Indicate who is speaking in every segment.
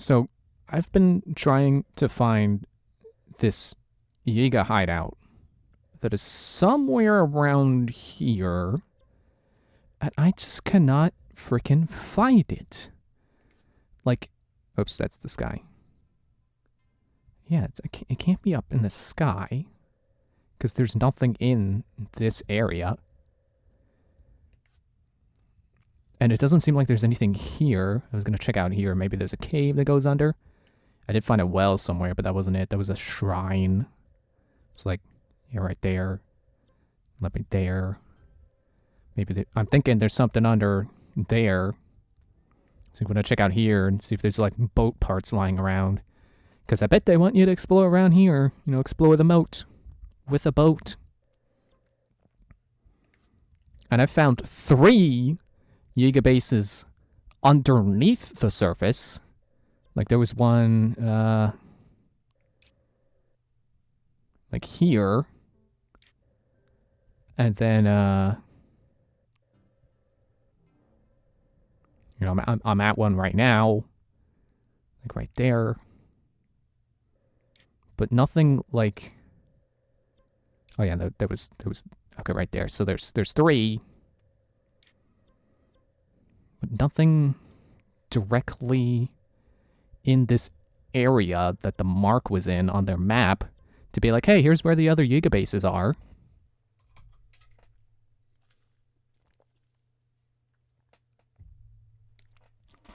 Speaker 1: So, I've been trying to find this Yiga hideout that is somewhere around here, and I just cannot freaking find it. Like, oops, that's the sky. Yeah, it can't be up in the sky, because there's nothing in this area. And it doesn't seem like there's anything here. I was going to check out here. Maybe there's a cave that goes under. I did find a well somewhere, but that wasn't it. That was a shrine. It's like, yeah, right there. Let me there. Maybe I'm thinking there's something under there. So I'm going to check out here and see if there's like boat parts lying around. Because I bet they want you to explore around here. You know, explore the moat with a boat. And I found 3 Yiga bases underneath the surface. Like there was one, like here. And then, you know, I'm at one right now. Like right there. But nothing like, oh yeah, there was, okay, right there. So there's 3. But nothing directly in this area that the mark was in on their map to be like, hey, here's where the other Yiga bases are.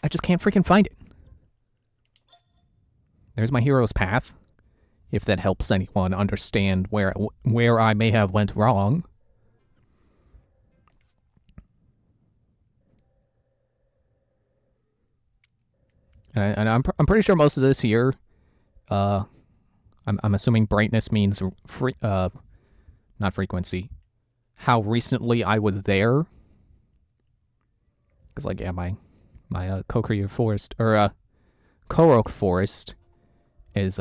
Speaker 1: I just can't freaking find it. There's my hero's path, if that helps anyone understand where I may have went wrong. And I'm pretty sure most of this here, I'm assuming brightness means not frequency. How recently I was there. Because like, yeah, my Kokiri forest, or Korok forest is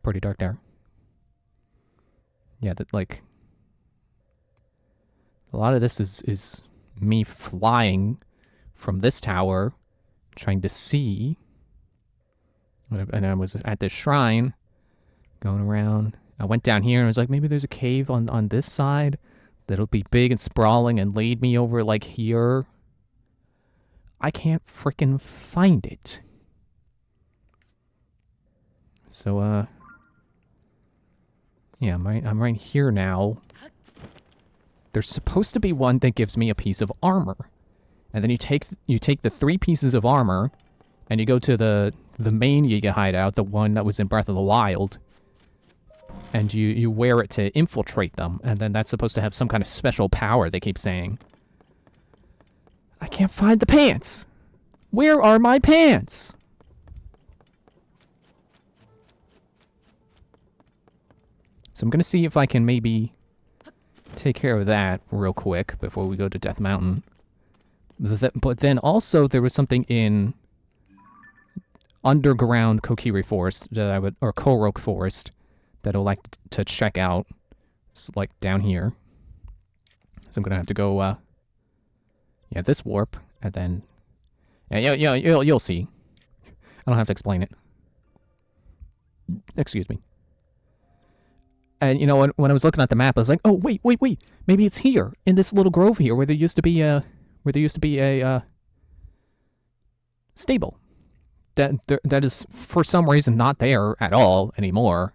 Speaker 1: pretty dark there. Yeah, that like a lot of this is me flying from this tower, trying to see. And I was at this shrine, going around. I went down here and I was like, maybe there's a cave on this side that'll be big and sprawling and lead me over like here. I can't frickin' find it. So, yeah, I'm right here now. There's supposed to be one that gives me a piece of armor. And then you take the 3 pieces of armor, and you go to the main Yiga hideout, the one that was in Breath of the Wild, and you wear it to infiltrate them, and then that's supposed to have some kind of special power, they keep saying. I can't find the pants! Where are my pants? So I'm gonna see if I can maybe take care of that real quick before we go to Death Mountain. But then also there was something in underground Kokiri Forest that I would, or Korok Forest, that I would like to check out. It's like down here. So I'm gonna have to go, yeah, this warp, and then, yeah, you'll see. I don't have to explain it. Excuse me. And you know, when I was looking at the map, I was like, oh wait, maybe it's here in this little grove here where there used to be a stable. That is for some reason not there at all anymore.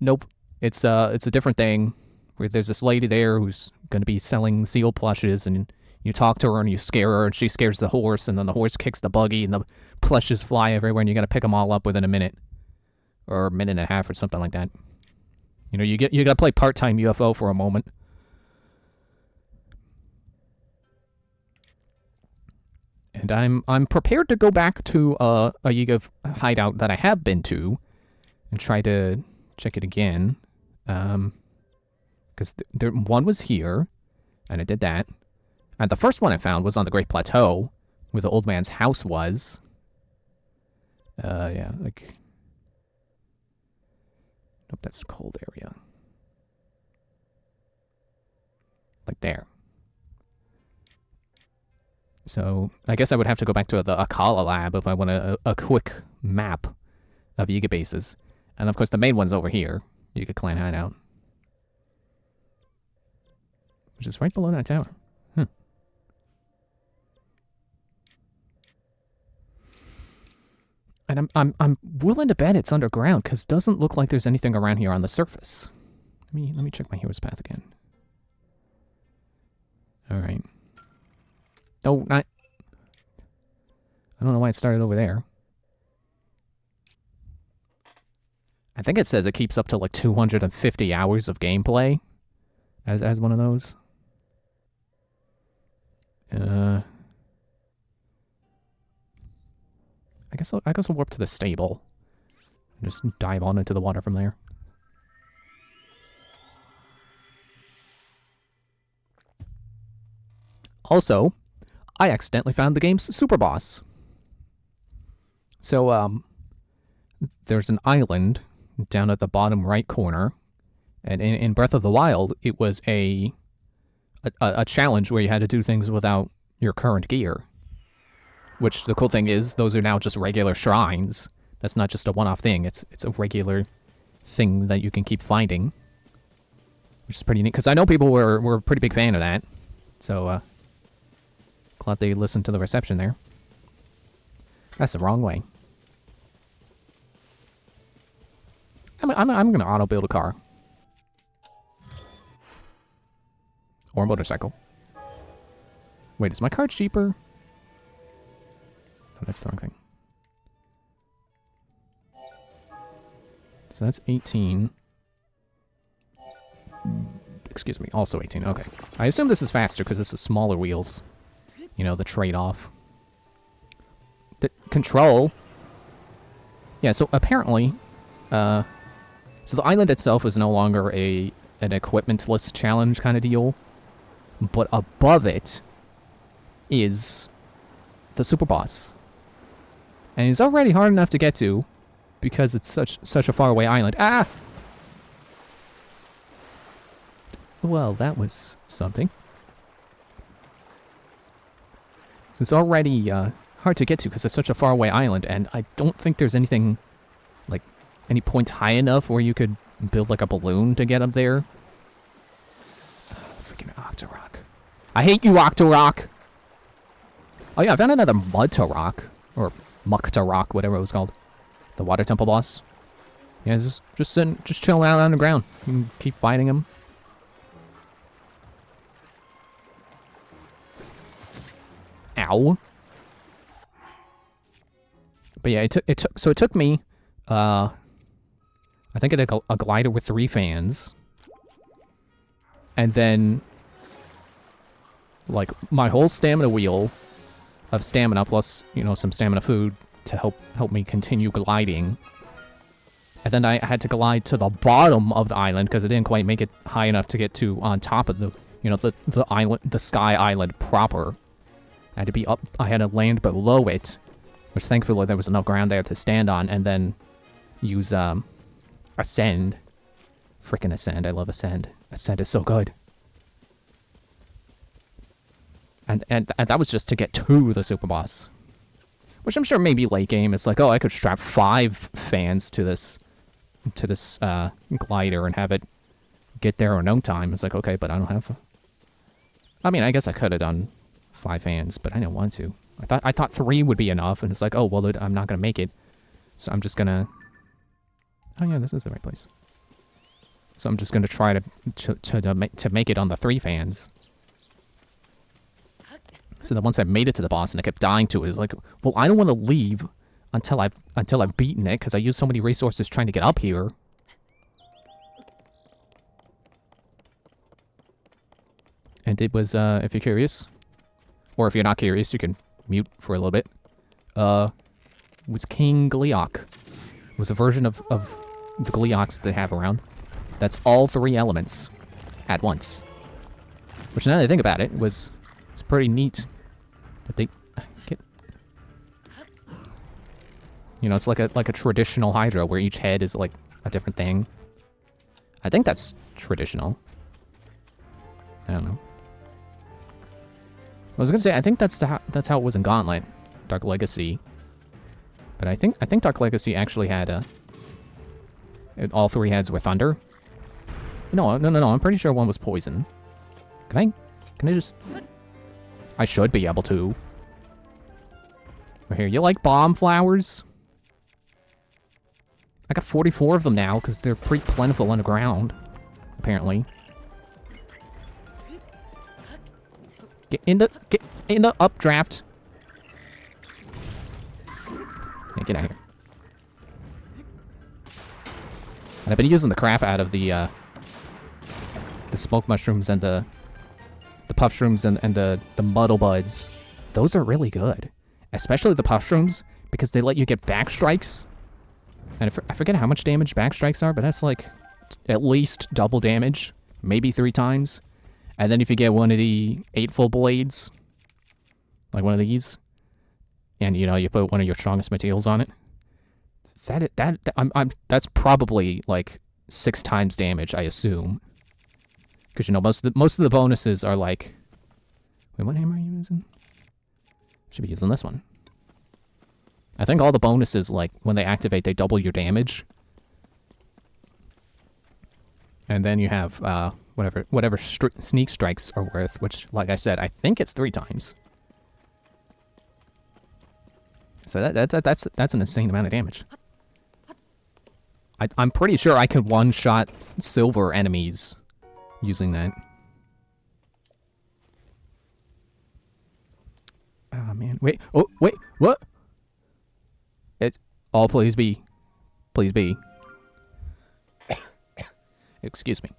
Speaker 1: Nope, it's a different thing. Where there's this lady there who's going to be selling seal plushes, and you talk to her and you scare her, and she scares the horse, and then the horse kicks the buggy, and the plushes fly everywhere, and you got to pick them all up within a minute, or a minute and a half, or something like that. You know, you got to play part-time UFO for a moment. And I'm prepared to go back to a Yiga hideout that I have been to and try to check it again. Because one was here, and I did that. And the first one I found was on the Great Plateau, where the old man's house was. Yeah, like... Nope, that's the cold area. Like there. So I guess I would have to go back to the Akala lab if I want a quick map of Yiga bases. And of course the main one's over here. Yiga Clan Hideout. Which is right below that tower. And I'm willing to bet it's underground, because it doesn't look like there's anything around here on the surface. Let me check my hero's path again. Alright. Oh, not... I don't know why it started over there. I think it says it keeps up to like 250 hours of gameplay as one of those. I guess I'll warp to the stable and just dive on into the water from there. Also, I accidentally found the game's super boss. So, there's an island down at the bottom right corner, and in Breath of the Wild, it was a challenge where you had to do things without your current gear. Which, the cool thing is, those are now just regular shrines. That's not just a one-off thing, it's a regular thing that you can keep finding. Which is pretty neat, because I know people were a pretty big fan of that. So, glad they listened to the reception there. That's the wrong way. I'm gonna auto-build a car. Or a motorcycle. Wait, is my car cheaper? Oh, that's the wrong thing. So that's 18. Excuse me, also 18. Okay. I assume this is faster because this is smaller wheels. You know, the trade-off. The control. Yeah, so apparently, so the island itself is no longer an equipment-less challenge kind of deal, but above it is the super boss. And he's already hard enough to get to because it's such a faraway island. Ah! Well, that was something. So it's already hard to get to because it's such a faraway island, and I don't think there's anything, like, any point high enough where you could build, like, a balloon to get up there. Freaking Octorok. I hate you, Octorok! Oh yeah, I found another Mud-Torok, or Muck-Torok, whatever it was called. The Water Temple boss. Yeah, just chilling out on the ground. You can keep fighting him. Ow. But yeah, it took me, I think it had a glider with 3 fans. And then, like, my whole stamina wheel of stamina plus, you know, some stamina food to help me continue gliding. And then I had to glide to the bottom of the island because I didn't quite make it high enough to get to on top of the, you know, the island, the sky island proper. I had to be up, I had to land below it, which thankfully there was enough ground there to stand on, and then use, Ascend. Frickin' Ascend, I love Ascend. Ascend is so good. And that was just to get to the super boss. Which I'm sure maybe late game, it's like, oh, I could strap 5 fans to this glider and have it get there in no time. It's like, okay, but I don't have... I mean, I guess I could have done 5 fans, but I didn't want to. I thought 3 would be enough, and it's like, oh, well, I'm not going to make it. So I'm just going to... Oh, yeah, this is the right place. So I'm just going to try to make it on the 3 fans. So then once I made it to the boss and I kept dying to it, it's like, well, I don't want to leave until I've beaten it, because I used so many resources trying to get up here. And it was, if you're curious, or if you're not curious, you can mute for a little bit. Was King Gleeok. It was a version of the Gleeoks they have around. That's all 3 elements at once. Which, now that I think about it, it's pretty neat that they get... You know, it's like a traditional Hydra where each head is like a different thing. I think that's traditional. I don't know. I was gonna say, I think that's how it was in Gauntlet, Dark Legacy. But I think Dark Legacy actually had all three heads were thunder. No, I'm pretty sure one was poison. Can I just... I should be able to. Here, you like bomb flowers? I got 44 of them now, because they're pretty plentiful underground, apparently. Get in the updraft. Yeah, get out of here. And I've been using the crap out of the smoke mushrooms and the puff shrooms and the muddle buds. Those are really good. Especially the puff shrooms, because they let you get back strikes. And I forget how much damage back strikes are, but that's like at least double damage. Maybe 3 times. And then if you get one of the 8 full blades, like one of these, and you know, you put one of your strongest materials on it, that's probably like 6 times damage, I assume. Because you know, most of the bonuses are like, wait, what hammer are you using? Should be using this one. I think all the bonuses, like when they activate, they double your damage. And then you have whatever sneak strikes are worth, which, like I said, I think it's 3 times. So that's an insane amount of damage. I'm pretty sure I could one-shot silver enemies using that. Oh man, wait! Oh wait, what? It's all. Please be. Excuse me.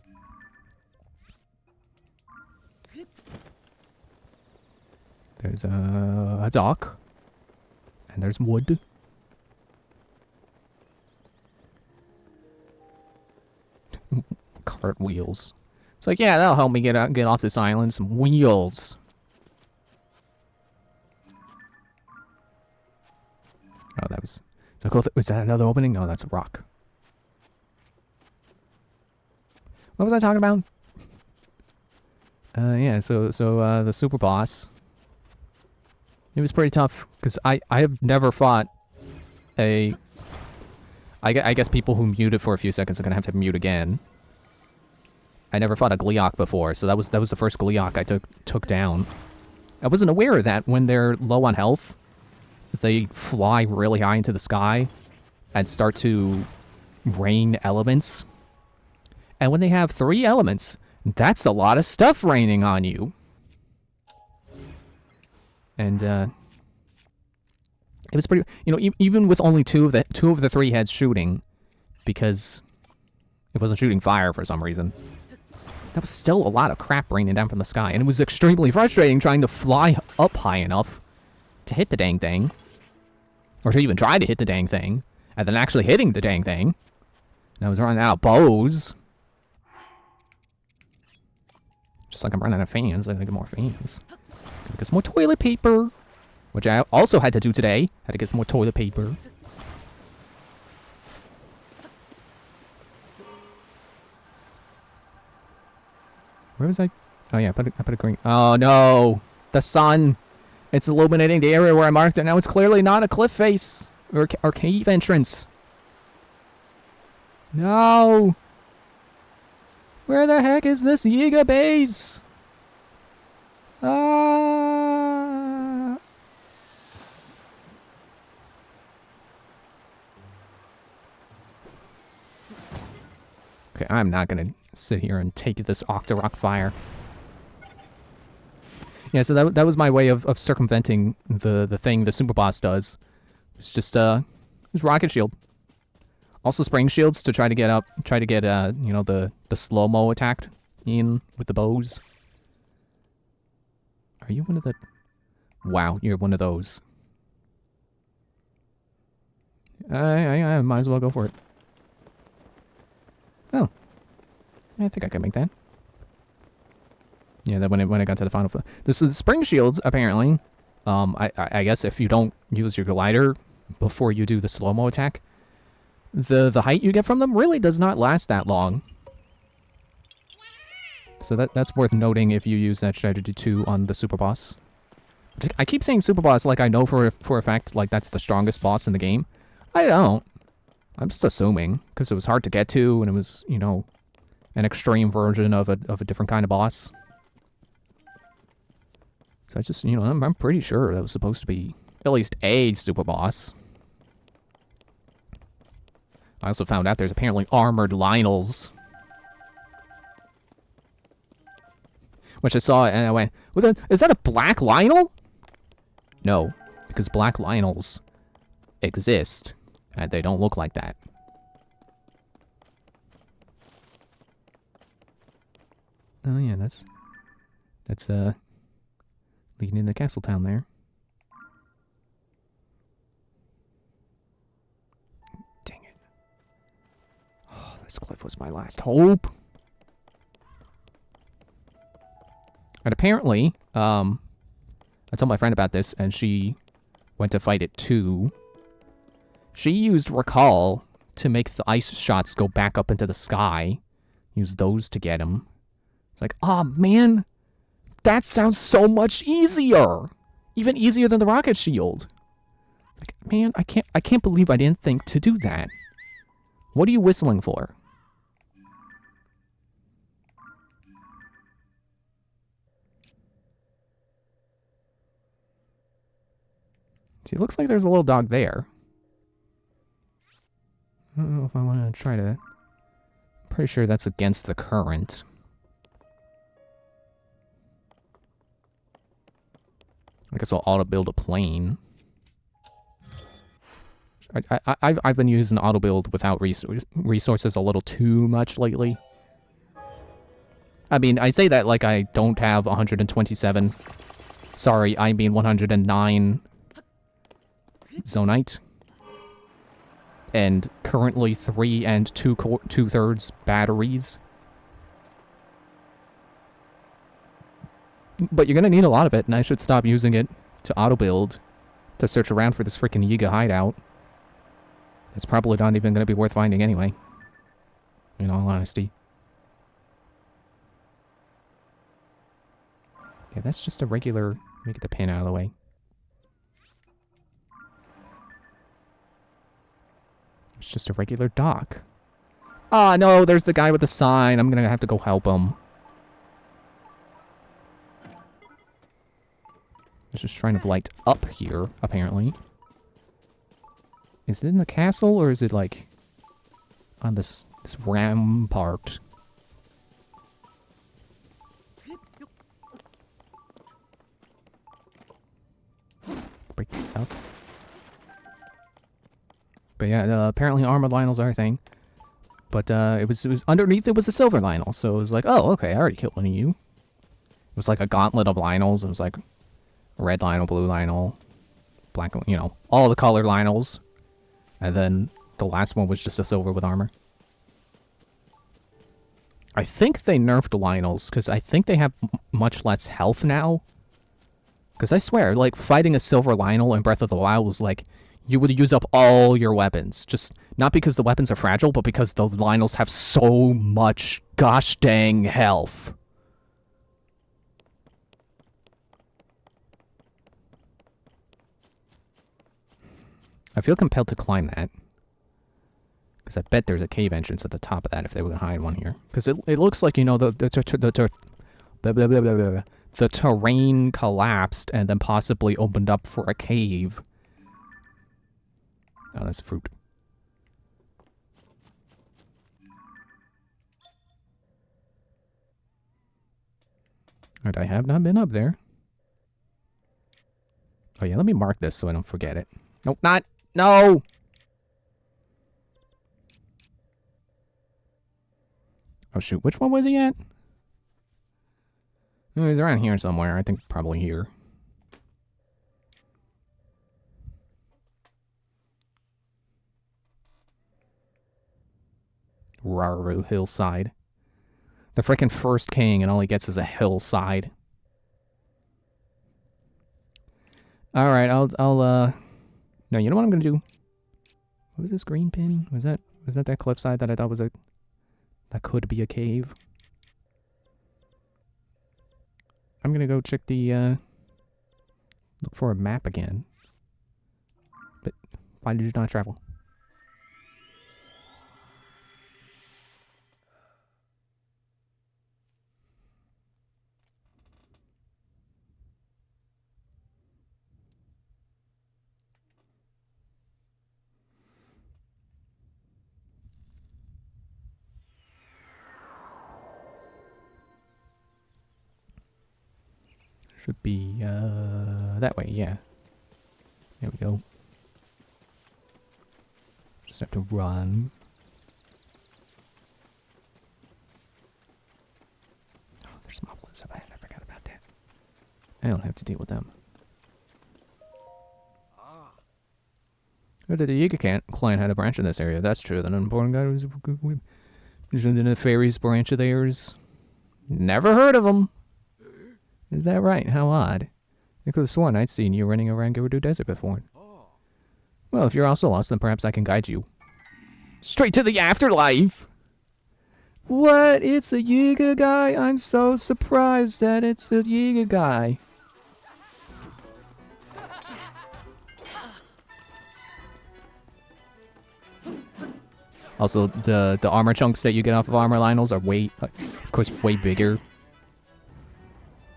Speaker 1: There's a dock. And there's wood. Cart wheels. It's like, yeah, that'll help me get off this island. Some wheels. Oh, that was... So cool. Was that another opening? No, that's a rock. What was I talking about? Yeah, so the super boss. It was pretty tough, because I have never fought a... I guess people who muted for a few seconds are going to have to mute again. I never fought a Gleeok before, so that was the first Gleeok I took down. I wasn't aware of that when they're low on health. If they fly really high into the sky and start to rain elements. And when they have 3 elements, that's a lot of stuff raining on you. And it was pretty, you know, even with only two of the 3 heads shooting, because it wasn't shooting fire for some reason. That was still a lot of crap raining down from the sky, and it was extremely frustrating trying to fly up high enough to hit the dang thing, or to even try to hit the dang thing, and then actually hitting the dang thing. And I was running out of bows. Just like I'm running out of fans, I gotta get more fans. Gotta get some more toilet paper, which I also had to do today. Had to get some more toilet paper. Where was I? Oh yeah, I put a green. Oh no, the sun! It's illuminating the area where I marked it. Now it's clearly not a cliff face or cave entrance. No. Where the heck is this Yiga base? Ah. Okay, I'm not gonna sit here and take this Octorok fire. Yeah, so that was my way of circumventing the thing the super boss does. It's just rocket shield. Also spring shields to try to get you know, the slow-mo attacked in with the bows. Are you one of the... Wow, you're one of those. I might as well go for it. Oh. I think I can make that. Yeah, that when I got to the final... This is spring shields, apparently. I guess if you don't use your glider before you do the slow-mo attack, the height you get from them really does not last that long. So that's worth noting if you use that strategy too on the super boss. I keep saying super boss like I know for a fact like that's the strongest boss in the game. I don't. I'm just assuming because it was hard to get to and it was, you know, an extreme version of a different kind of boss. So I just, you know, I'm pretty sure that was supposed to be at least a super boss. I also found out there's apparently armored Lionels. Which I saw and I went, is that a black Lionel? No, because black Lionels exist and they don't look like that. Oh yeah, that's leading into Castletown there. Dang it. Oh, this cliff was my last hope. And apparently, I told my friend about this, and she went to fight it too. She used Recall to make the ice shots go back up into the sky. Use those to get him. It's like, oh man, that sounds so much easier. Even easier than the rocket shield. Like, man, I can't believe I didn't think to do that. What are you whistling for? See, it looks like there's a little dog there. I don't know if I want to try to... I'm pretty sure that's against the current. I guess I'll auto-build a plane. I've been using auto-build without resources a little too much lately. I mean, I say that like I don't have 127. Sorry, I mean 109 Zonite. And currently 3 and 2/3 batteries. But you're gonna need a lot of it, and I should stop using it to auto-build to search around for this freaking Yiga hideout. It's probably not even gonna be worth finding anyway. In all honesty. Yeah, that's just a regular... Let me get the pin out of the way. It's just a regular dock. Ah, no, there's the guy with the sign. I'm gonna have to go help him. It's just trying to light up here, apparently. Is it in the castle, or is it, like, on this rampart? Break this stuff. But yeah, apparently armored Lionels are a thing. But it was underneath it was a silver Lionel, so it was like, oh, okay, I already killed one of you. It was like a gauntlet of Lionels. It was like red Lionel, blue Lionel, black, you know, all the colored Lionels. And then the last one was just a silver with armor. I think they nerfed Lionels, because I think they have much less health now. Because I swear, like, fighting a silver Lionel in Breath of the Wild was like, you would use up all your weapons. Just, not because the weapons are fragile, but because the Lionels have so much gosh dang health. I feel compelled to climb that. Because I bet there's a cave entrance at the top of that if they were to hide one here. Because it looks like, you know, the terrain collapsed and then possibly opened up for a cave. Oh, that's fruit. And I have not been up there. Oh yeah, let me mark this so I don't forget it. Nope, not. No! Oh shoot, which one was he at? Oh, he's around here somewhere. I think probably here. Raru hillside. The frickin' first king and all he gets is a hillside. Alright, I'll no, you know what I'm gonna do? What was this green pin? Was that cliffside that I thought was that could be a cave? I'm gonna go check the Look for a map again. But why did you not travel? Should be, that way, yeah. There we go. Just have to run. Oh, there's moblins up ahead. I forgot about that. I don't have to deal with them. Oh, the Yiga clan had a branch in this area. That's true. That unborn guy was in the nefarious branch of theirs. Never heard of them. Is that right? How odd. I could have sworn I'd seen you running around Gerudo Desert before. Well, if you're also lost, then perhaps I can guide you. Straight to the afterlife! What? It's a Yiga guy? I'm so surprised that it's a Yiga guy. Also, the armor chunks that you get off of armor Lionels are way, of course, way bigger.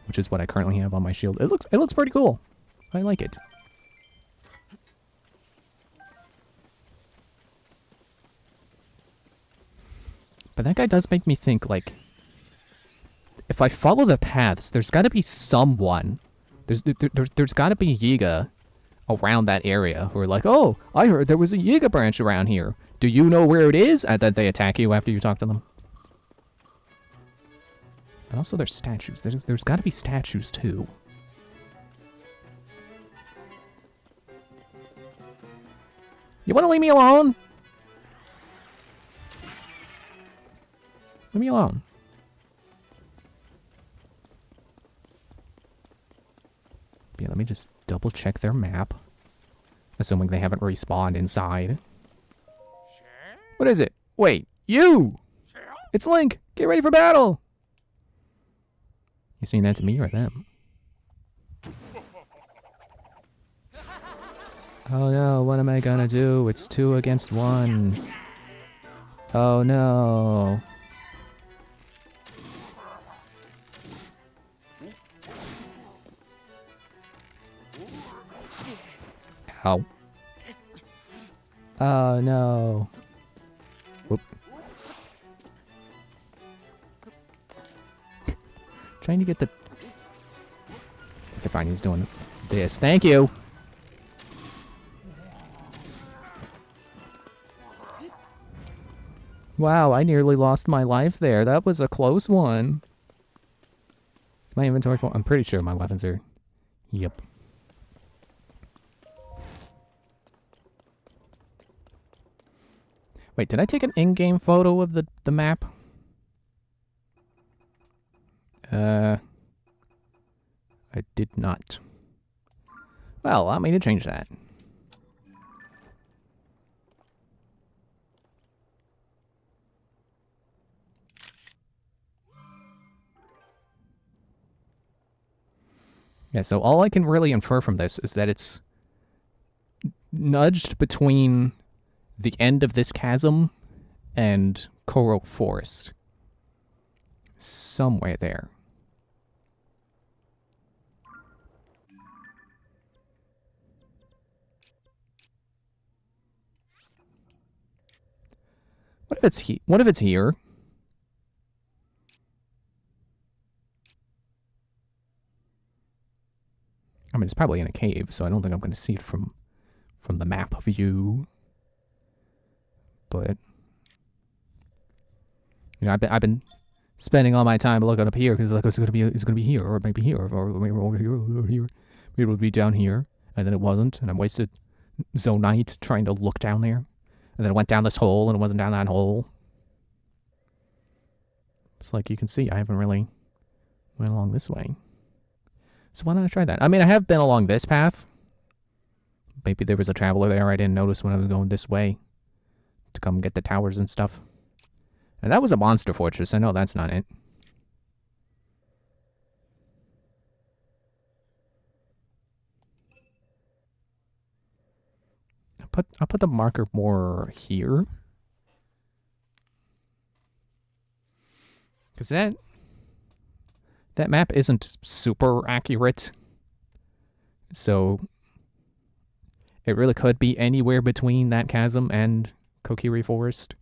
Speaker 1: Which is what I currently have on my shield. It looks pretty cool. I like it. But that guy does make me think, like, if I follow the paths, there's got to be someone. There's got to be Yiga around that area who are like, oh, I heard there was a Yiga branch around here. Do you know where it is? And then they attack you after you talk to them. And also there's statues. There's got to be statues too. You want to leave me alone? Leave me alone. Yeah, let me just double check their map. Assuming they haven't respawned inside. What is it? Wait, you! It's Link! Get ready for battle! You saying that to me or them? Oh no, what am I gonna do? It's 2 against 1. Oh no. Ow. Oh no. Whoop. Trying to get the... Okay, fine, he's doing this. Thank you! Wow, I nearly lost my life there. That was a close one. Is my inventory full? I'm pretty sure my weapons are... Yep. Wait, did I take an in-game photo of the map? I did not. Well, allow me to change that. Yeah, so all I can really infer from this is that it's nudged between the end of this chasm and Koro Forest. Somewhere there. What if it's what if it's here? I mean, it's probably in a cave, so I don't think I'm going to see it from the map view. But you know, I've been spending all my time looking up here because like it's gonna be here or maybe here or maybe over here or here. Maybe it'll be down here, and then it wasn't, and I wasted Zonite trying to look down there, and then it went down this hole and it wasn't down that hole. It's like you can see I haven't really went along this way. So why don't I try that? I mean, I have been along this path. Maybe there was a traveler there I didn't notice when I was going this way to come get the towers and stuff. And that was a monster fortress. I know that's not it. I'll put the marker more here. Because that map isn't super accurate. So it really could be anywhere between that chasm and Kokiri Forest.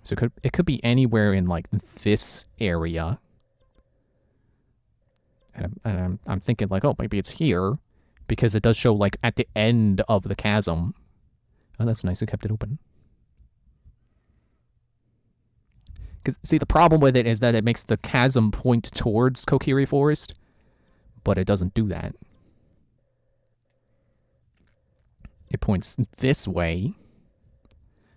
Speaker 1: So it could be anywhere in like this area. And I'm thinking like, oh, maybe it's here because it does show like at the end of the chasm. Oh, that's nice. It kept it open. Because see, the problem with it is that it makes the chasm point towards Kokiri Forest, but it doesn't do that. It points this way.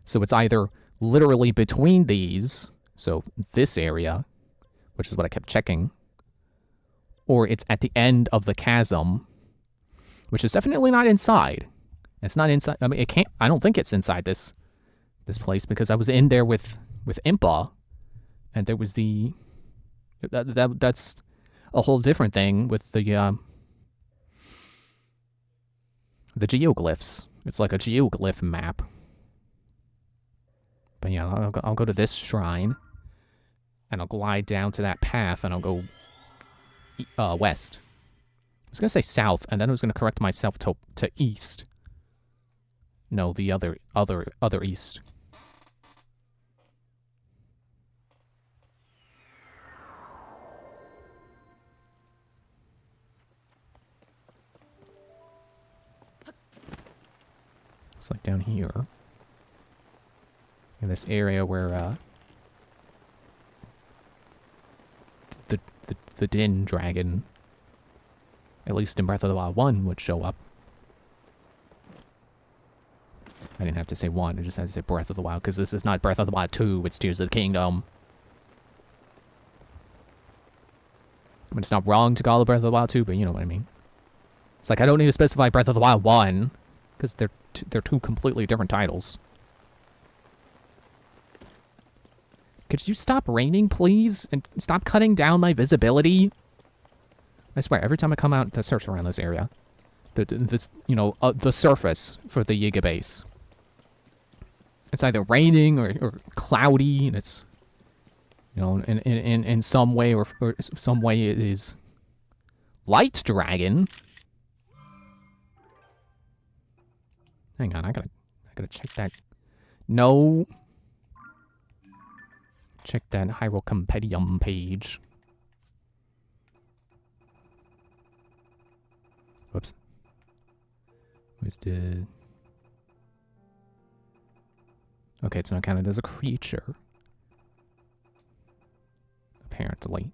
Speaker 1: So it's either literally between these, so this area, which is what I kept checking, or it's at the end of the chasm, which is definitely not inside. It's not inside. I mean, it can't. I don't think it's inside this place because I was in there with Impa, and there was that's a whole different thing with the geoglyphs. It's like a geoglyph map. But yeah, I'll go to this shrine, and I'll glide down to that path, and I'll go west. I was gonna say south, and then I was gonna correct myself to east. No, the other east. It's like down here. In this area where the Din dragon, at least in Breath of the Wild 1, would show up. I didn't have to say 1, I just had to say Breath of the Wild, because this is not Breath of the Wild 2, it's Tears of the Kingdom. I mean, it's not wrong to call it Breath of the Wild 2, but you know what I mean. It's like, I don't need to specify Breath of the Wild 1, because they're two completely different titles. Could you stop raining, please? And stop cutting down my visibility? I swear, every time I come out to search around this area, the surface for the Yiga base, it's either raining or cloudy, and it's, in some way or some way it is light dragon. Hang on, I gotta check that. No. Check that Hyrule Compendium page. Whoops. Where's the... Okay, it's not counted as a creature. Apparently.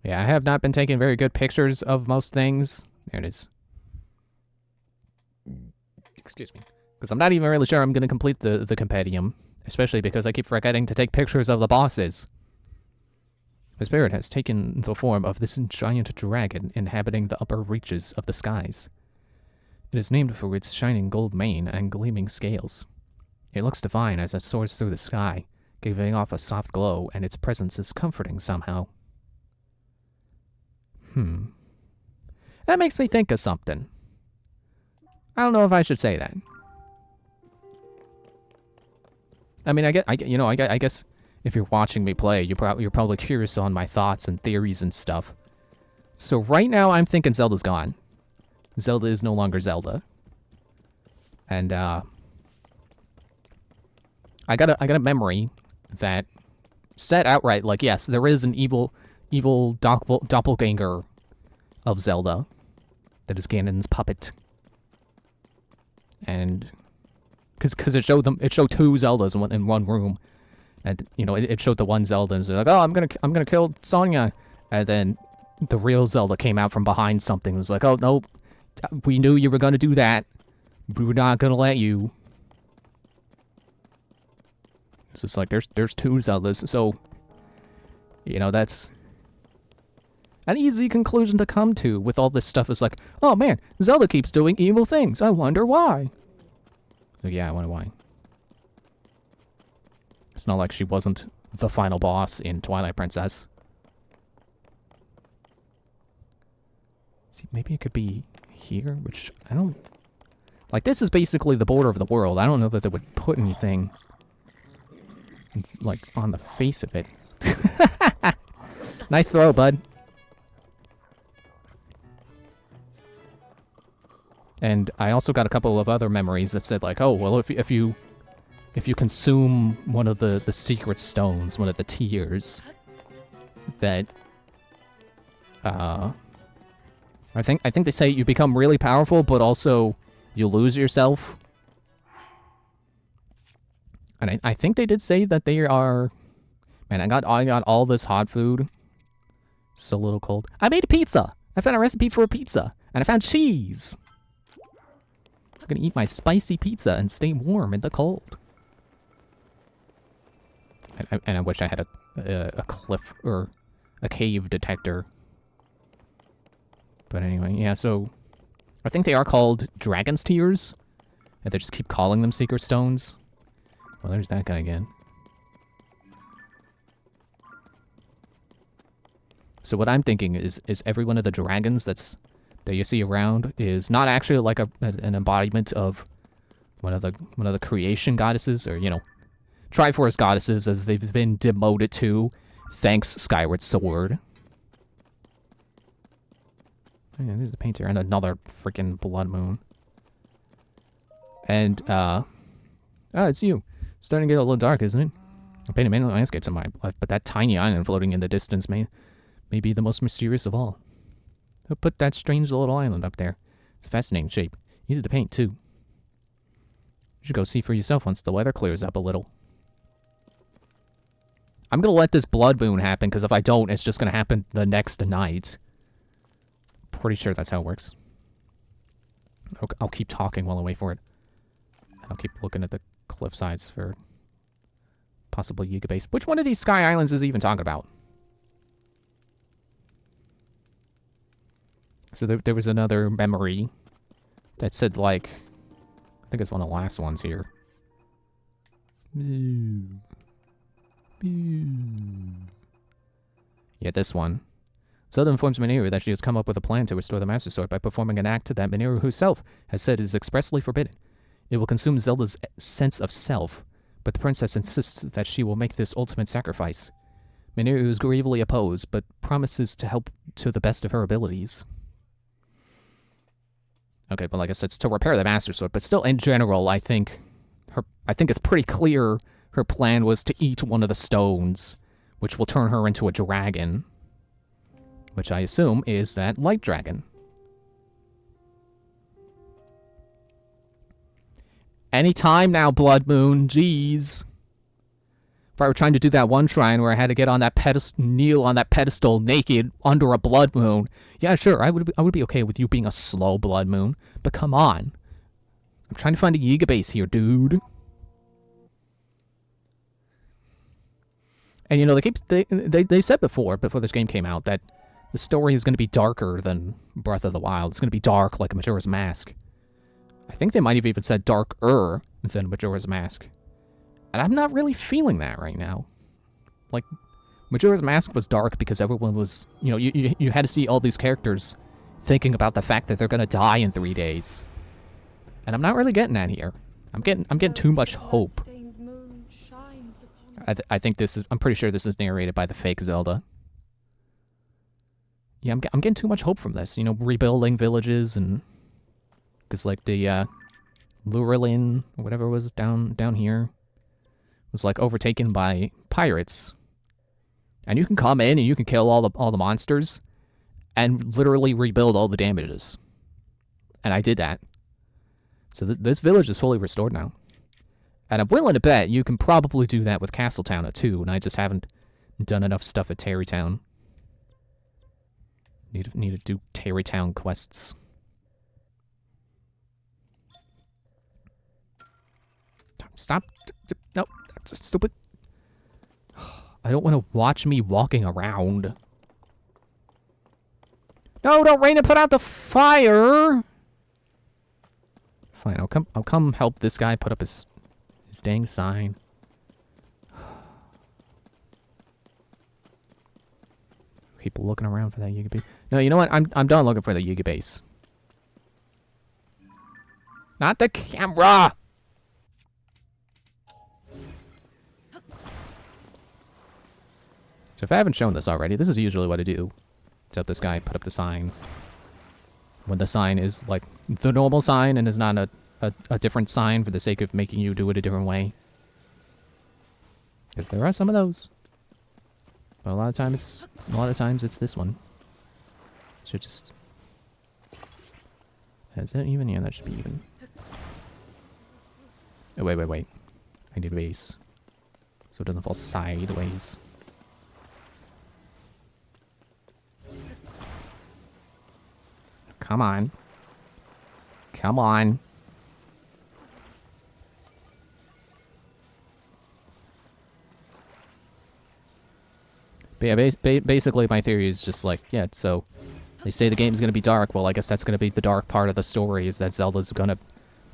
Speaker 1: Yeah, I have not been taking very good pictures of most things. There it is. Excuse me. Because I'm not even really sure I'm going to complete the compendium. Especially because I keep forgetting to take pictures of the bosses. The spirit has taken the form of this giant dragon inhabiting the upper reaches of the skies. It is named for its shining gold mane and gleaming scales. It looks divine as it soars through the sky, giving off a soft glow, and its presence is comforting somehow. That makes me think of something. I don't know if I should say that. I mean, I guess if you're watching me play, you're probably curious on my thoughts and theories and stuff. So right now, I'm thinking Zelda's gone. Zelda is no longer Zelda. And I got a memory that said outright, like, yes, there is an evil doppelganger of Zelda that is Ganon's puppet. And because it showed two Zeldas in one room, and it showed the one Zelda and it was like, oh, I'm gonna kill Sonya, and then the real Zelda came out from behind something and was like, oh no, we knew you were gonna do that, we were not gonna let you. It's just like there's two Zeldas, so that's an easy conclusion to come to with all this stuff. Is like, oh man, Zelda keeps doing evil things, I wonder why. So yeah, I wonder why. It's not like she wasn't the final boss in Twilight Princess. See, maybe it could be here, which I don't... Like, this is basically the border of the world. I don't know that they would put anything, like, on the face of it. Nice throw, bud. And I also got a couple of other memories that said, like, oh, well, if you consume one of the secret stones, one of the tears, that I think they say you become really powerful, but also you lose yourself. And I think they did say that they are... Man, I got all this hot food. Still a little cold. I made a pizza! I found a recipe for a pizza. And I found cheese! I'm gonna eat my spicy pizza and stay warm in the cold. And I wish I had a cliff or a cave detector. But anyway, yeah, so I think they are called Dragon's Tears. And they just keep calling them secret stones. Well, there's that guy again. So what I'm thinking is every one of the dragons that you see around is not actually like an embodiment of one of the creation goddesses, or, you know, Triforce goddesses, as they've been demoted to, thanks Skyward Sword. Oh, yeah, there's the painter and another freaking blood moon. And it's you. Starting to get a little dark, isn't it? I painted many landscapes in my life, but that tiny island floating in the distance may be the most mysterious of all. Who put that strange little island up there? It's a fascinating shape. Easy to paint, too. You should go see for yourself once the weather clears up a little. I'm gonna let this blood moon happen, because if I don't, it's just gonna happen the next night. Pretty sure that's how it works. I'll keep talking while I wait for it. I'll keep looking at the cliff sides for possible Yiga base. Which one of these sky islands is he even talking about? So there was another memory that said, like, I think it's one of the last ones here. Yeah, this one. Zelda informs Mineru that she has come up with a plan to restore the Master Sword by performing an act that Mineru herself has said is expressly forbidden. It will consume Zelda's sense of self, but the princess insists that she will make this ultimate sacrifice. Mineru is gravely opposed, but promises to help to the best of her abilities. Okay, but like I said, it's to repair the Master Sword, but still, in general, I think it's pretty clear her plan was to eat one of the stones, which will turn her into a dragon. Which I assume is that light dragon. Anytime now, Blood Moon. Jeez. If I were trying to do that one shrine where I had to get on that pedestal, kneel on that pedestal naked under a blood moon, yeah, sure, I would be okay with you being a slow blood moon. But come on, I'm trying to find a Yiga base here, dude. And you know, they said before this game came out, that the story is going to be darker than Breath of the Wild. It's going to be dark like a Majora's Mask. I think they might have even said darker than Majora's Mask. And I'm not really feeling that right now. Like, Majora's Mask was dark because everyone was, you know, you had to see all these characters thinking about the fact that they're gonna die in 3 days. And I'm not really getting that here. I'm getting too much hope. I think this is, I'm pretty sure this is narrated by the fake Zelda. Yeah, I'm getting too much hope from this. You know, rebuilding villages and, because like the Lurelin or whatever was down here was like overtaken by pirates, and you can come in and you can kill all the monsters and literally rebuild all the damages. And I did that. So this village is fully restored now. And I'm willing to bet you can probably do that with Castletown too, and I just haven't done enough stuff at Tarrytown. Need to do Tarrytown quests. Stop. No, that's stupid. I don't want to watch me walking around. No, don't rain and put out the fire. Fine, I'll come help this guy put up his dang sign. Keep looking around for that Yuga base. No, you know what? I'm done looking for the Yuga base. Not the camera! So if I haven't shown this already, this is usually what I do. To help this guy put up the sign. When the sign is like the normal sign and is not a different sign for the sake of making you do it a different way. Because there are some of those. But a lot of times it's this one. So just... Is that even? Yeah, that should be even. Oh, wait. I need a base. So it doesn't fall sideways. Come on. Come on. But yeah, basically my theory is just like, yeah, so they say the game's going to be dark. Well, I guess that's going to be the dark part of the story, is that Zelda's going to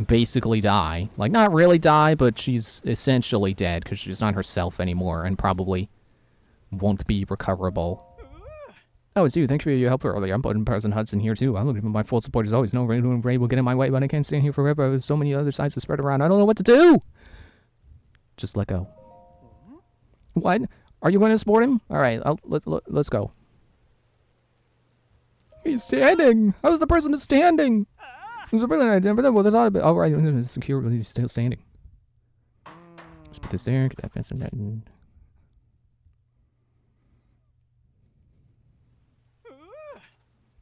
Speaker 1: basically die. Like, not really die, but she's essentially dead because she's not herself anymore and probably won't be recoverable. Oh, it's you. Thanks for your help earlier. I'm putting President Hudson here, too. I'm looking for my full support as always. No Ray will get in my way, but I can't stand here forever. There's so many other sides to spread around. I don't know what to do! Just let go. What? Are you going to support him? Alright, let's go. He's standing! How's the president standing? It was a brilliant idea, but well, thought of it. Alright, it's secure, but he's still standing. Let's put this there, get that fence and that in.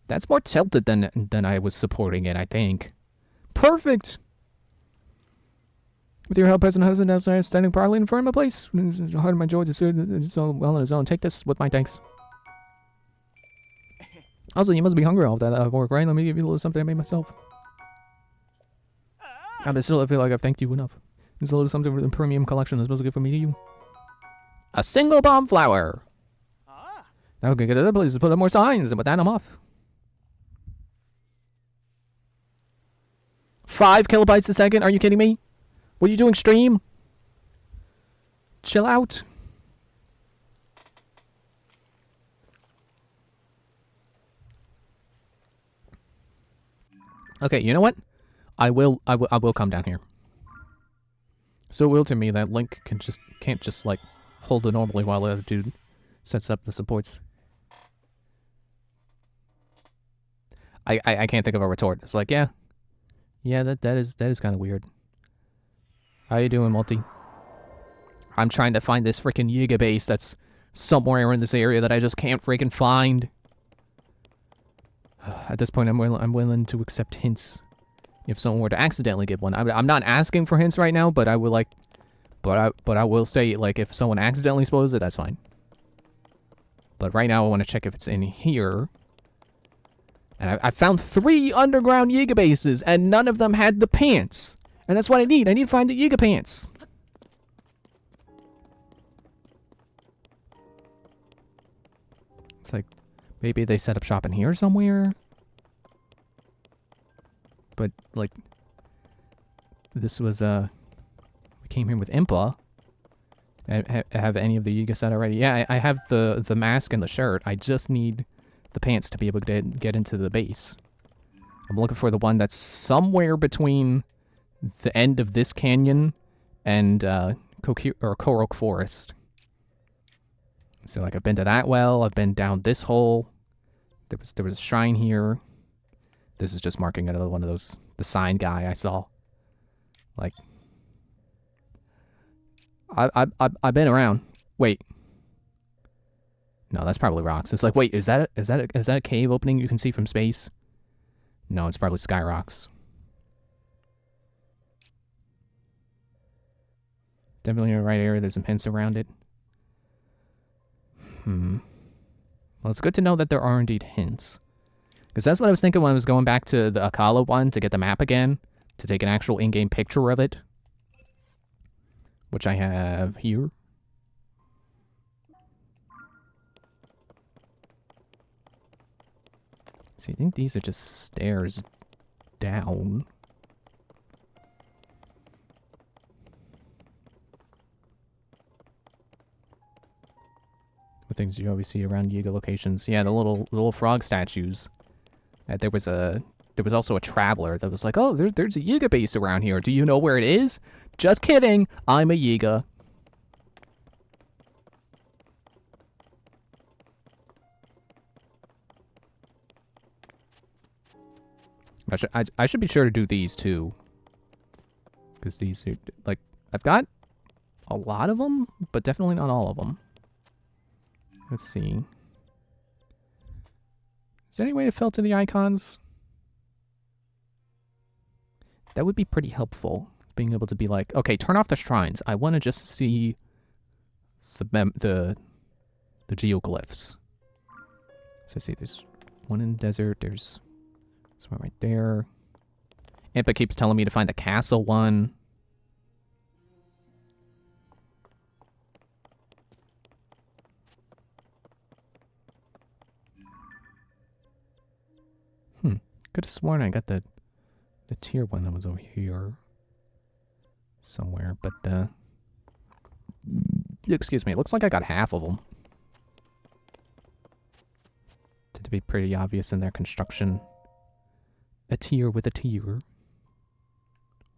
Speaker 1: That's more tilted than I was supporting it, I think. Perfect! With your help, President Hudson outside standing proudly in front of my place. It's hard my joy to see it's all well on his own. Take this with my thanks. Also, you must be hungry all of that work, right? Let me give you a little something I made myself. I still feel like I've thanked you enough. There's a little something from the premium collection that's supposed to give from me to you. A single bomb flower! Now we can get to other places to put up more signs, and with that, I'm off. 5 kilobytes a second? Are you kidding me? What are you doing, stream? Chill out. Okay, you know what? I will come down here. So will to me that Link can't just like hold it normally while the other dude sets up the supports. I can't think of a retort. It's like, yeah, that is kind of weird. How you doing, Multi? I'm trying to find this freaking Yiga base that's somewhere in this area that I just can't freaking find. At this point, I'm willing to accept hints if someone were to accidentally give one. I'm not asking for hints right now, but I will like, but I will say, like, if someone accidentally spoils it, that's fine. But right now, I want to check if it's in here. And I found 3 underground Yiga bases, and none of them had the pants. And that's what I need. I need to find the Yiga pants. It's like, maybe they set up shop in here somewhere. But, like, this was, we came here with Impa. Have any of the Yiga set already? Yeah, I have the mask and the shirt. I just need the pants to be able to get into the base. I'm looking for the one that's somewhere between the end of this canyon and Korok Forest. So, like, I've been to that well. I've been down this hole. There was a shrine here. This is just marking another one of those, the sign guy I saw. Like, I've been around. Wait. No, that's probably rocks. It's like, wait, is that a cave opening you can see from space? No, it's probably sky rocks. Definitely in the right area. There's some hints around it. Well, it's good to know that there are indeed hints. Because that's what I was thinking when I was going back to the Akala one to get the map again. To take an actual in-game picture of it. Which I have here. See, I think these are just stairs down. With things you always see around Yiga locations. Yeah, the little frog statues. There was also a traveler that was like, oh, there's a Yiga base around here. Do you know where it is? Just kidding. I'm a Yiga. I should be sure to do these too. Because these are, like, I've got a lot of them, but definitely not all of them. Let's see. Is there any way to filter the icons? That would be pretty helpful. Being able to be like, okay, turn off the shrines. I want to just see the geoglyphs. So see, there's one in the desert. There's one right there. Impa keeps telling me to find the castle one. Could have sworn I got the tier one that was over here somewhere, but excuse me. It looks like I got half of them. To be pretty obvious in their construction. A tier with a tier.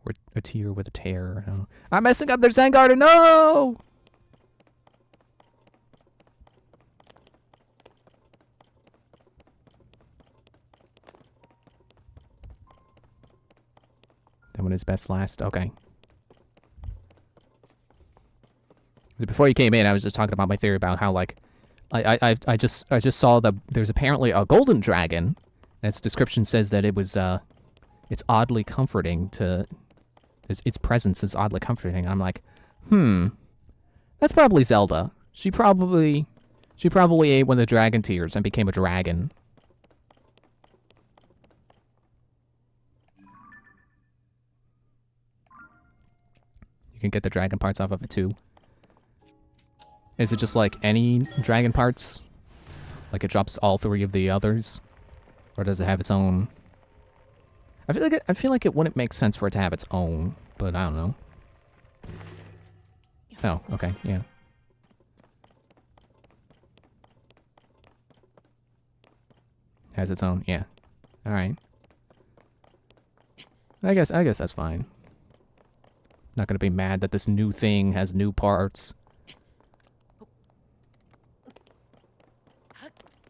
Speaker 1: Or a tier with a tear. I don't know. I'm messing up their Zen Garden. No! That one is best last. Okay. Before you came in, I was just talking about my theory about how, like, I just saw that there's apparently a golden dragon. Its description says that it was it's oddly comforting to its presence is oddly comforting. I'm like, that's probably Zelda. She probably ate one of the dragon tears and became a dragon. You can get the dragon parts off of it too. Is it just like any dragon parts? Like it drops all three of the others? Or does it have its own? I feel like it wouldn't make sense for it to have its own, but I don't know. Oh, okay, yeah. Has its own, yeah. Alright. I guess that's fine. Not gonna be mad that this new thing has new parts.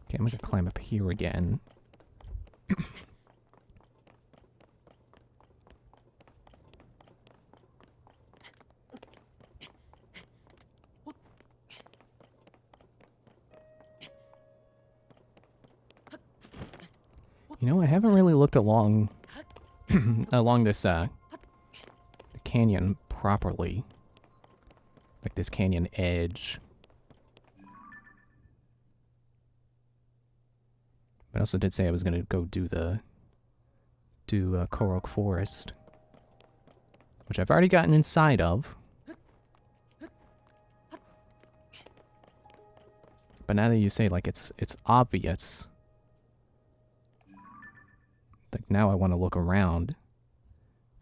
Speaker 1: Okay, I'm gonna climb up here again. You know, I haven't really looked along along this the canyon properly. Like this canyon edge. But I also did say I was gonna go do Korok Forest, which I've already gotten inside of. But now that you say like it's obvious, like now I want to look around,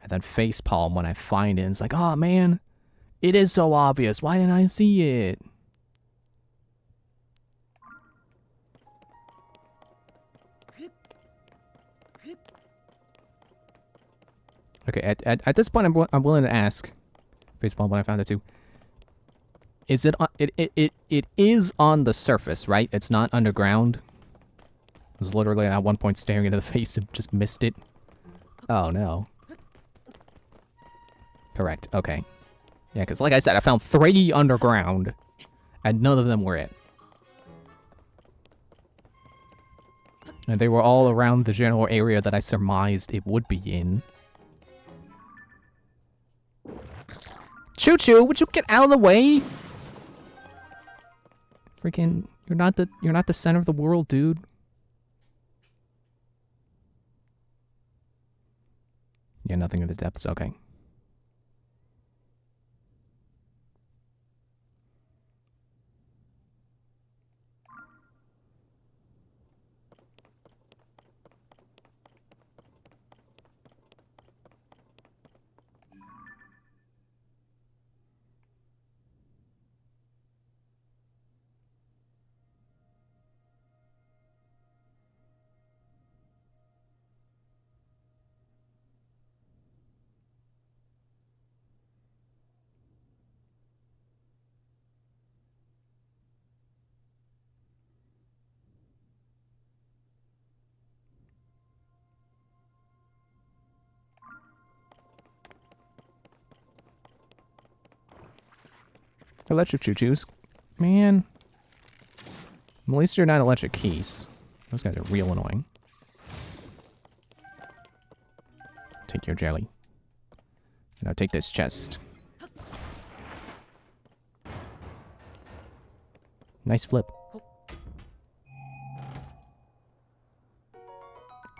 Speaker 1: and then facepalm when I find it. And it's like, oh man, it is so obvious. Why didn't I see it? Okay, at this point, I'm willing to ask, facepalm when I found it too. Is it is on the surface, right? It's not underground. I was literally at one point staring into the face and just missed it. Oh no. Correct. Okay. Yeah, because like I said, I found 3 underground, and none of them were it. And they were all around the general area that I surmised it would be in. Choo-choo, would you get out of the way? Freaking, you're not the center of the world, dude. Yeah, nothing in the depths, okay. Electric choo-choos. Man. At least you're not electric keys. Those guys are real annoying. Take your jelly. Now take this chest. Nice flip.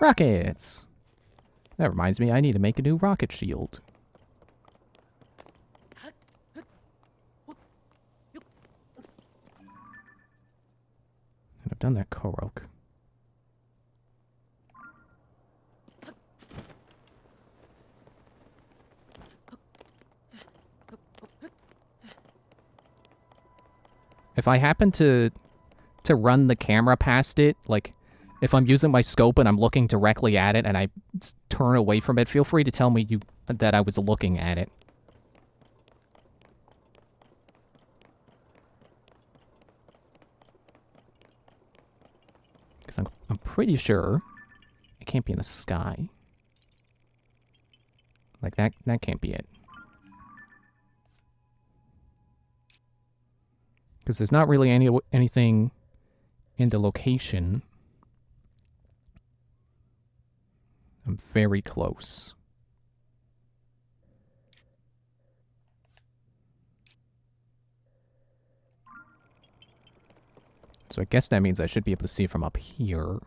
Speaker 1: Rockets! That reminds me, I need to make a new rocket shield. And I've done that Korok. If I happen to run the camera past it, like, if I'm using my scope and I'm looking directly at it and I turn away from it, feel free to tell me that I was looking at it. Because I'm pretty sure it can't be in the sky. Like, that can't be it. Because there's not really anything in the location. I'm very close. So I guess that means I should be able to see it from up here.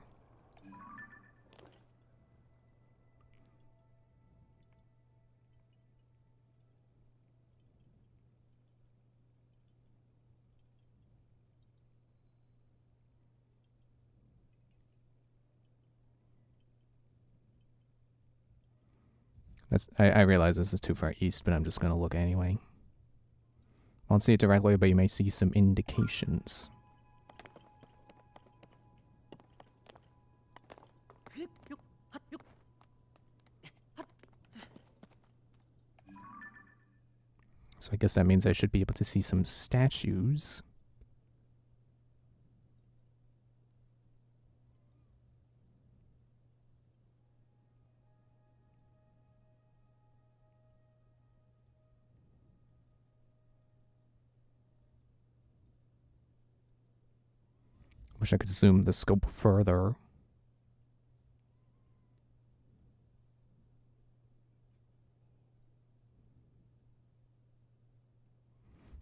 Speaker 1: I realize this is too far east, but I'm just going to look anyway. I won't see it directly, but you may see some indications. So I guess that means I should be able to see some statues. Wish I could zoom the scope further.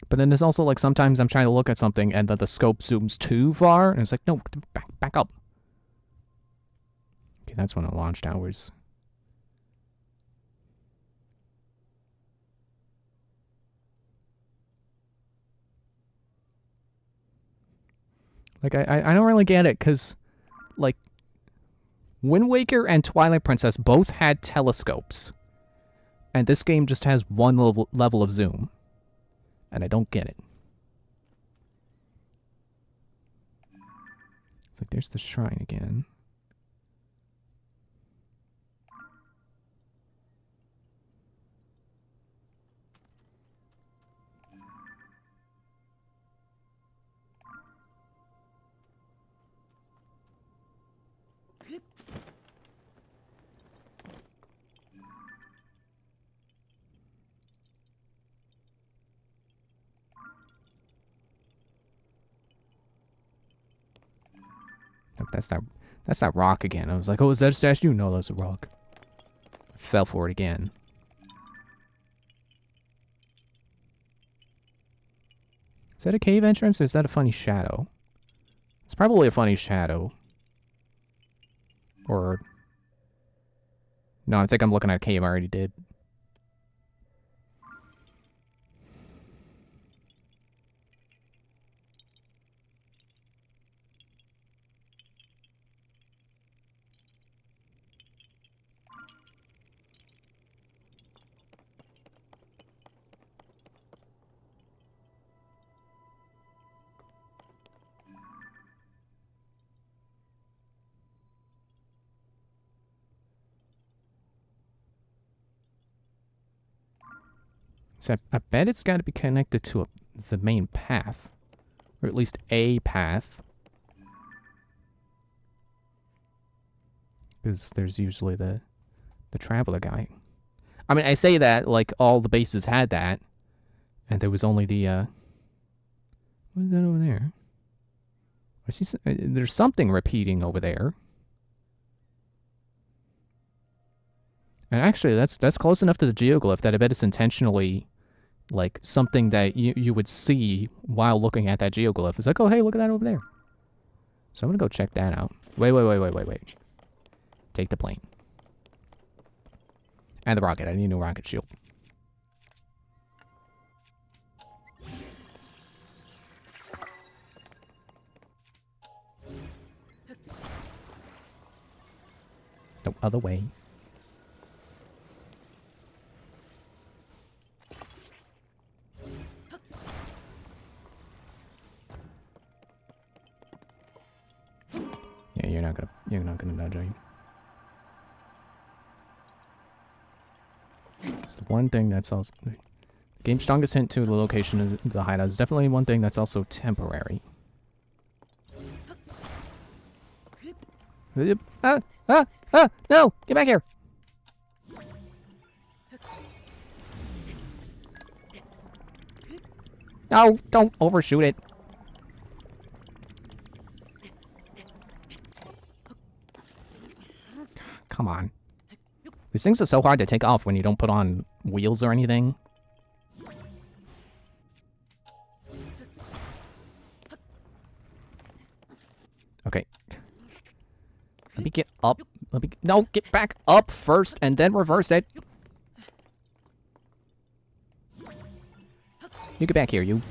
Speaker 1: But then there's also, like, sometimes I'm trying to look at something and the scope zooms too far, and it's like, no, back up. Okay, that's one of the launch towers. Like, I don't really get it, because, like, Wind Waker and Twilight Princess both had telescopes. And this game just has one level of zoom. And I don't get it. It's like, there's the shrine again. That's that rock again. I was like, oh, is that a statue? No, that's a rock. I fell for it again. Is that a cave entrance or is that a funny shadow? It's probably a funny shadow. Or... No, I think I'm looking at a cave I already did. So I bet it's got to be connected to the main path. Or at least a path. Because there's usually the traveler guy. I mean, I say that like all the bases had that. And there was only the What is that over there? I see there's something repeating over there. And actually, that's close enough to the geoglyph that I bet it's intentionally, like, something that you would see while looking at that geoglyph. It's like, oh, hey, look at that over there. So I'm gonna go check that out. Wait. Take the plane. And the rocket. I need a new rocket shield. No other way. Yeah, you're not gonna nudge, are you? It's the one thing that's also the game's strongest hint to the location of the hideout is definitely one thing that's also temporary. No! Get back here! No, don't overshoot it. Come on. These things are so hard to take off when you don't put on wheels or anything. Okay. Let me get up. No, get back up first and then reverse it. You get back here, you.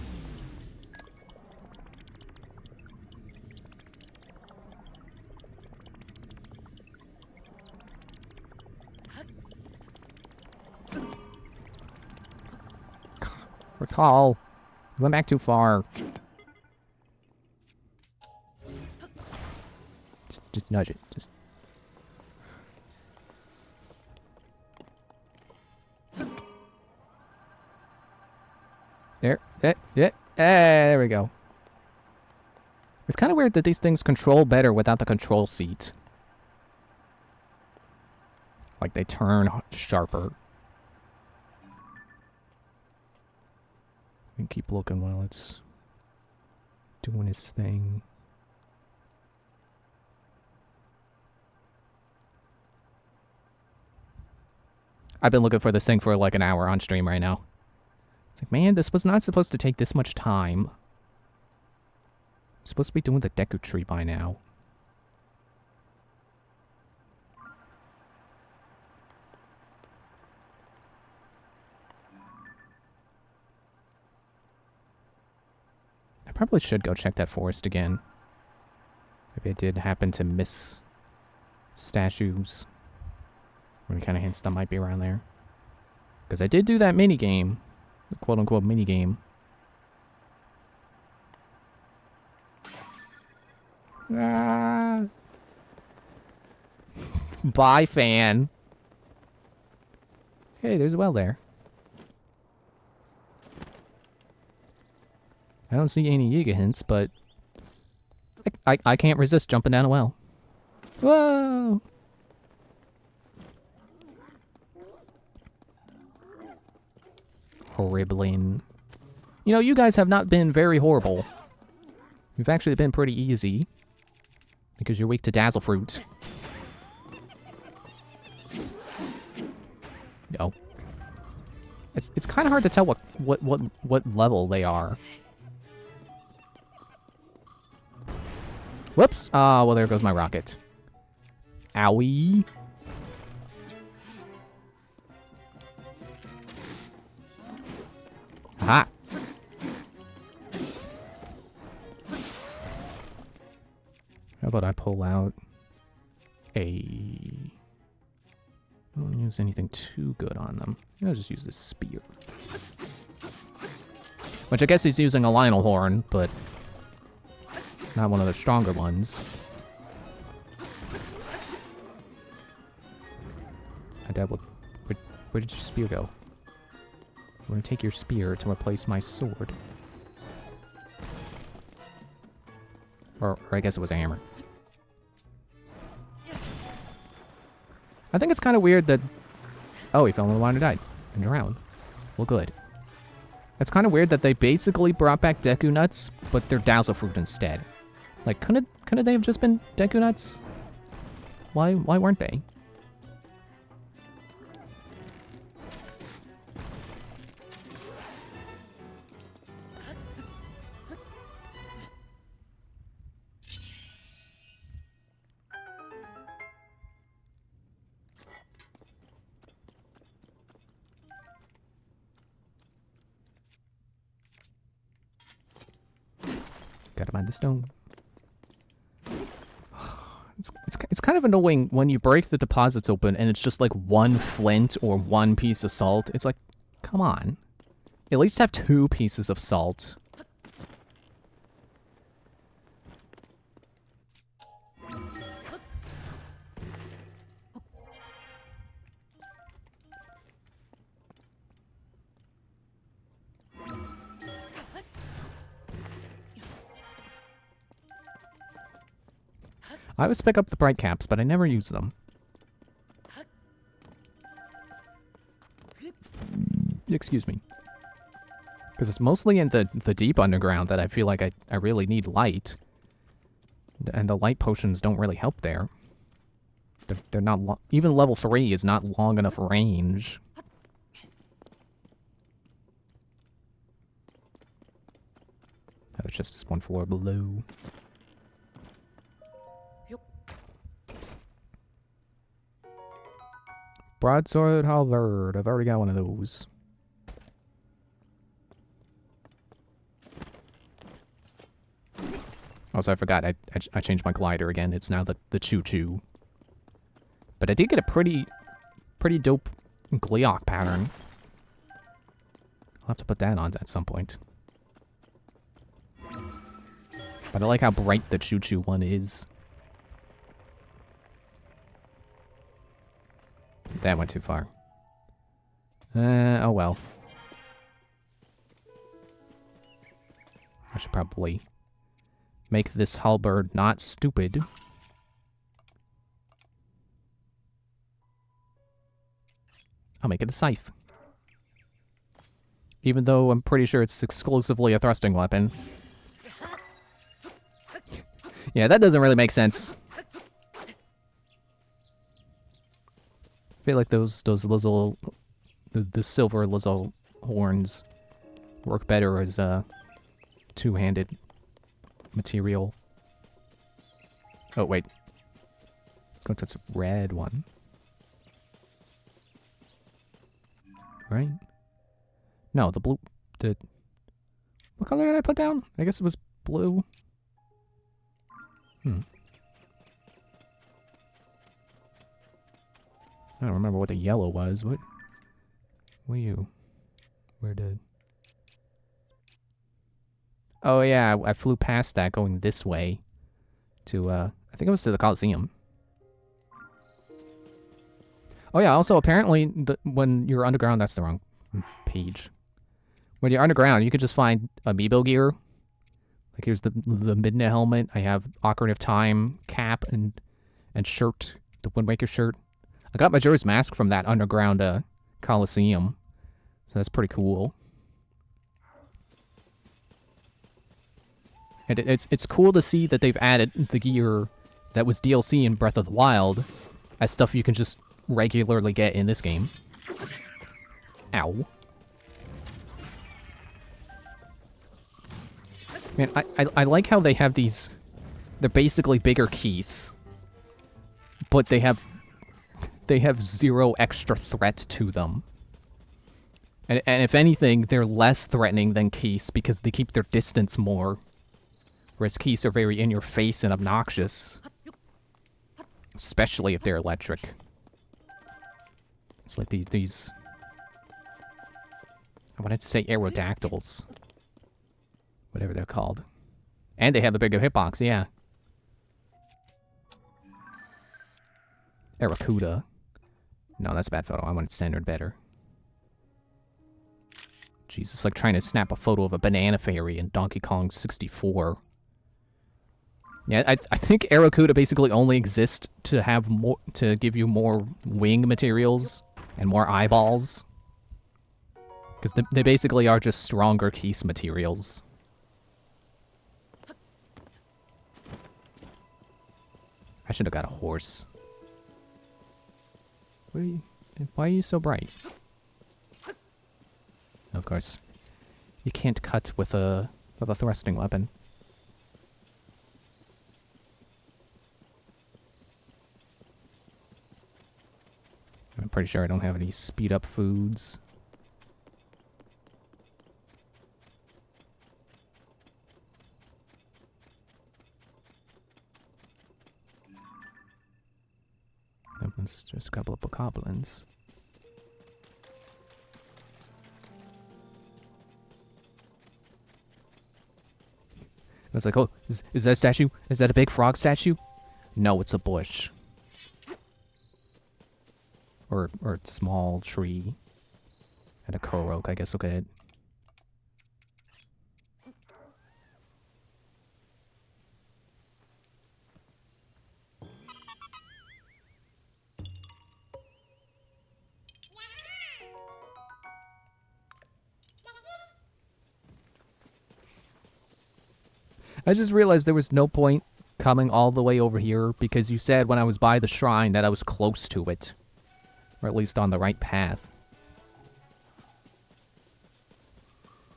Speaker 1: Recall. You went back too far. Just nudge it. Just. There. There we go. It's kind of weird that these things control better without the control seat. Like they turn sharper. And keep looking while it's doing its thing. I've been looking for this thing for like an hour on stream right now. It's like, man, this was not supposed to take this much time. I'm supposed to be doing the Deku Tree by now. I probably should go check that forest again. Maybe I did happen to miss statues. Or any kind of hints that might be around there. Because I did do that mini-game. The quote-unquote mini-game. Ah. Bye, fan. Hey, there's a well there. I don't see any Yiga hints, but I can't resist jumping down a well. Whoa! Horribling. You know, you guys have not been very horrible. You've actually been pretty easy. Because you're weak to Dazzle Fruit. No. It's kind of hard to tell what level they are. Whoops! Ah, well there goes my rocket. Owie. Aha! How about I pull out a... I don't use anything too good on them. I'll just use this spear. Which I guess he's using a Lionel horn, but not one of the stronger ones. I doubt where did your spear go? I'm gonna take your spear to replace my sword. Or I guess it was a hammer. I think it's kind of weird that... Oh, he fell in the water and died. And drowned. Well, good. It's kind of weird that they basically brought back Deku Nuts, but they're Dowser Fruit instead. Like, couldn't they have just been Deku Nuts? Why weren't they? Gotta find the stone. It's kind of annoying when you break the deposits open and it's just like one flint or one piece of salt. It's like, come on. At least have 2 pieces of salt. I always pick up the bright caps, but I never use them. Excuse me. Because it's mostly in the deep underground that I feel like I really need light. And the light potions don't really help there. They're not even level 3 is not long enough range. Oh, it's just this one floor below. Broadsword halberd. I've already got one of those. Also, I forgot, I changed my glider again. It's now the choo-choo. But I did get a pretty dope Gleeok pattern. I'll have to put that on at some point. But I like how bright the choo-choo one is. That went too far. Oh well. I should probably make this halberd not stupid. I'll make it a scythe. Even though I'm pretty sure it's exclusively a thrusting weapon. Yeah, that doesn't really make sense. I feel like those Lizzo, the silver Lizzo horns work better as two-handed material. Oh wait, let's go to this red one. Right? No, the blue. What color did I put down? I guess it was blue. I don't remember what the yellow was. What were you? Where did? Oh yeah, I flew past that going this way to I think it was to the Coliseum. Oh yeah, also apparently when you're underground, that's the wrong page. When you're underground, you can just find amiibo gear. Like here's the Midna helmet. I have Ocarina of Time cap and shirt, the Wind Waker shirt. I got Majora's Mask from that underground Coliseum, so that's pretty cool. And it's cool to see that they've added the gear that was DLC in Breath of the Wild as stuff you can just regularly get in this game. Ow. Man, I like how they have these... They're basically bigger keys, but they have zero extra threat to them. And if anything, they're less threatening than keys because they keep their distance more. Whereas keys are very in-your-face and obnoxious. Especially if they're electric. It's like these... I wanted to say aerodactyls. Whatever they're called. And they have a bigger hitbox, yeah. Aracuda. No, that's a bad photo. I want it centered better. Jeez, it's like trying to snap a photo of a banana fairy in Donkey Kong 64. Yeah, I think Aracuda basically only exists to have more, to give you more wing materials and more eyeballs. Because they basically are just stronger keys materials. I should have got a horse. Why are you so bright? Of course. You can't cut with a thrusting weapon. I'm pretty sure I don't have any speed up foods. That one's just a couple of bokoblins. I was like, oh, is that a statue? Is that a big frog statue? No, it's a bush. Or a small tree. And a Korok, I guess, okay. I just realized there was no point coming all the way over here because you said when I was by the shrine that I was close to it. Or at least on the right path.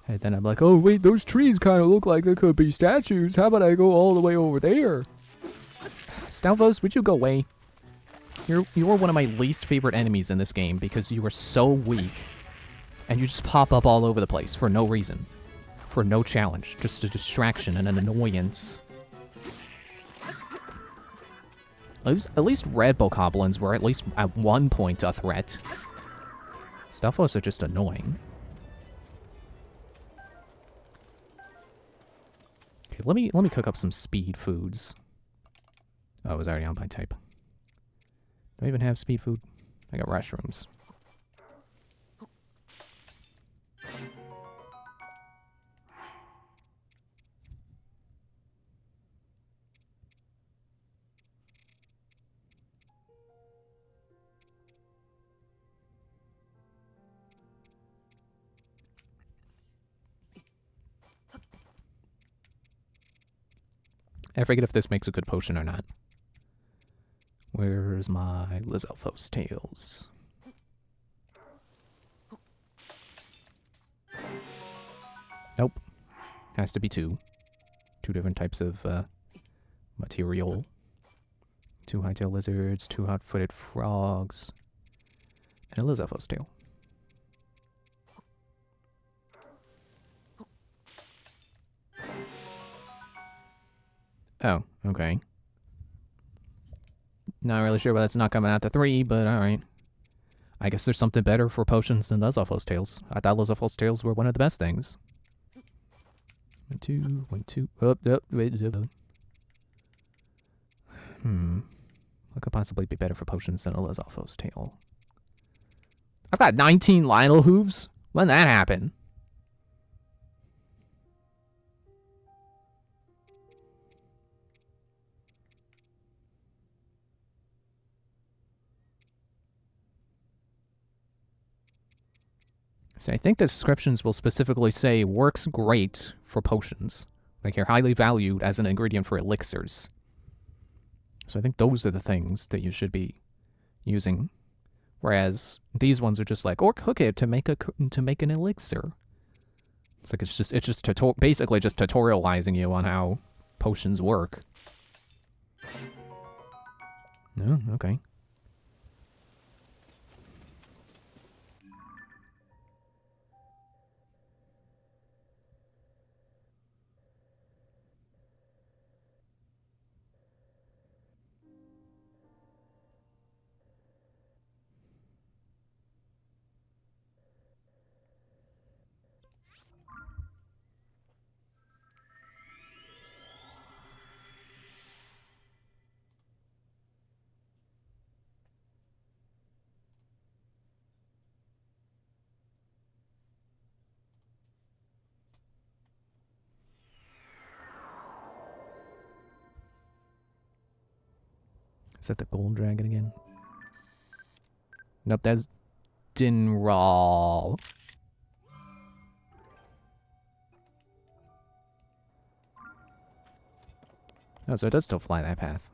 Speaker 1: And then I'm like, oh wait, those trees kind of look like they could be statues. How about I go all the way over there? Stalvos, would you go away? You're one of my least favorite enemies in this game because you are so weak. And you just pop up all over the place for no reason. For no challenge. Just a distraction and an annoyance. At least red bokoblins were at least at one point a threat. Stalfos are just annoying. Okay, let me cook up some speed foods. Oh, I was already on my type. Do I even have speed food? I got mushrooms. I forget if this makes a good potion or not. Where's my Lizalfos tails? Nope. Has to be two. Two different types of material. 2 hightail lizards, 2 hot-footed frogs, and a Lizalfos tail. Oh, okay. Not really sure why that's not coming out to 3, but alright. I guess there's something better for potions than Lizalfos tails. I thought Lizalfos tails were one of the best things. 1, 2, 1, 2. Wait. What could possibly be better for potions than a Lizalfos tail? I've got 19 Lionel hooves? When did that happen? So I think the descriptions will specifically say works great for potions. Like you're highly valued as an ingredient for elixirs. So I think those are the things that you should be using. Whereas these ones are just like, or cook it to make an elixir. It's like it's just basically just tutorializing you on how potions work. No, okay. Is that the gold dragon again? Nope, that's Dinral. Oh, so it does still fly that path.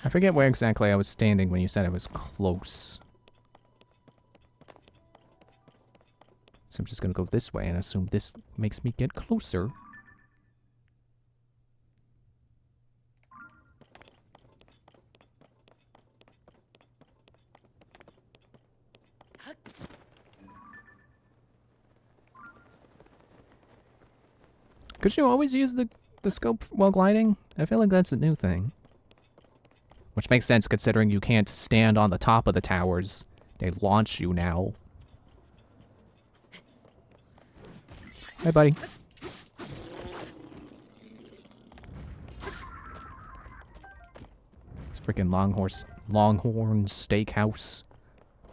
Speaker 1: I forget where exactly I was standing when you said I was close. So I'm just gonna go this way and assume this makes me get closer. Could you always use the scope while gliding? I feel like that's a new thing. Which makes sense considering you can't stand on the top of the towers. They launch you now. Hey, buddy. It's freaking Longhorn Steakhouse.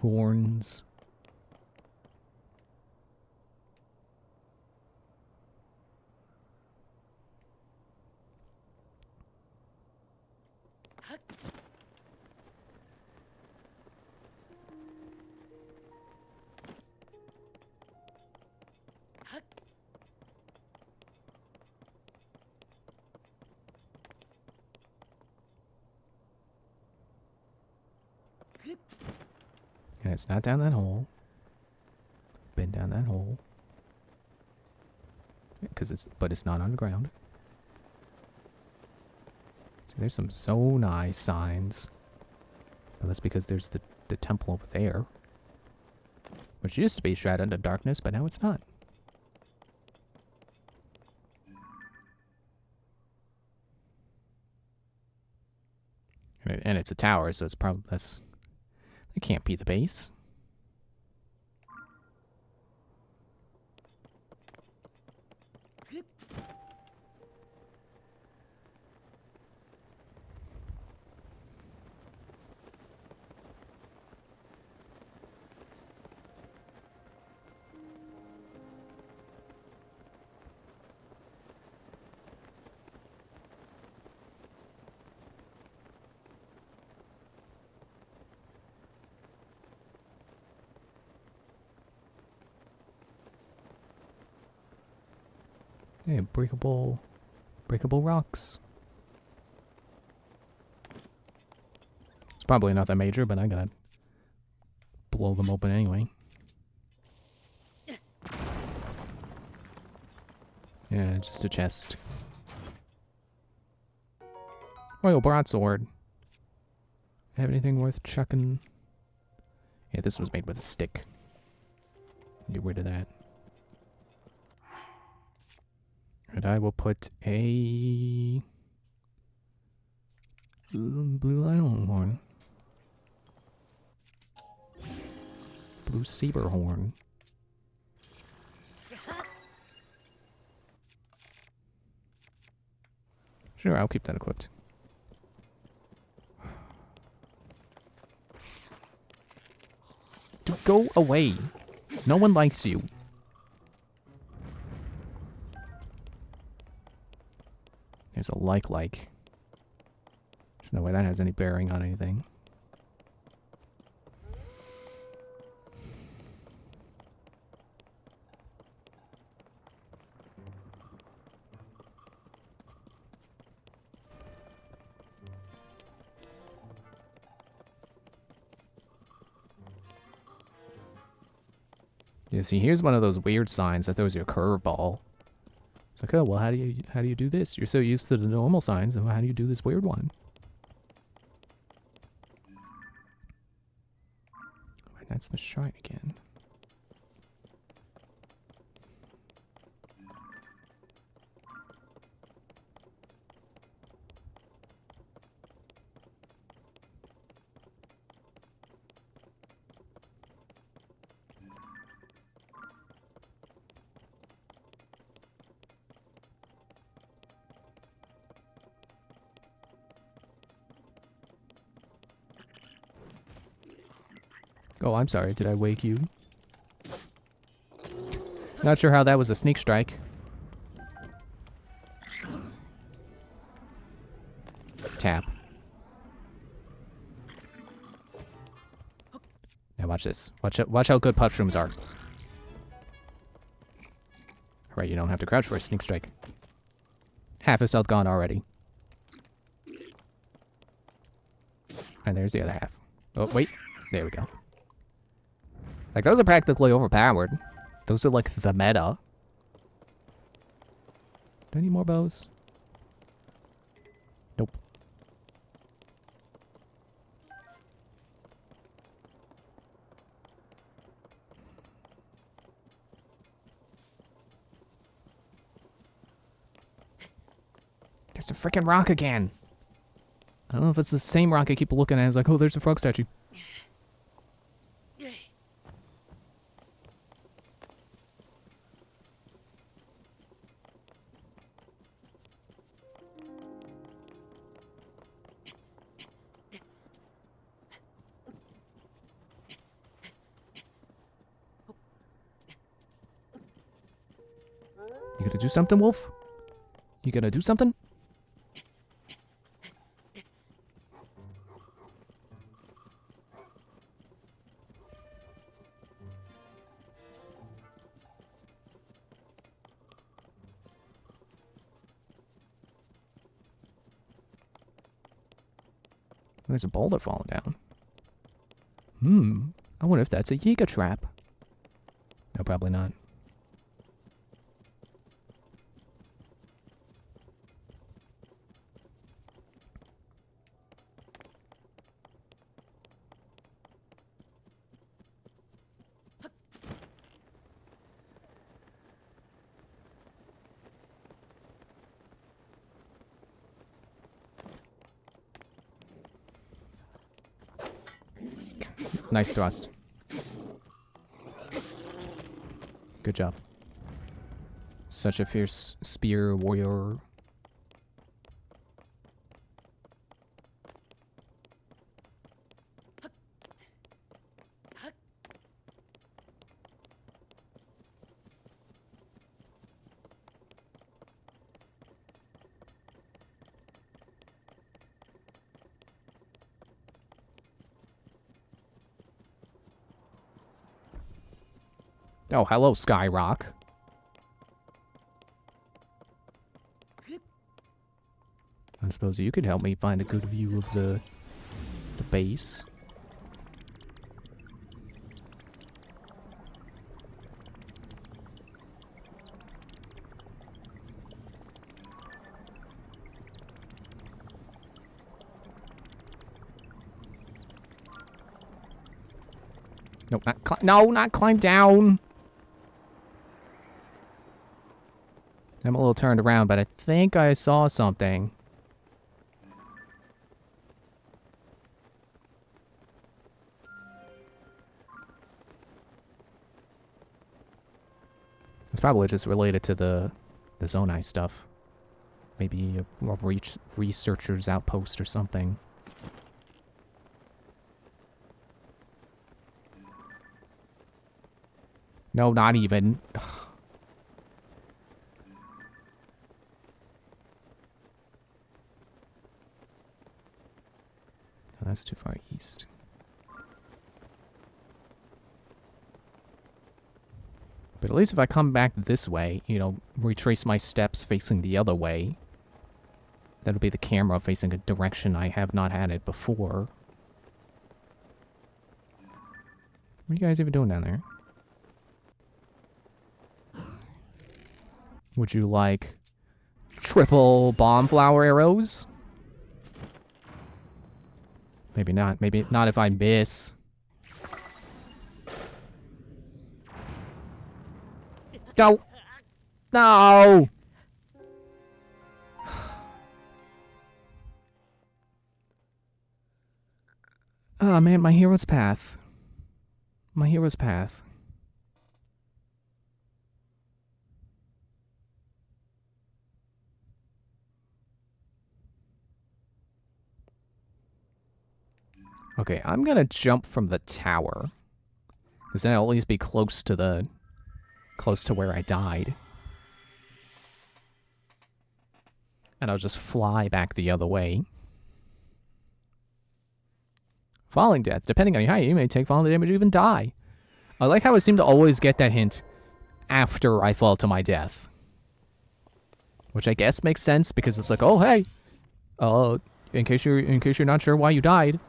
Speaker 1: Horns. And it's not down that hole. Been down that hole. But it's not underground. See, there's some so nice signs. But that's because there's the temple over there. Which used to be shrouded in darkness, but now it's not. And it's a tower, so it's probably it can't be the base. Hey, breakable rocks. It's probably not that major, but I gotta blow them open anyway. Yeah, just a chest. Royal broadsword. Have anything worth chucking? Yeah, this was made with a stick. Get rid of that. And I will put a blue lion horn. Blue saber horn. Sure, I'll keep that equipped. Dude, go away. No one likes you. There's a like. There's no way that has any bearing on anything. You see, here's one of those weird signs that throws you a curveball. It's like, oh well, how do you do this? You're so used to the normal signs, and how do you do this weird one? That's the shrine again. Oh, I'm sorry. Did I wake you? Not sure how that was a sneak strike. Tap. Now watch this. Watch how good mushrooms are. Alright, you don't have to crouch for a sneak strike. Half his health gone already. And there's the other half. Oh, wait. There we go. Like, those are practically overpowered. Those are like the meta. Do I need more bows? Nope. There's a freaking rock again. I don't know if it's the same rock I keep looking at. It's like, oh, there's a frog statue. You gonna do something, Wolf? You gonna do something? There's a boulder falling down. I wonder if that's a Yiga trap. No, probably not. Nice thrust. Good job. Such a fierce spear warrior. Oh, hello, Skyrock. I suppose you could help me find a good view of the base. No, not climb down. I'm a little turned around, but I think I saw something. It's probably just related to the Zonai stuff. Maybe a researcher's outpost or something. No, not even. That's too far east. But at least if I come back this way, you know, retrace my steps facing the other way, that'll be the camera facing a direction I have not had it before. What are you guys even doing down there? Would you like triple bomb flower arrows? Maybe not. Maybe not if I miss. Go! No! Oh man, my hero's path. My hero's path. Okay, I'm gonna jump from the tower. Because then I'll at least be close to where I died. And I'll just fly back the other way. Falling death. Depending on your height, you may take falling damage or even die. I like how I seem to always get that hint after I fall to my death. Which I guess makes sense because it's like, oh hey, in case you're not sure why you died,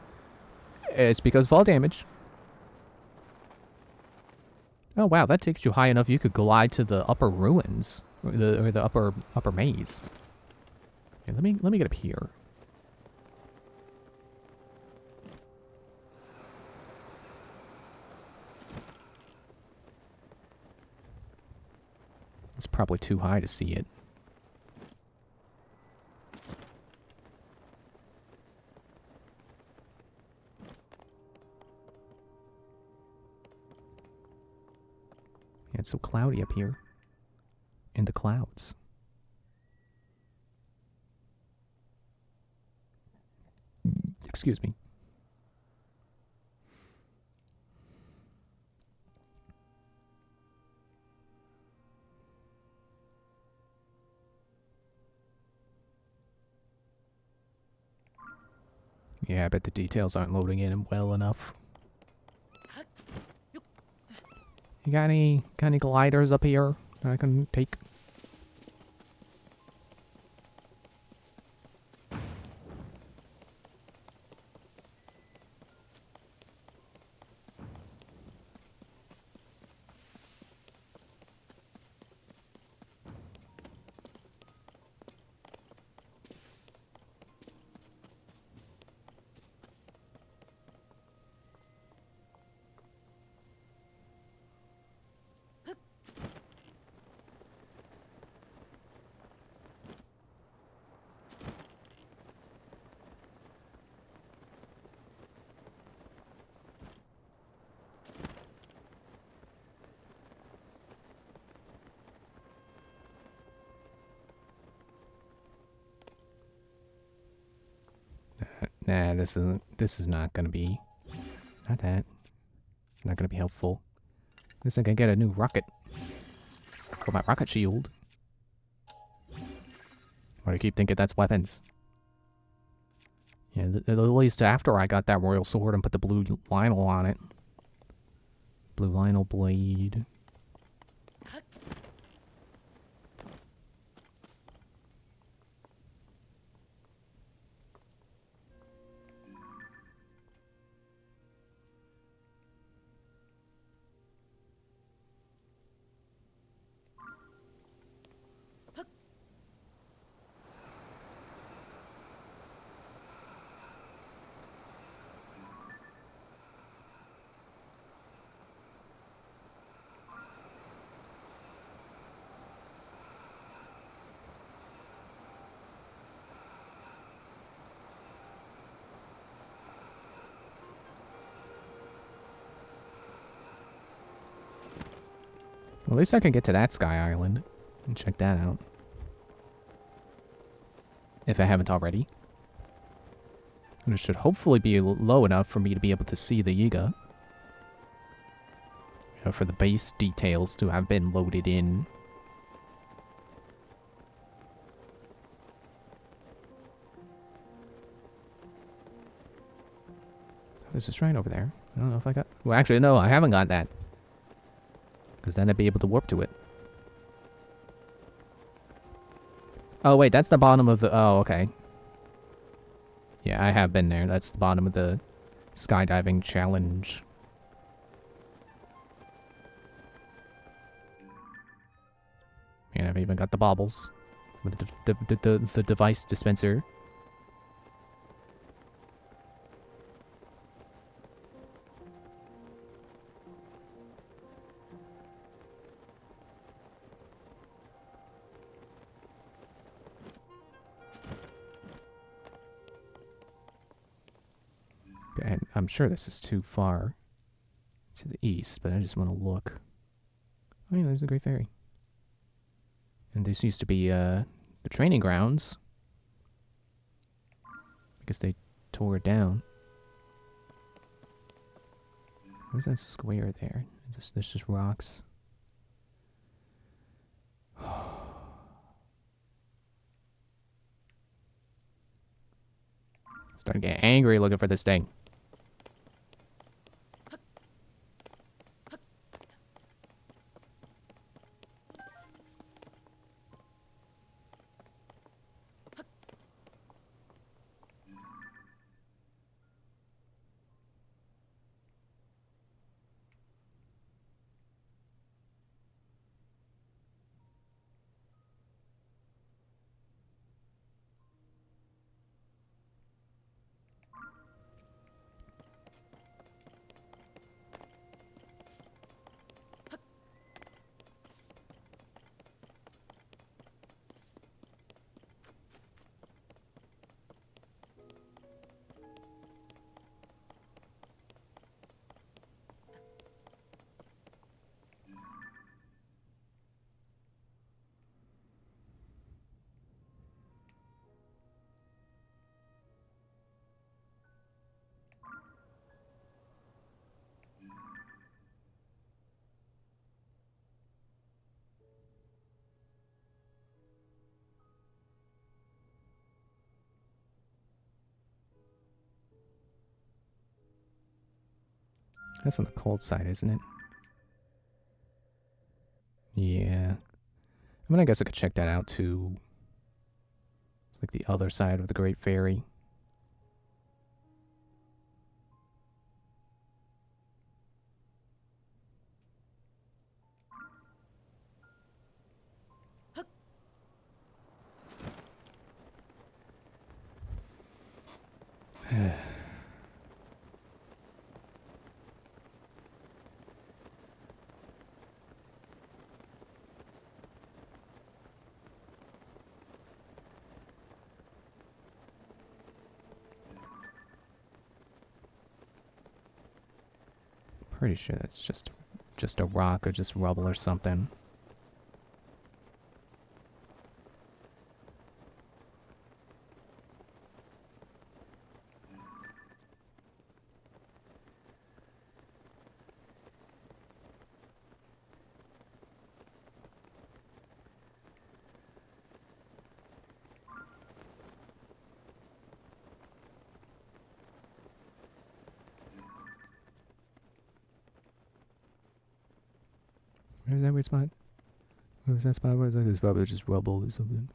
Speaker 1: it's because of fall damage. Oh wow, that takes you high enough you could glide to the upper ruins or the upper maze. Yeah, let me get up here. It's probably too high to see it. Yeah, it's so cloudy up here. In the clouds. Excuse me. Yeah, I bet the details aren't loading in well enough. You got any gliders up here that I can take? Nah, this is not gonna be... Not that. Not gonna be helpful. This I can get a new rocket. For my rocket shield. Why do you keep thinking that's weapons? Yeah, at least after I got that royal sword and put the blue Lionel on it. Blue Lionel blade. Well, at least I can get to that Sky Island and check that out. If I haven't already. And it should hopefully be low enough for me to be able to see the Yiga. You know, for the base details to have been loaded in. Oh, there's a shrine over there. I don't know if I got... Well, actually, no, I haven't got that. Because then I'd be able to warp to it. Oh, wait, that's the bottom of the... Oh, okay. Yeah, I have been there. That's the bottom of the skydiving challenge. Yeah, I've even got the baubles with the device dispenser. Okay, I'm sure this is too far to the east, but I just want to look. Oh yeah, there's the Great Ferry. And this used to be the training grounds. I guess they tore it down. What's that square there? There's just rocks. Starting to get angry looking for this thing. That's on the cold side, isn't it? Yeah. I mean, I guess I could check that out too. It's like the other side of the Great Ferry. Pretty sure that's just a rock or just rubble or something. Where's that weird spot? What was that spot? Where's that? It's probably just rubble or something.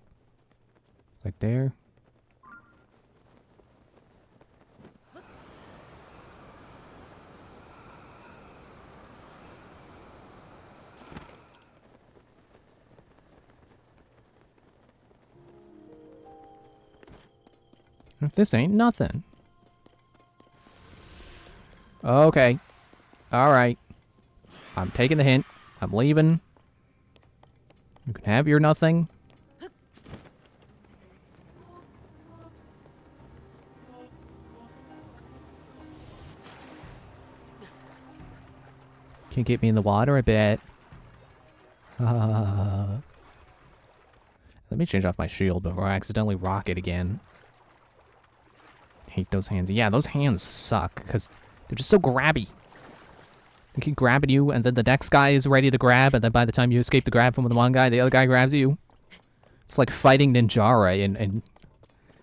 Speaker 1: Like there? If this ain't nothing. Okay. Alright. I'm taking the hint. I'm leaving. You can have your nothing. Can you get me in the water a bit? Let me change off my shield before I accidentally rock it again. Hate those hands. Yeah, those hands suck because they're just so grabby. They keep grabbing you, and then the next guy is ready to grab, and then by the time you escape the grab from the one guy, the other guy grabs you. It's like fighting Ninjara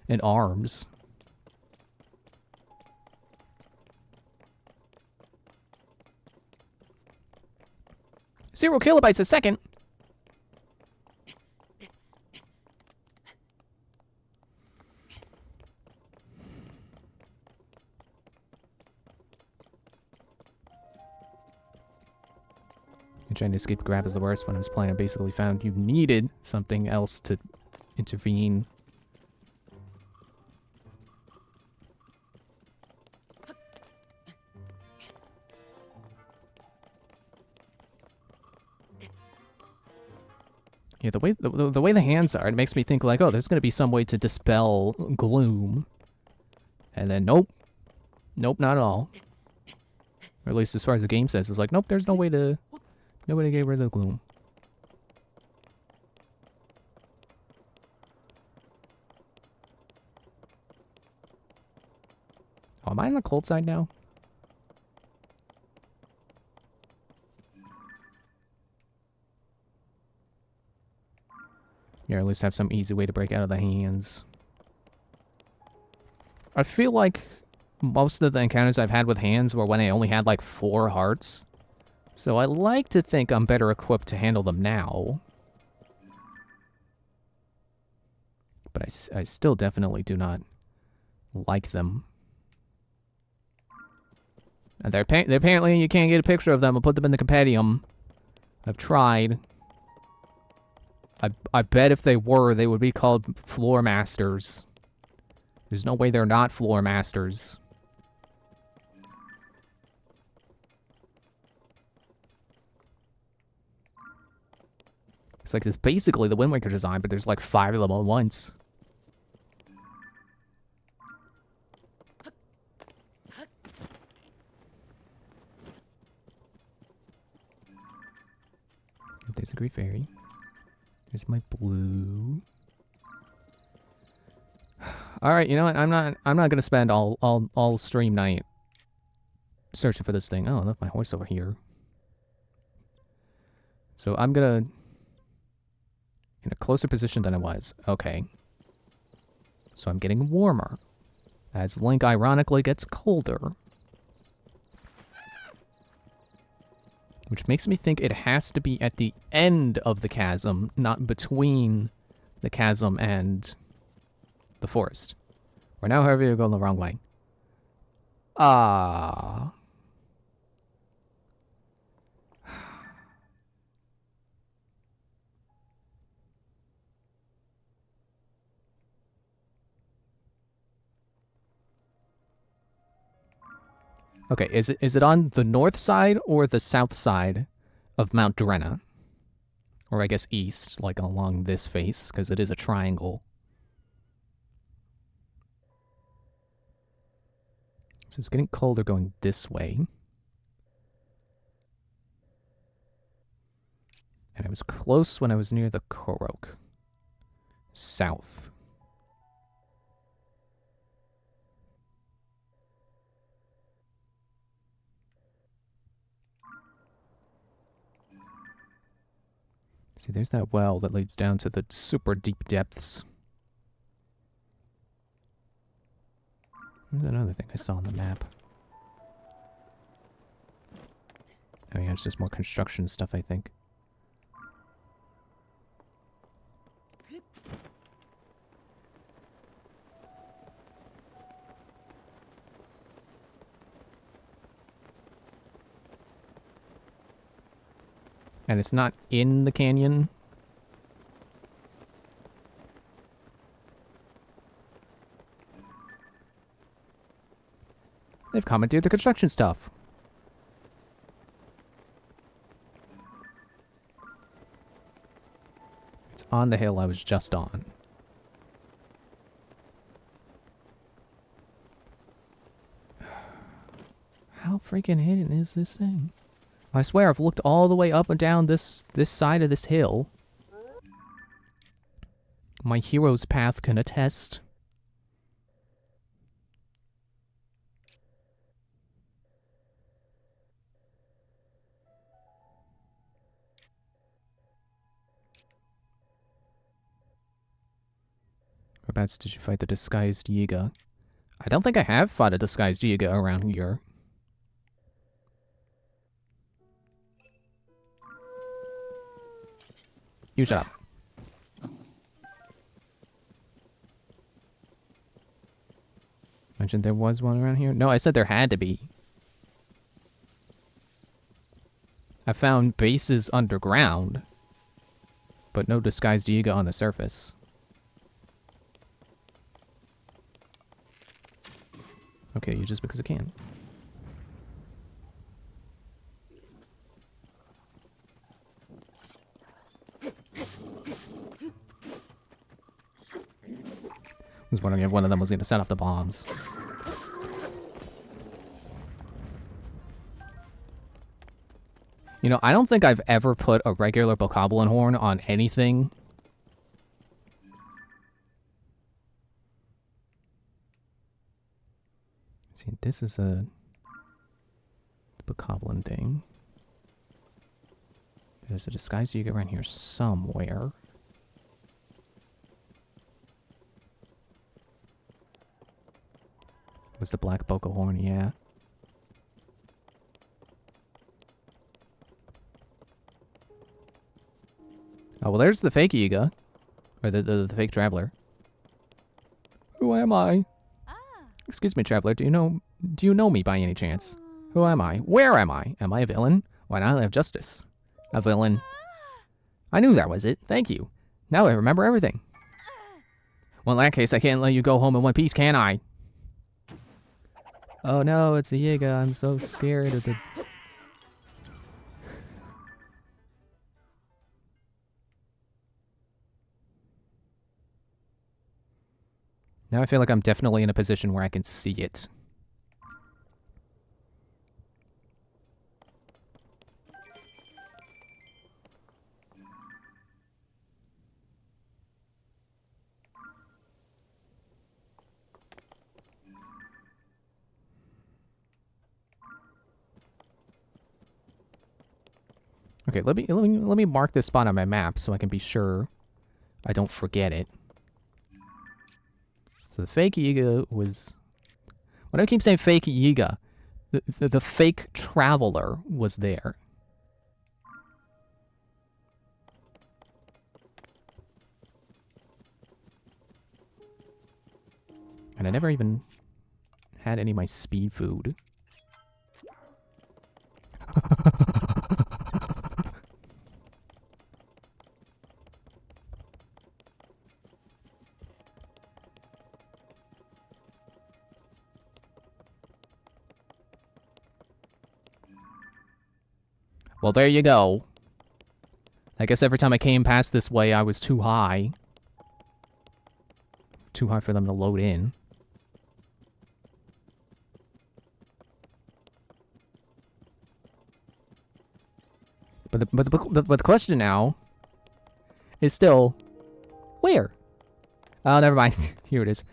Speaker 1: in arms. 0 kilobytes a second. trying to escape grab is the worst when I was playing. I basically found you needed something else to intervene. Yeah, the way the hands are, it makes me think like, oh, there's gonna be some way to dispel gloom. And then nope. Nope, not at all. Or at least as far as the game says, it's like, nope, there's no way to get rid of the gloom. Oh, am I on the cold side now? Yeah, at least have some easy way to break out of the hands. I feel like most of the encounters I've had with hands were when I only had like 4 hearts. So I like to think I'm better equipped to handle them now. But I still definitely do not like them. And apparently you can't get a picture of them and put them in the compendium. I've tried. I bet if they were, they would be called floor masters. There's no way they're not floor masters. It's like, it's basically the Wind Waker design, but there's like 5 of them at once. There's a Great Fairy. There's my blue. All right, you know what? I'm not gonna spend all stream night searching for this thing. Oh, I left my horse over here. So I'm gonna in a closer position than I was. Okay. So I'm getting warmer as Link ironically gets colder. Which makes me think it has to be at the end of the chasm, not between the chasm and the forest. Or now, however, you're going the wrong way. Ah. Okay, is it on the north side or the south side of Mount Drenna? Or I guess east, like along this face, because it is a triangle. So it's getting colder going this way. And I was close when I was near the Korok. South. See, there's that well that leads down to the super deep depths. There's another thing I saw on the map. Oh yeah, it's just more construction stuff, I think. And it's not in the canyon. They've commandeered the construction stuff. It's on the hill I was just on. How freaking hidden is this thing? I swear, I've looked all the way up and down this side of this hill. My hero's path can attest. Whereabouts did you fight the disguised Yiga? I don't think I have fought a disguised Yiga around here. You shut up. Mentioned there was one around here? No, I said there had to be. I found bases underground, but no disguised Yiga on the surface. Okay, you just because I can. I was wondering if one of them was going to set off the bombs. You know, I don't think I've ever put a regular bokoblin horn on anything. See, this is a bokoblin thing. There's a disguise you get around here somewhere. Was the black boko horn? Yeah. Oh, well, there's the fake Yiga. Or the fake traveler. Who am I? Excuse me, traveler. Do you know me by any chance? Who am I? Where am I? Am I a villain? Why not? I have justice. A villain. I knew that was it. Thank you. Now I remember everything. Well, in that case, I can't let you go home in one piece, can I? Oh no, it's a Yiga. I'm so scared of the... Now I feel like I'm definitely in a position where I can see it. Okay, let me mark this spot on my map so I can be sure I don't forget it. So the fake Yiga was... When I keep saying fake Yiga, the fake traveler was there. And I never even had any of my speed food. Well, there you go. I guess every time I came past this way, I was too high. Too high for them to load in. But the question now is still, where? Oh, never mind. Here it is.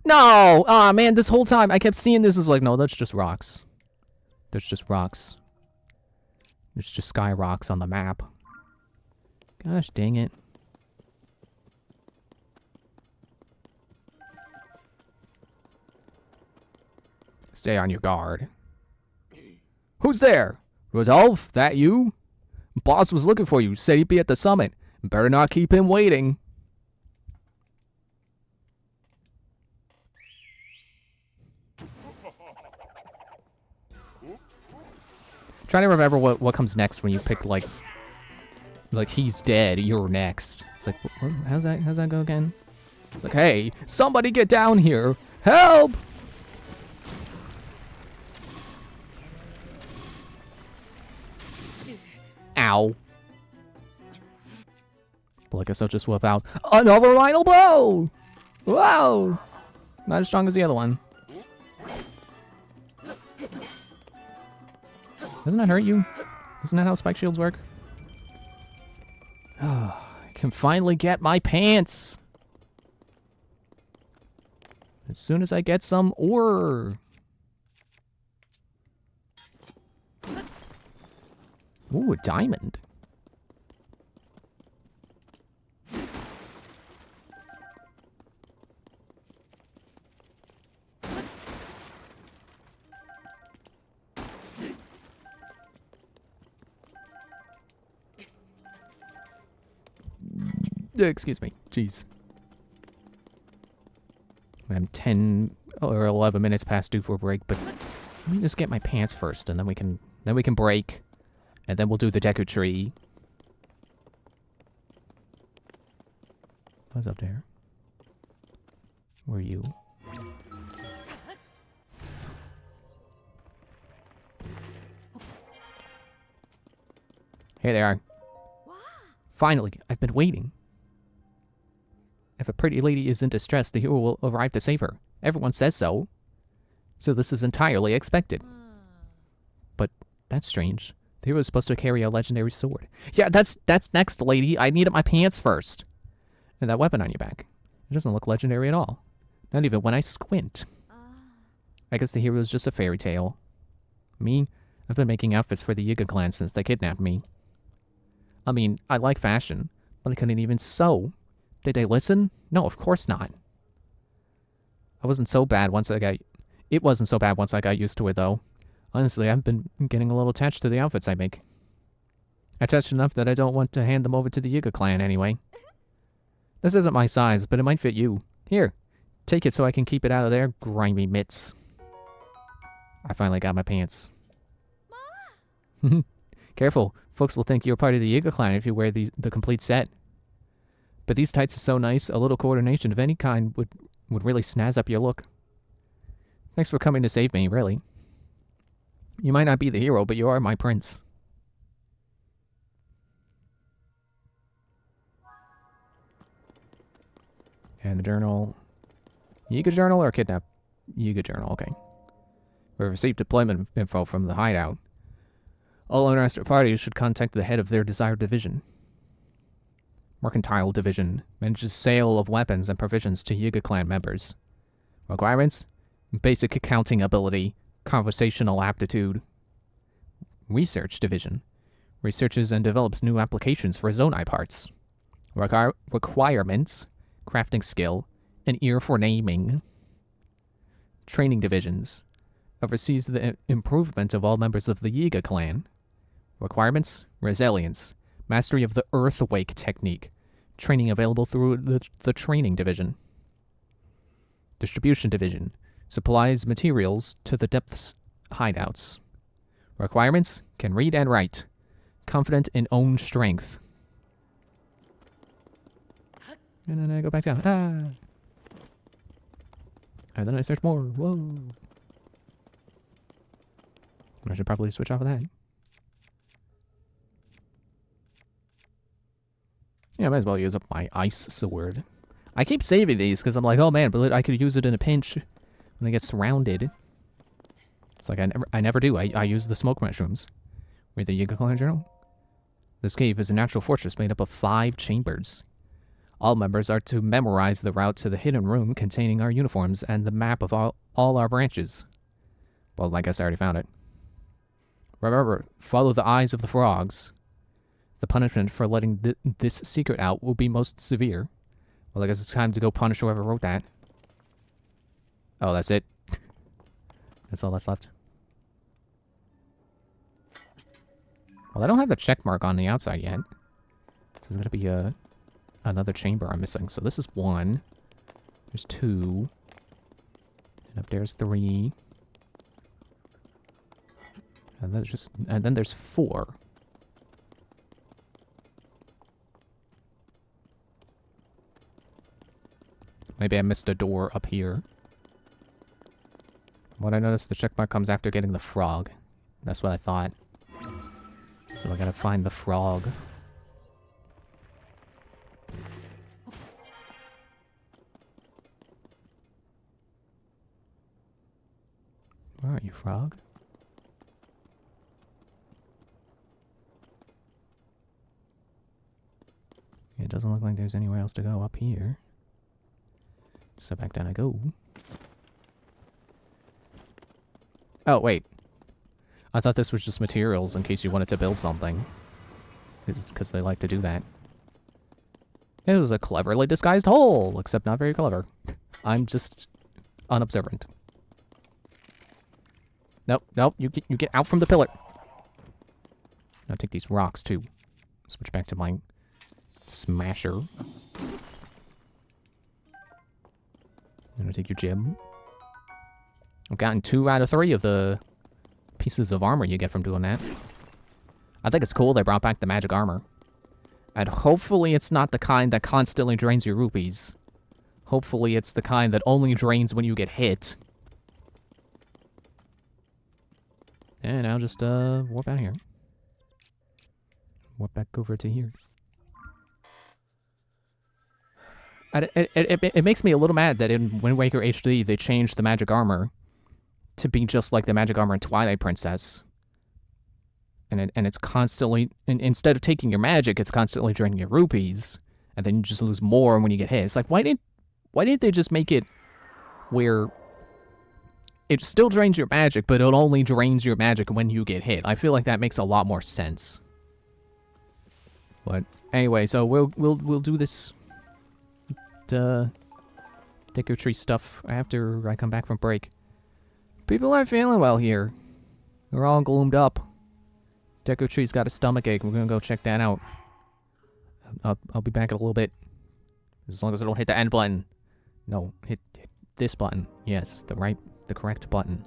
Speaker 1: No! Aw, man, this whole time I kept seeing this as like, no, that's just rocks. There's just rocks. There's just sky rocks on the map. Gosh dang it. Stay on your guard. Who's there? Rodolphe, that you? Boss was looking for you. Said he'd be at the summit. Better not keep him waiting. Trying to remember what comes next when you pick like he's dead, you're next. It's like, how's that go again? It's like, hey, somebody get down here. Help! Ow. Well, I guess I'll just whip out another vinyl bow! Wow! Not as strong as the other one. Doesn't that hurt you? Isn't that how spike shields work? Oh, I can finally get my pants! As soon as I get some ore. Ooh, a diamond. Excuse me. Jeez. I'm 10 or 11 minutes past due for a break, but let me just get my pants first, and then we can break. And then we'll do the Deku Tree. What's up there? Where are you? Here they are. Finally, I've been waiting. If a pretty lady is in distress, the hero will arrive to save her. Everyone says so. So this is entirely expected. But that's strange. The hero is supposed to carry a legendary sword. Yeah, that's next, lady. I needed my pants first. And that weapon on your back. It doesn't look legendary at all. Not even when I squint. I guess the hero is just a fairy tale. Me? I've been making outfits for the Yiga clan since they kidnapped me. I mean, I like fashion, but I couldn't even sew. Did they listen? No, of course not. It wasn't so bad once I got used to it, though. Honestly, I've been getting a little attached to the outfits I make. Attached enough that I don't want to hand them over to the Yiga clan anyway. This isn't my size, but it might fit you. Here, take it so I can keep it out of their grimy mitts. I finally got my pants. Careful, folks will think you're part of the Yiga clan if you wear the complete set. But these tights are so nice, a little coordination of any kind would really snazz up your look. Thanks for coming to save me, really. You might not be the hero, but you are my prince. And the journal... Yiga journal or kidnap? Yiga journal, okay. We've received deployment info from the hideout. All interested parties should contact the head of their desired division. Mercantile Division manages sale of weapons and provisions to Yiga clan members. Requirements? Basic accounting ability, conversational aptitude. Research Division researches and develops new applications for Zonai parts. Requirements? Crafting skill, an ear for naming. Training Divisions oversees the improvement of all members of the Yiga clan. Requirements? Resilience, mastery of the Earthwake technique. Training available through the Training Division. Distribution Division supplies materials to the depths hideouts. Requirements? Can read and write. Confident in own strength. And then I go back down. Ah! And then I search more. Whoa. I should probably switch off of that. Yeah, I might as well use up my ice sword. I keep saving these because I'm like, oh man, but I could use it in a pinch when I get surrounded. It's like I never do. I use the smoke mushrooms. Read the Yiga clan journal. This cave is a natural fortress made up of 5 chambers. All members are to memorize the route to the hidden room containing our uniforms and the map of all our branches. Well, I guess I already found it. Remember, follow the eyes of the frogs. The punishment for letting this secret out will be most severe. Well, I guess it's time to go punish whoever wrote that. Oh, that's it. That's all that's left. Well, I don't have the check mark on the outside yet. So there's going to be another chamber I'm missing. So this is 1. There's 2. And up there's 3. And then there's 4. Maybe I missed a door up here. What I noticed, the checkmark comes after getting the frog. That's what I thought. So I gotta find the frog. Where are you, frog? It doesn't look like there's anywhere else to go up here. So back down I go. Oh, wait. I thought this was just materials in case you wanted to build something. It's because they like to do that. It was a cleverly disguised hole, except not very clever. I'm just unobservant. Nope, nope, you get out from the pillar. Now take these rocks too. Switch back to my smasher. I'm gonna take your gem. I've gotten 2 out of 3 of the pieces of armor you get from doing that. I think it's cool they brought back the magic armor. And hopefully it's not the kind that constantly drains your rupees. Hopefully it's the kind that only drains when you get hit. And I'll just warp out here. Warp back over to here. And it makes me a little mad that in Wind Waker HD they changed the magic armor to be just like the magic armor in Twilight Princess. And it's constantly, instead of taking your magic, it's constantly draining your rupees, and then you just lose more when you get hit. It's like, why didn't they just make it where it still drains your magic, but it only drains your magic when you get hit? I feel like that makes a lot more sense. But anyway, so we'll do this Deco Tree stuff after I come back from break. People aren't feeling well here. They're all gloomed up. Deco Tree's got a stomachache. We're gonna go check that out. I'll be back in a little bit. As long as I don't hit the end button. No, hit this button. Yes, the correct button.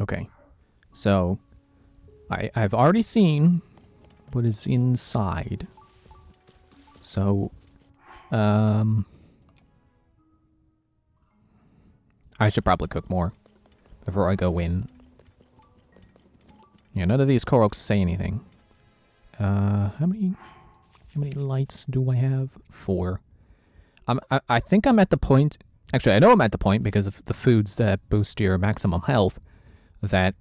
Speaker 1: Okay. So, I've already seen what is inside. So, I should probably cook more before I go in. Yeah, none of these Koroks say anything. How many lights do I have? 4. I think I'm at the point... Actually, I know I'm at the point because of the foods that boost your maximum health, that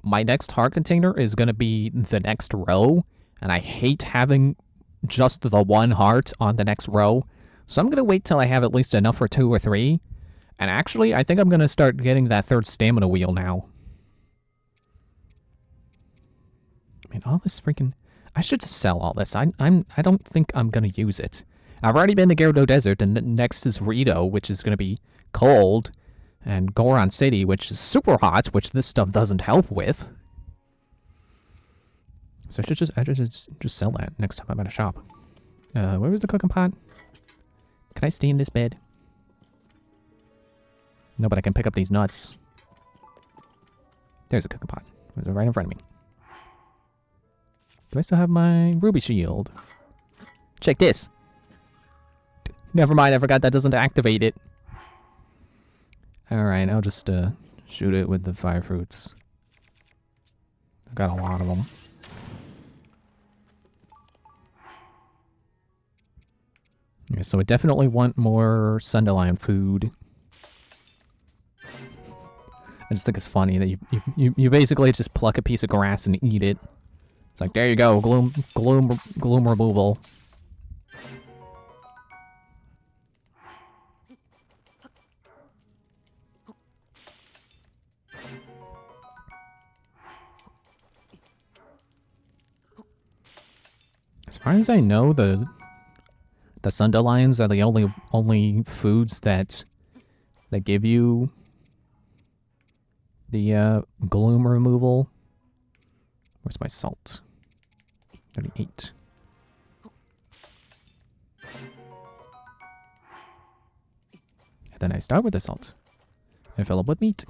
Speaker 1: my next heart container is going to be the next row, and I hate having just the one heart on the next row. So I'm going to wait till I have at least enough for 2 or 3. And actually, I think I'm going to start getting that 3rd stamina wheel now. I mean, all this freaking... I should just sell all this. I don't think I'm going to use it. I've already been to Gyarados Desert, and next is Rito, which is going to be cold, and Goron City, which is super hot, which this stuff doesn't help with. So I should just sell that next time I'm at a shop. Where was the cooking pot? Can I stay in this bed? No, but I can pick up these nuts. There's a cooking pot. It's right in front of me. Do I still have my ruby shield? Check this. Never mind, I forgot that doesn't activate it. Alright, I'll just shoot it with the fire fruits. I got a lot of them. Yeah, so I definitely want more Sunderland food. I just think it's funny that you basically just pluck a piece of grass and eat it. It's like, there you go, gloom removal. As far as I know, the Sunderlands are the only foods that give you the gloom removal. Where's my salt? 38. And then I start with the salt. I fill up with meat.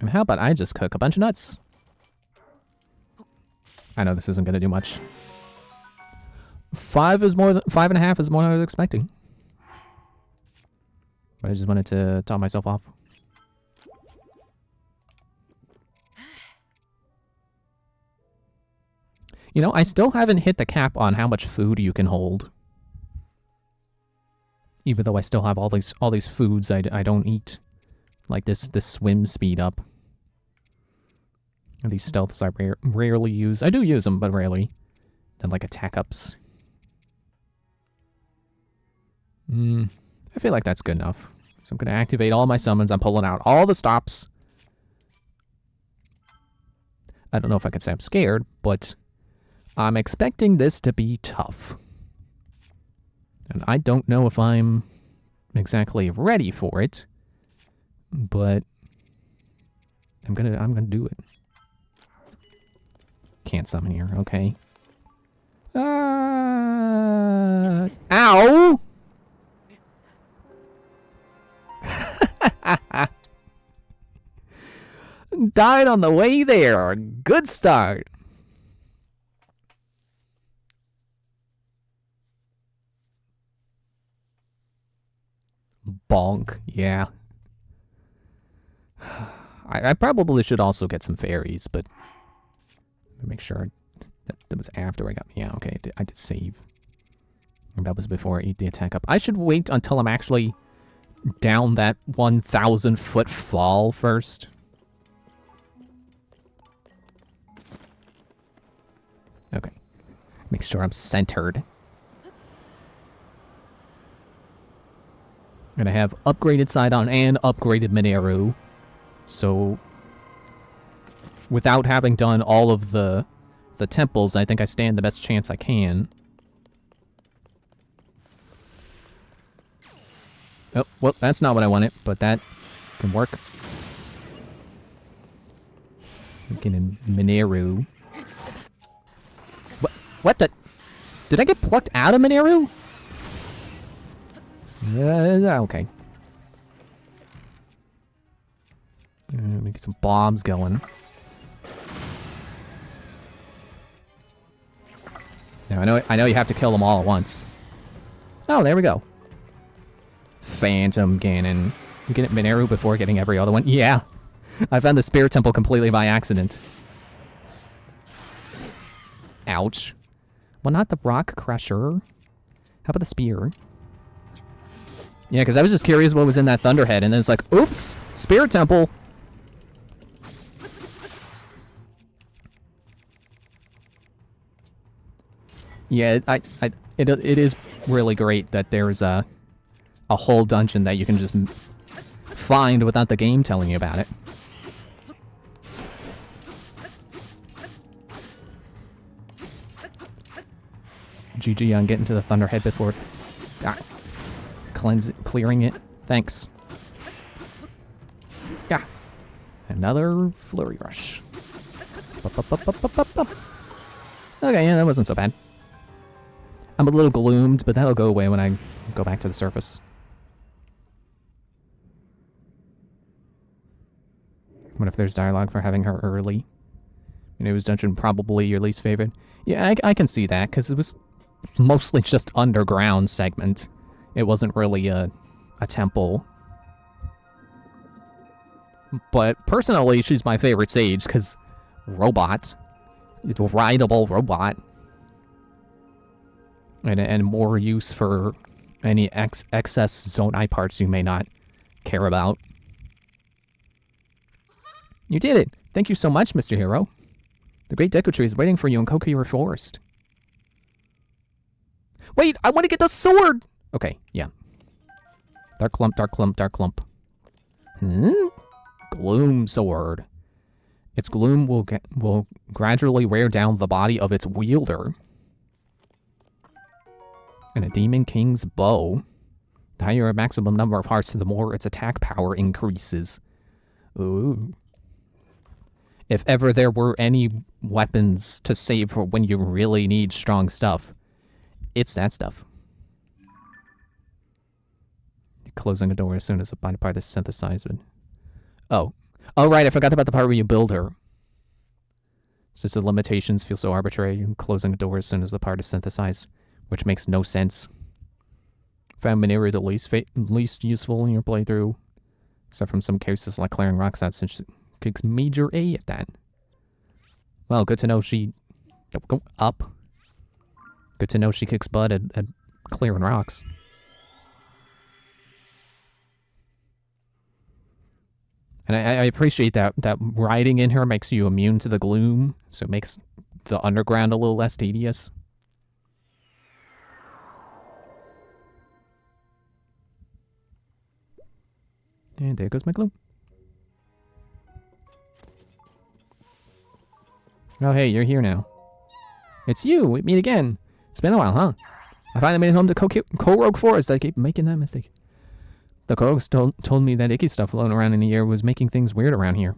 Speaker 1: And how about I just cook a bunch of nuts? I know this isn't going to do much. 5.5 is more than I was expecting. But I just wanted to top myself off. You know, I still haven't hit the cap on how much food you can hold. Even though I still have all these foods I don't eat. Like this swim speed up. And these stealths I rarely use. I do use them, but rarely. Then like attack ups. I feel like that's good enough. So I'm going to activate all my summons. I'm pulling out all the stops. I don't know if I can say I'm scared, but I'm expecting this to be tough. And I don't know if I'm exactly ready for it, but I'm gonna do it. Can't summon here, okay. Ow! Died on the way there. Good start. Bonk, yeah. I probably should also get some fairies, but make sure that was after I got... Yeah, okay, I did save. And that was before I ate the attack up. I should wait until I'm actually down that 1,000-foot fall first. Okay. Make sure I'm centered. And I have upgraded Sidon and upgraded Mineru. So, without having done all of the temples, I think I stand the best chance I can. Oh, well, that's not what I wanted, but that can work. We can Mineru. What the? Did I get plucked out of Mineru? Okay. Let me get some bombs going. Now, I know you have to kill them all at once. Oh, there we go. Phantom Ganon. You get Mineru before getting every other one? Yeah. I found the Spirit Temple completely by accident. Ouch. Well, not the Rock Crusher. How about the Spear? Yeah, because I was just curious what was in that Thunderhead, and then it's like, oops, Spirit Temple. Yeah, it is really great that there's a whole dungeon that you can just find without the game telling you about it. GG on getting to the Thunderhead before clearing it. Thanks. Yeah. Another Flurry Rush. Okay, yeah, that wasn't so bad. I'm a little gloomed, but that'll go away when I go back to the surface. What if there's dialogue for having her early? Mineru's dungeon probably your least favorite. Yeah, I can see that, because it was mostly just underground segment. It wasn't really a temple. But personally, she's my favorite sage, because robot. It's a rideable robot. And more use for any excess Zonai parts you may not care about. You did it! Thank you so much, Mr. Hero. The Great Deku Tree is waiting for you in Kokiri Forest. Wait, I want to get the sword! Okay, yeah. Dark Clump, Dark Clump, Dark Clump. Gloom Sword. Its gloom will gradually wear down the body of its wielder. And a Demon King's Bow. The higher a maximum number of hearts, the more its attack power increases. Ooh. If ever there were any weapons to save for when you really need strong stuff, it's that stuff. Closing a door as soon as a body part is synthesized. Oh. Oh, right, I forgot about the part where you build her. Since the limitations feel so arbitrary, closing a door as soon as the part is synthesized, which makes no sense. Found Mineru the least useful in your playthrough, except from some cases like clearing rocks out, since she kicks major A at that. Well, good to know she... Go up. Good to know she kicks butt at clearing rocks. And I appreciate that riding in her makes you immune to the gloom, so it makes the underground a little less tedious. And there goes my gloom. Oh, hey, you're here now. It's you! We meet again! It's been a while, huh? I finally made it home to Korok Forest. I keep making that mistake. The Koroks told me that icky stuff floating around in the air was making things weird around here.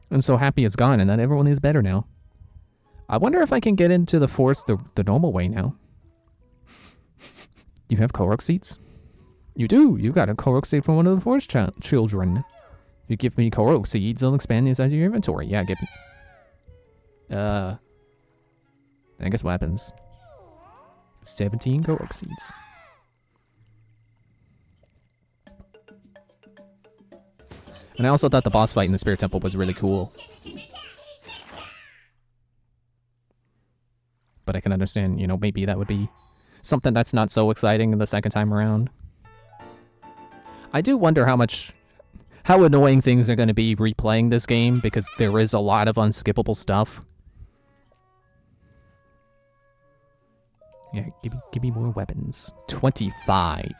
Speaker 1: I'm so happy it's gone and that everyone is better now. I wonder if I can get into the forest the normal way now. You have Korok seeds? You do! You got a Korok seed from one of the forest children. If you give me Korok seeds, they'll expand the size of your inventory. Yeah, give me... I guess weapons. 17 Korok seeds. And I also thought the boss fight in the Spirit Temple was really cool. But I can understand, you know, maybe that would be something that's not so exciting the second time around. I do wonder how annoying things are going to be replaying this game, because there is a lot of unskippable stuff. Yeah, give me more weapons. 25.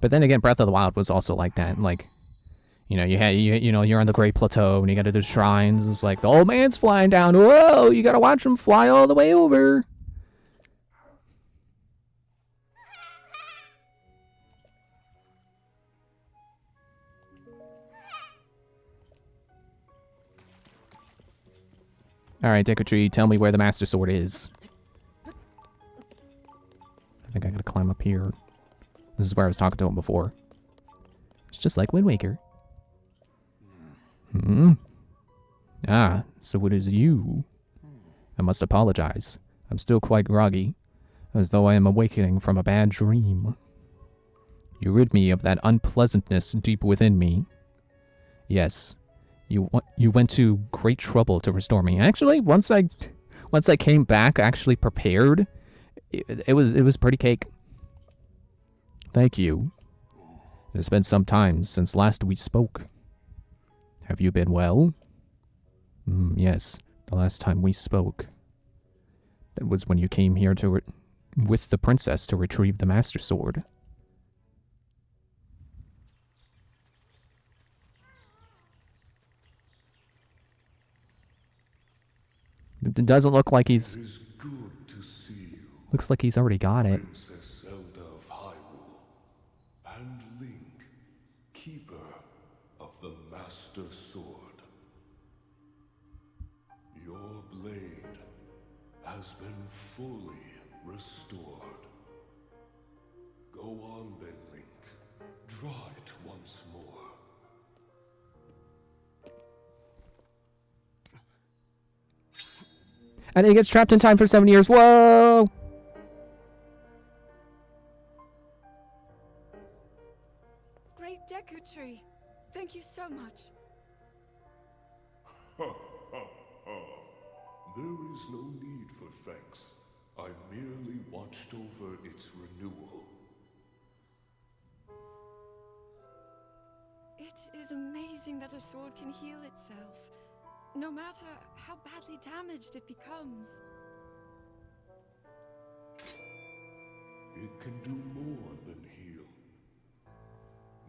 Speaker 1: But then again, Breath of the Wild was also like that. Like, you know, you're on the Great Plateau and you gotta do shrines. It's like the old man's flying down. Whoa, you gotta watch him fly all the way over. Alright, Deku Tree, tell me where the Master Sword is. I think I gotta climb up here. This is where I was talking to him before. It's just like Wind Waker. Hmm? Ah, so it is you. I must apologize. I'm still quite groggy, as though I am awakening from a bad dream. You rid me of that unpleasantness deep within me. Yes, you went to great trouble to restore me. Actually, once I came back actually prepared, it was pretty cake. Thank you. It has been some time since last we spoke. Have you been well? Yes, the last time we spoke. That was when you came here with the princess to retrieve the Master Sword. It doesn't look like he's...
Speaker 2: It is good to see you,
Speaker 1: Looks like he's already got it.
Speaker 2: Princess Zelda of Hyrule, and Link, keeper of the Master Sword. Your blade has been fully restored. Go on then, Link. Draw it once more.
Speaker 1: And he gets trapped in time for 7 years. Whoa!
Speaker 3: Great Deku Tree. Thank you so much.
Speaker 2: There is no need for thanks. I merely watched over its renewal.
Speaker 3: It is amazing that a sword can heal itself, no matter how badly damaged it becomes.
Speaker 2: It can do more than heal.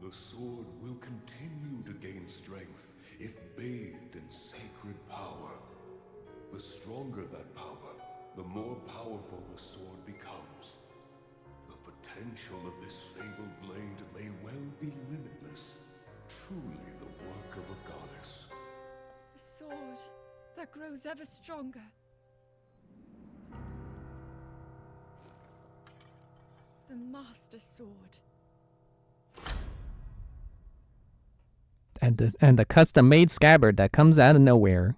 Speaker 2: The sword will continue to gain strength if bathed in sacred power. The stronger that power, the more powerful the sword becomes. The potential of this fabled blade may well be limitless. Truly the work of a goddess.
Speaker 3: A sword that grows ever stronger. The Master Sword.
Speaker 1: And the custom-made scabbard that comes out of nowhere.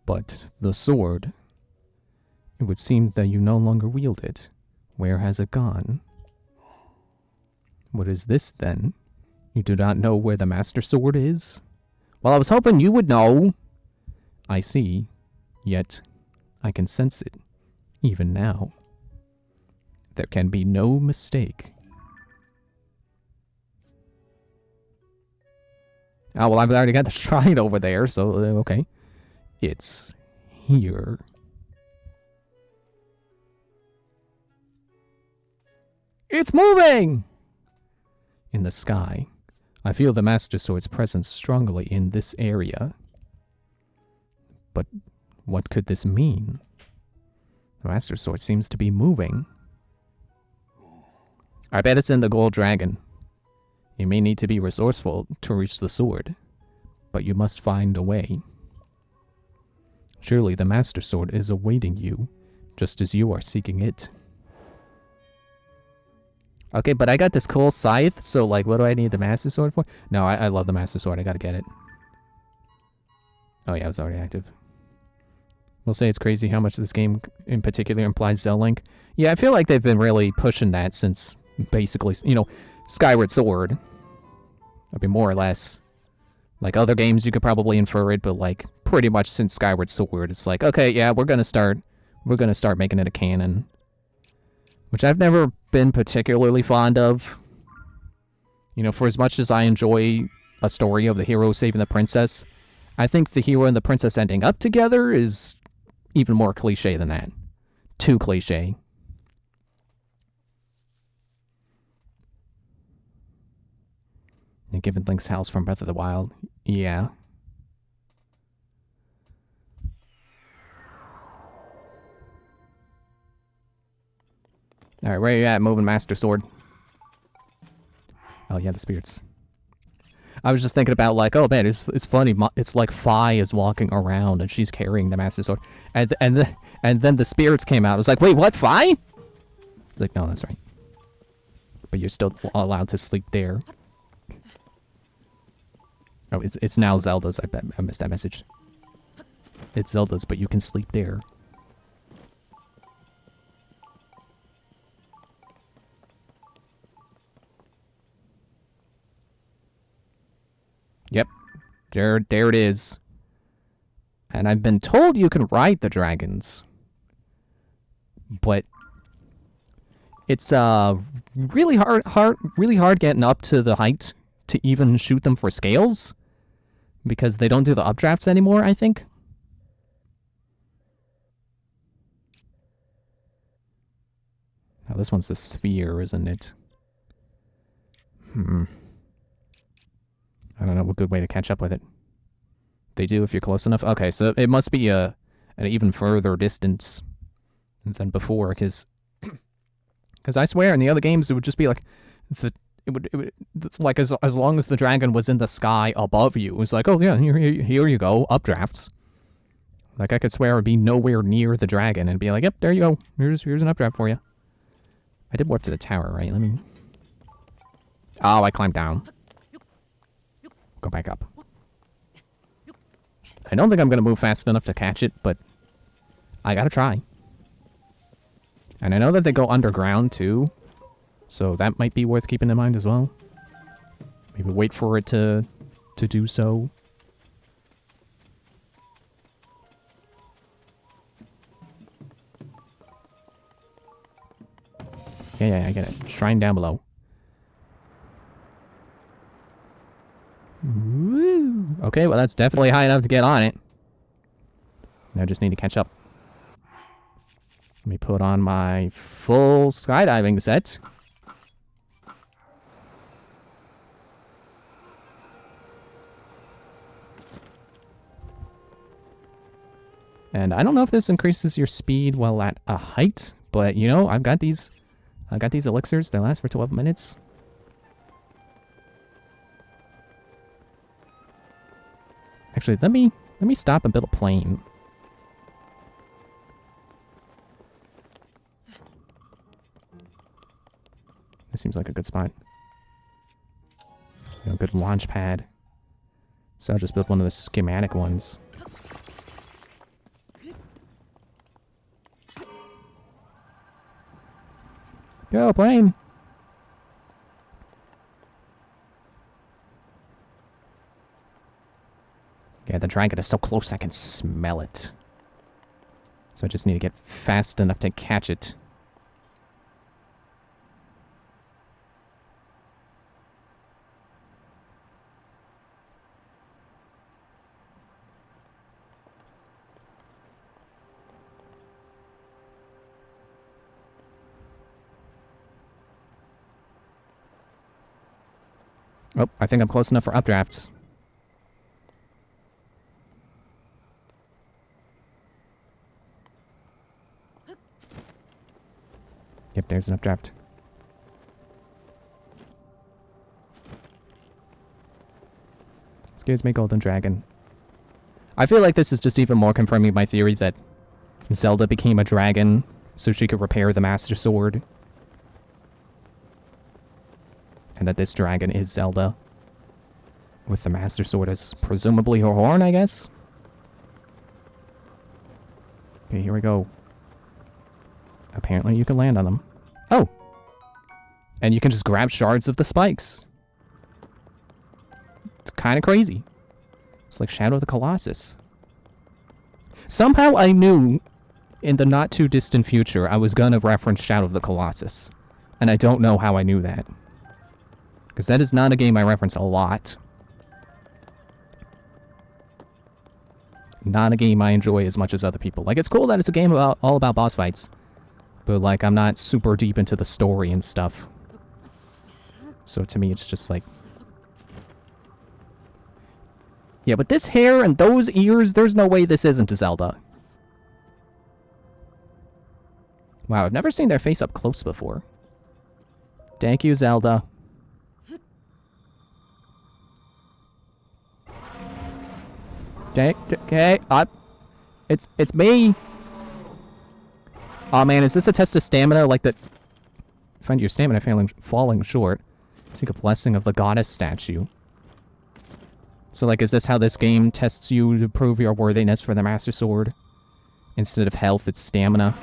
Speaker 1: But the sword, it would seem that you no longer wield it. Where has it gone? What is this, then? You do not know where the Master Sword is? Well, I was hoping you would know. I see. Yet, I can sense it, even now. There can be no mistake. Oh, well, I've already got the shrine over there, so, okay. It's here. It's moving! In the sky, I feel the Master Sword's presence strongly in this area. But what could this mean? The Master Sword seems to be moving. I bet it's in the Gold Dragon. You may need to be resourceful to reach the sword, but you must find a way. Surely the Master Sword is awaiting you, just as you are seeking it. Okay, but I got this cool scythe, so, like, what do I need the Master Sword for? No, I love the Master Sword. I gotta get it. Oh, yeah, it was already active. We'll say it's crazy how much this game in particular implies Zell-Link. Yeah, I feel like they've been really pushing that since, basically, you know, Skyward Sword. I mean, more or less. Like, other games, you could probably infer it, but, like, pretty much since Skyward Sword, it's like, okay, yeah, we're gonna start making it a canon. Which I've never been particularly fond of. You know, for as much as I enjoy a story of the hero saving the princess, I think the hero and the princess ending up together is even more cliche than that. Too cliche. And given Link's house from Breath of the Wild, yeah. Alright, where are you at, moving Master Sword? Oh yeah, the spirits. I was just thinking about like, oh man, it's funny. It's like Fi is walking around and she's carrying the Master Sword, and then the spirits came out. I was like, wait, what? Fi? It's like, no, that's right. But you're still allowed to sleep there. Oh, it's now Zelda's. I missed that message. It's Zelda's, but you can sleep there. Yep. There it is. And I've been told you can ride the dragons. But it's really hard getting up to the height to even shoot them for scales because they don't do the updrafts anymore, I think. Oh, this one's the sphere, isn't it? I don't know what good way to catch up with it. They do if you're close enough. Okay, so it must be an even further distance than before, because I swear in the other games it would just be like it would like as long as the dragon was in the sky above you, it was like, oh yeah, here you go, updrafts. Like I could swear it would be nowhere near the dragon and be like, yep, there you go. Here's an updraft for you. I did warp to the tower, right? Let me. Oh, I climbed down. Go back up. I don't think I'm gonna move fast enough to catch it, but I gotta try. And I know that they go underground too, so that might be worth keeping in mind as well. Maybe wait for it to do so. Yeah, I get it. Shrine down below. Woo! Okay, well that's definitely high enough to get on it. Now I just need to catch up. Let me put on my full skydiving set. And I don't know if this increases your speed while at a height, but you know, I got these elixirs. They last for 12 minutes. Actually, let me stop and build a plane. This seems like a good spot. You know, good launch pad. So I'll just build one of the schematic ones. Go, plane! Yeah, the dragon is so close I can smell it. So I just need to get fast enough to catch it. Oh, I think I'm close enough for updrafts. Yep, there's an updraft. Excuse me, Golden Dragon. I feel like this is just even more confirming my theory that Zelda became a dragon so she could repair the Master Sword. And that this dragon is Zelda. With the Master Sword as presumably her horn, I guess? Okay, here we go. Apparently you can land on them. Oh! And you can just grab shards of the spikes. It's kind of crazy. It's like Shadow of the Colossus. Somehow I knew in the not too distant future I was gonna reference Shadow of the Colossus. And I don't know how I knew that. Because that is not a game I reference a lot. Not a game I enjoy as much as other people. Like, it's cool that it's a game all about boss fights. But, like, I'm not super deep into the story and stuff. So to me, it's just like... Yeah, but this hair and those ears, there's no way this isn't a Zelda. Wow, I've never seen their face up close before. Thank you, Zelda. Okay, okay. It's me. Oh man, is this a test of stamina? Like the find your stamina falling short. Seek a blessing of the goddess statue. So like, is this how this game tests you to prove your worthiness for the Master Sword? Instead of health, it's stamina.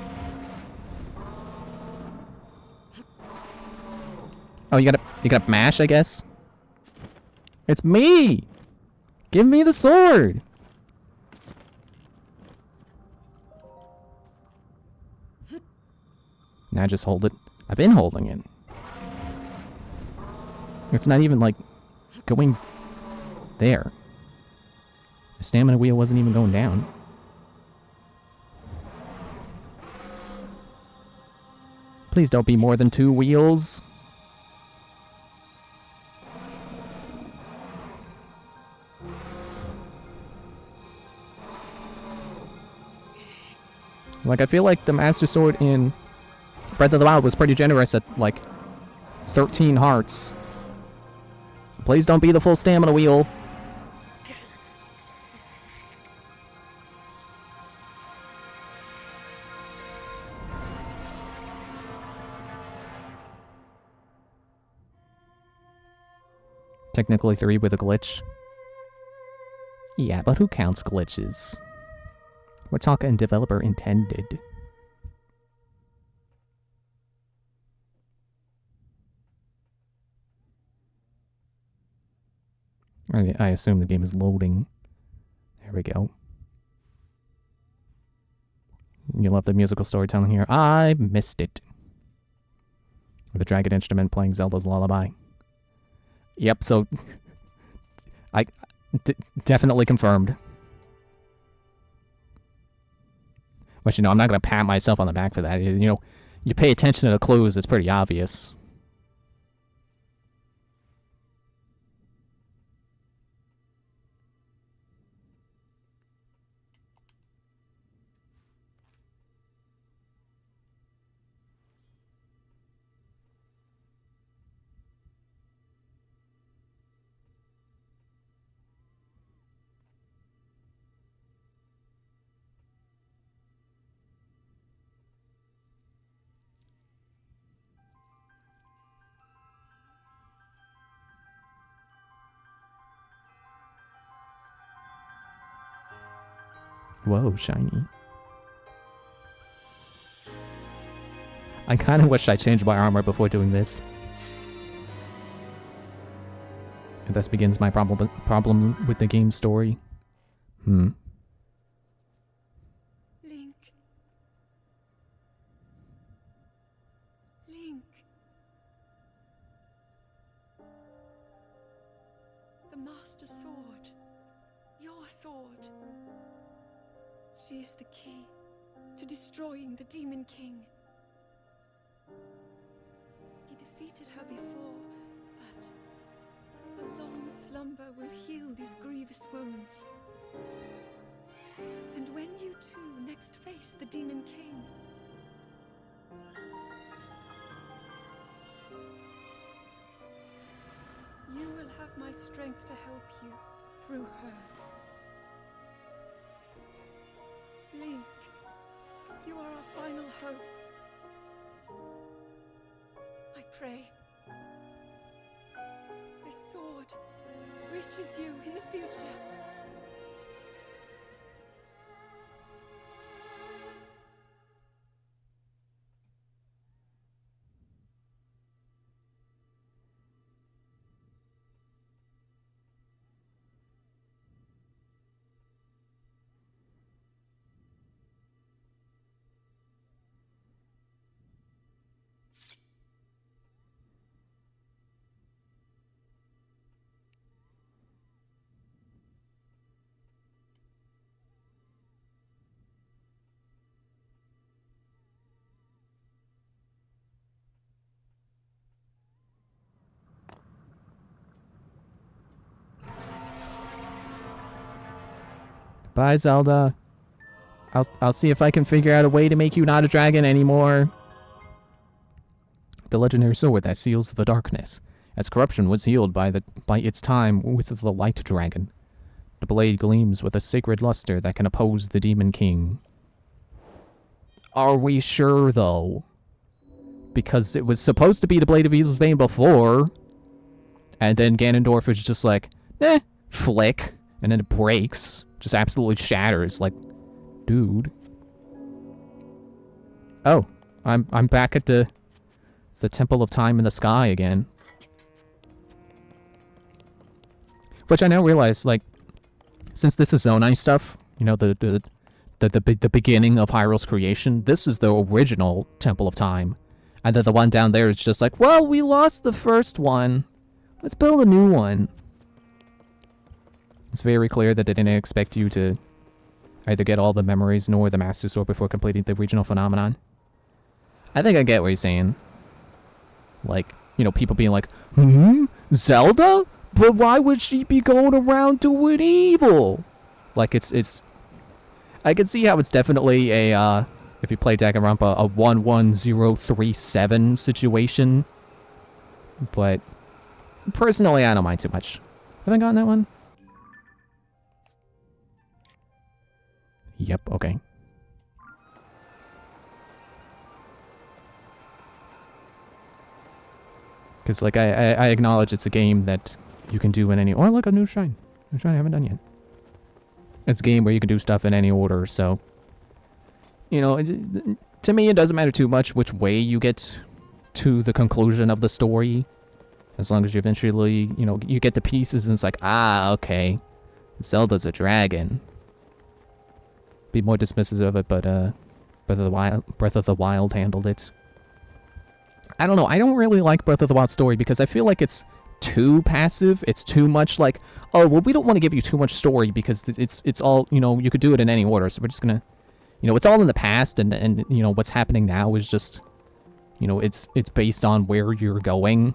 Speaker 1: Oh, you gotta mash, I guess? It's me! Give me the sword! Now just hold it. I've been holding it. It's not even, like, going there. The stamina wheel wasn't even going down. Please don't be more than 2 wheels. Like, I feel like the Master Sword in Breath of the Wild was pretty generous at, like, 13 hearts. Please don't be the full stamina wheel. Technically 3 with a glitch. Yeah, but who counts glitches? What TotK and developer intended. I assume the game is loading. There we go. You love the musical storytelling here. I missed it. With the dragon instrument playing Zelda's lullaby. Yep, so definitely confirmed. But, you know, I'm not going to pat myself on the back for that. You know, you pay attention to the clues, it's pretty obvious. Whoa, shiny. I kind of wish I changed my armor before doing this. And thus begins my problem with the game's story.
Speaker 3: Link. Link. The Master Sword. Your sword. She is the key to destroying the Demon King. He defeated her before, but a long slumber will heal these grievous wounds. And when you two next face the Demon King, you will have my strength to help you through her. Link, you are our final hope. I pray this sword reaches you in the future.
Speaker 1: Bye, Zelda. I'll see if I can figure out a way to make you not a dragon anymore. The legendary sword that seals the darkness. Its corruption was healed by its time with the light dragon. The blade gleams with a sacred luster that can oppose the Demon King. Are we sure, though? Because it was supposed to be the Blade of Evil's Bane before. And then Ganondorf was just like, flick. And then it breaks. Just absolutely shatters. Like, dude. Oh, I'm back at the Temple of Time in the sky again. Which I now realize, like, since this is Zonai stuff, you know, the beginning of Hyrule's creation, this is the original Temple of Time. And then the one down there is just like, well, we lost the first one. Let's build a new one. It's very clear that they didn't expect you to either get all the memories nor the Master Sword before completing the regional phenomenon. I think I get what you're saying. Like, you know, people being like, Zelda? But why would she be going around doing evil? Like, it's... I can see how it's definitely a, if you play Danganronpa, a 11037 situation. But, personally, I don't mind too much. Have I gotten that one? Yep, okay. Because, like, I acknowledge it's a game that you can do in any... Oh, look, a new shrine. New shrine I haven't done yet. It's a game where you can do stuff in any order, so... You know, to me, it doesn't matter too much which way you get to the conclusion of the story. As long as you eventually, you know, you get the pieces and it's like, ah, okay. Zelda's a dragon. Be more dismissive of it, but, Breath of the Wild handled it. I don't know, I don't really like Breath of the Wild story because I feel like it's too passive. It's too much like, oh, well, we don't want to give you too much story because it's all, you know, you could do it in any order, so we're just gonna, you know, it's all in the past, and you know, what's happening now is just, you know, it's based on where you're going.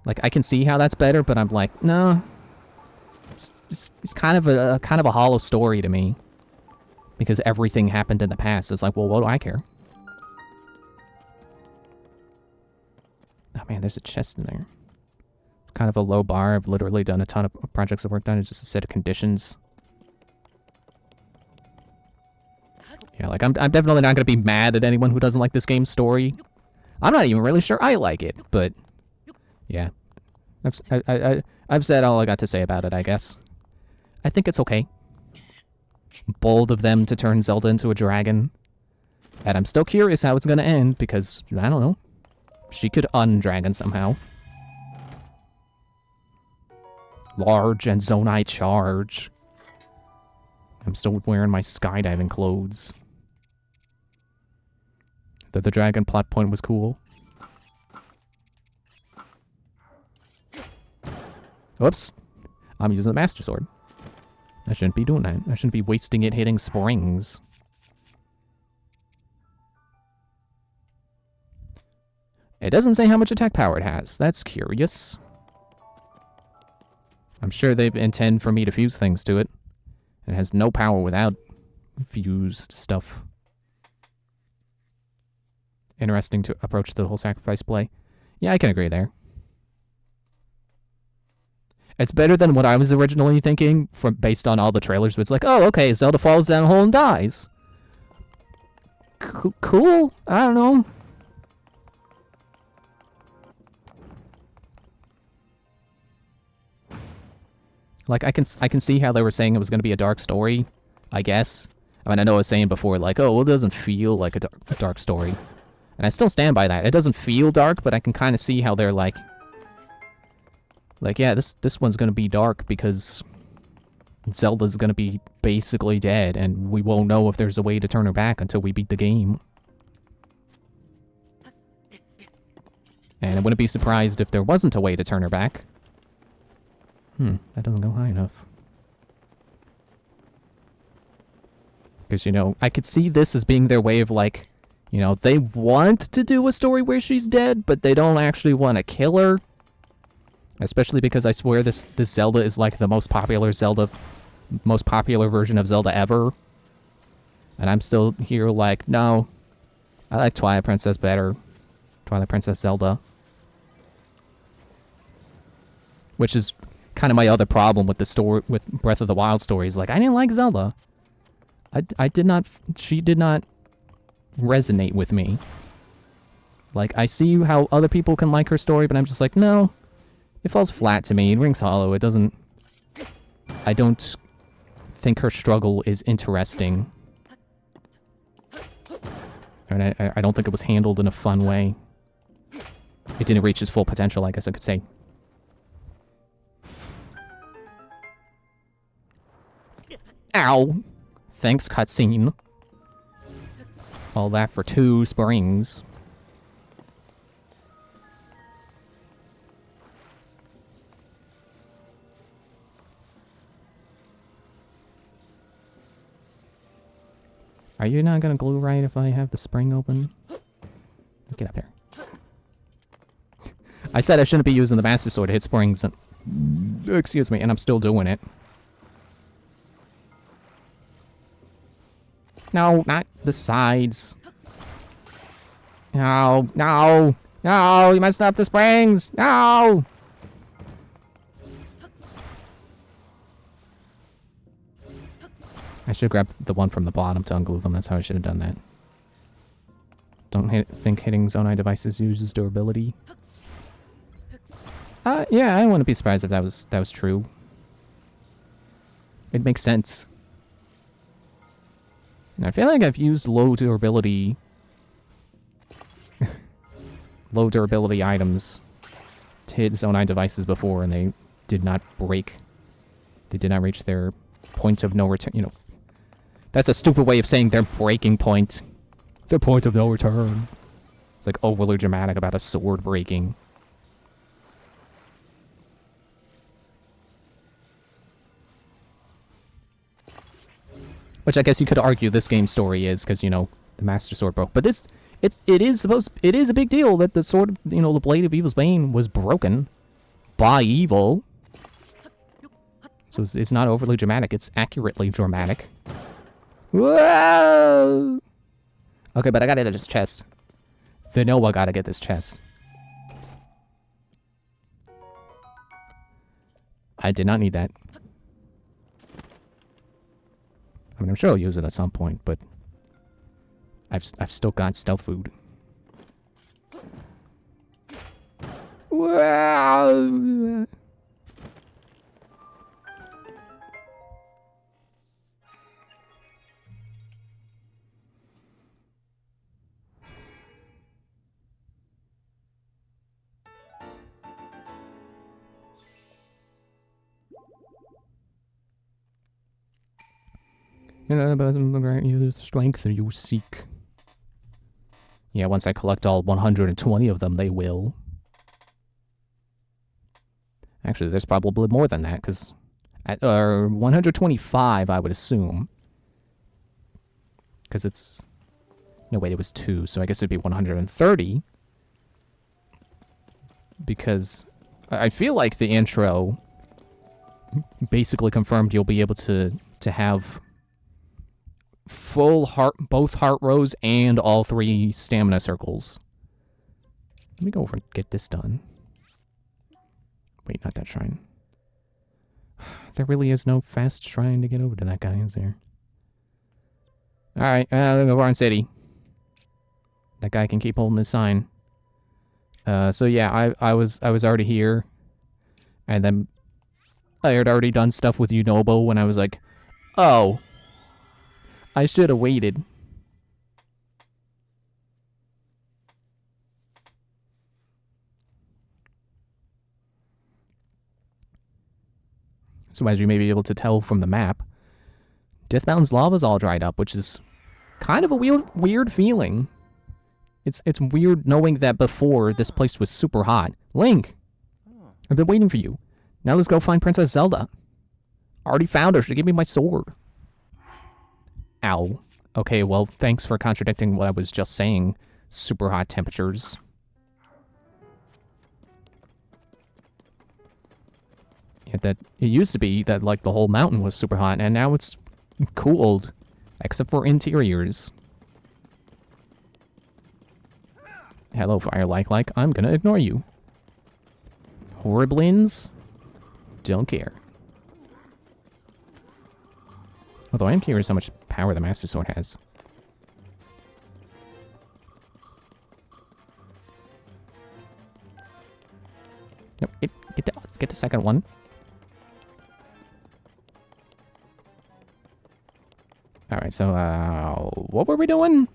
Speaker 1: Like, I can see how that's better, but I'm like, no. It's kind of a hollow story to me. Because everything happened in the past. It's like, well, what do I care? Oh man, there's a chest in there. It's kind of a low bar. I've literally done a ton of projects I've worked on. It's just a set of conditions. Yeah, like, I'm definitely not going to be mad at anyone who doesn't like this game's story. I'm not even really sure I like it, but... Yeah. I've said all I got to say about it, I guess. I think it's okay. Bold of them to turn Zelda into a dragon. And I'm still curious how it's going to end, because, I don't know. She could undragon somehow. Large and Zonai charge. I'm still wearing my skydiving clothes. The dragon plot point was cool. Whoops. I'm using the Master Sword. I shouldn't be doing that. I shouldn't be wasting it hitting springs. It doesn't say how much attack power it has. That's curious. I'm sure they intend for me to fuse things to it. It has no power without fused stuff. Interesting to approach the whole sacrifice play. Yeah, I can agree there. It's better than what I was originally thinking, based on all the trailers. But it's like, oh, okay, Zelda falls down a hole and dies. Cool. I don't know. Like, I can see how they were saying it was going to be a dark story, I guess. I mean, I know I was saying before, like, oh, well, it doesn't feel like a dark story. And I still stand by that. It doesn't feel dark, but I can kind of see how they're like, yeah, this one's gonna be dark because Zelda's gonna be basically dead, and we won't know if there's a way to turn her back until we beat the game. And I wouldn't be surprised if there wasn't a way to turn her back. That doesn't go high enough. Because, you know, I could see this as being their way of, like, you know, they want to do a story where she's dead, but they don't actually want to kill her. Especially because I swear this Zelda is like the most popular version of Zelda ever. And I'm still here like, no, I like Twilight Princess better. Twilight Princess Zelda. Which is kind of my other problem with the story, with Breath of the Wild stories. Like, I didn't like Zelda. I did not, she did not resonate with me. Like, I see how other people can like her story, but I'm just like, no. It falls flat to me. It rings hollow. It doesn't... I don't think her struggle is interesting. And I don't think it was handled in a fun way. It didn't reach its full potential, I guess I could say. Ow! Thanks, cutscene. All that for 2 springs. Are you not gonna glue right if I have the spring open? Get up here. I said I shouldn't be using the Master Sword to hit springs, and... Excuse me, and I'm still doing it. No, not the sides. No, no, no, you messed up the springs! No! I should grab the one from the bottom to unglue them. That's how I should have done that. Don't think hitting Zonai devices uses durability. Yeah, I wouldn't be surprised if that was true. It makes sense. And I feel like I've used low durability items to hit Zonai devices before, and they did not break. They did not reach their point of no return. You know, that's a stupid way of saying their breaking point. Their point of no return. It's like overly dramatic about a sword breaking. Which I guess you could argue this game's story is, because, you know, the Master Sword broke. But it is a big deal that the sword, you know, the Blade of Evil's Bane was broken by evil. So it's not overly dramatic, it's accurately dramatic. Whoa! Okay, but I gotta get this chest. They know I gotta get this chest. I did not need that. I mean, I'm sure I'll use it at some point, but I've still got stealth food. Wow! You know, but grant you the strength that you seek. Yeah, once I collect all 120 of them, they will. Actually, there's probably more than that, because... 125, I would assume. Because it's... No, wait, it was 2, so I guess it'd be 130. Because I feel like the intro basically confirmed you'll be able to have... both heart rows and all 3 stamina circles. Let me go over and get this done. Wait, not that shrine. There really is no fast shrine to get over to that guy, is there? Alright, let's go Barn City. That guy can keep holding his sign. So yeah, I was already here. And then I had already done stuff with Unobo when I was like, oh, I should have waited. So as you may be able to tell from the map, Death Mountain's lava's all dried up, which is kind of a weird feeling. It's weird knowing that before this place was super hot. Link, I've been waiting for you. Now let's go find Princess Zelda. Already found her. She gave me my sword. Ow. Okay, well, thanks for contradicting what I was just saying. Super hot temperatures. Yeah, that it used to be that like the whole mountain was super hot, and now it's cooled, except for interiors. Hello, Fire Like. I'm gonna ignore you. Horriblins? Don't care. Although I am curious how much power the Master Sword has. Nope, get the second one. Alright, so, what were we doing?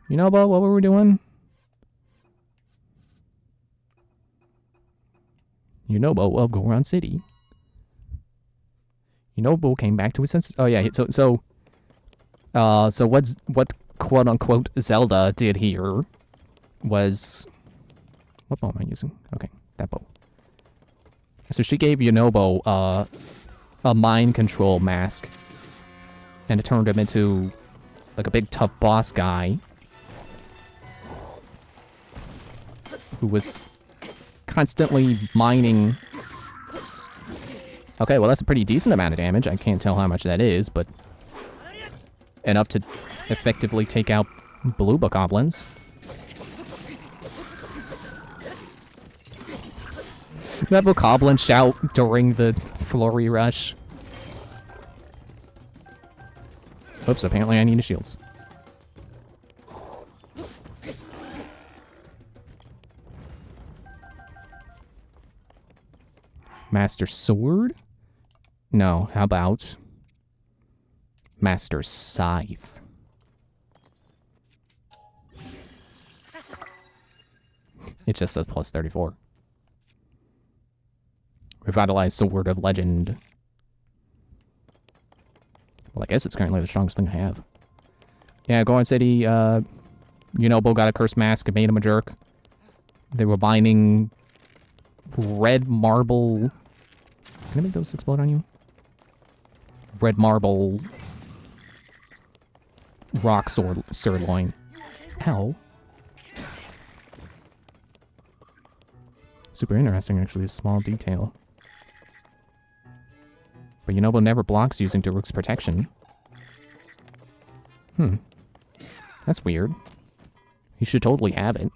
Speaker 1: You know, Bo, what were we doing? You know, Bo, of Goron City. You know, Bo came back to his senses. Oh, yeah, so what quote-unquote Zelda did here was... What bow am I using? Okay, that bow. So she gave Yunobo, a mind control mask. And it turned him into, like, a big tough boss guy. Who was constantly mining. Okay, well, that's a pretty decent amount of damage. I can't tell how much that is, but enough to effectively take out blue bokoblins. That bokoblin shout during the flurry rush. Oops, apparently I need a shields. Master Sword? No, how about Master Scythe? It just says plus 34. Revitalized Sword of Legend. Well, I guess it's currently the strongest thing I have. Yeah, Goron City, Yunobo got a cursed mask and made him a jerk. They were mining red marble... Can I make those explode on you? Red marble... rock sirloin. Ow. Super interesting, actually, a small detail. But Yunobo never blocks using Daruk's protection. That's weird. He should totally have it.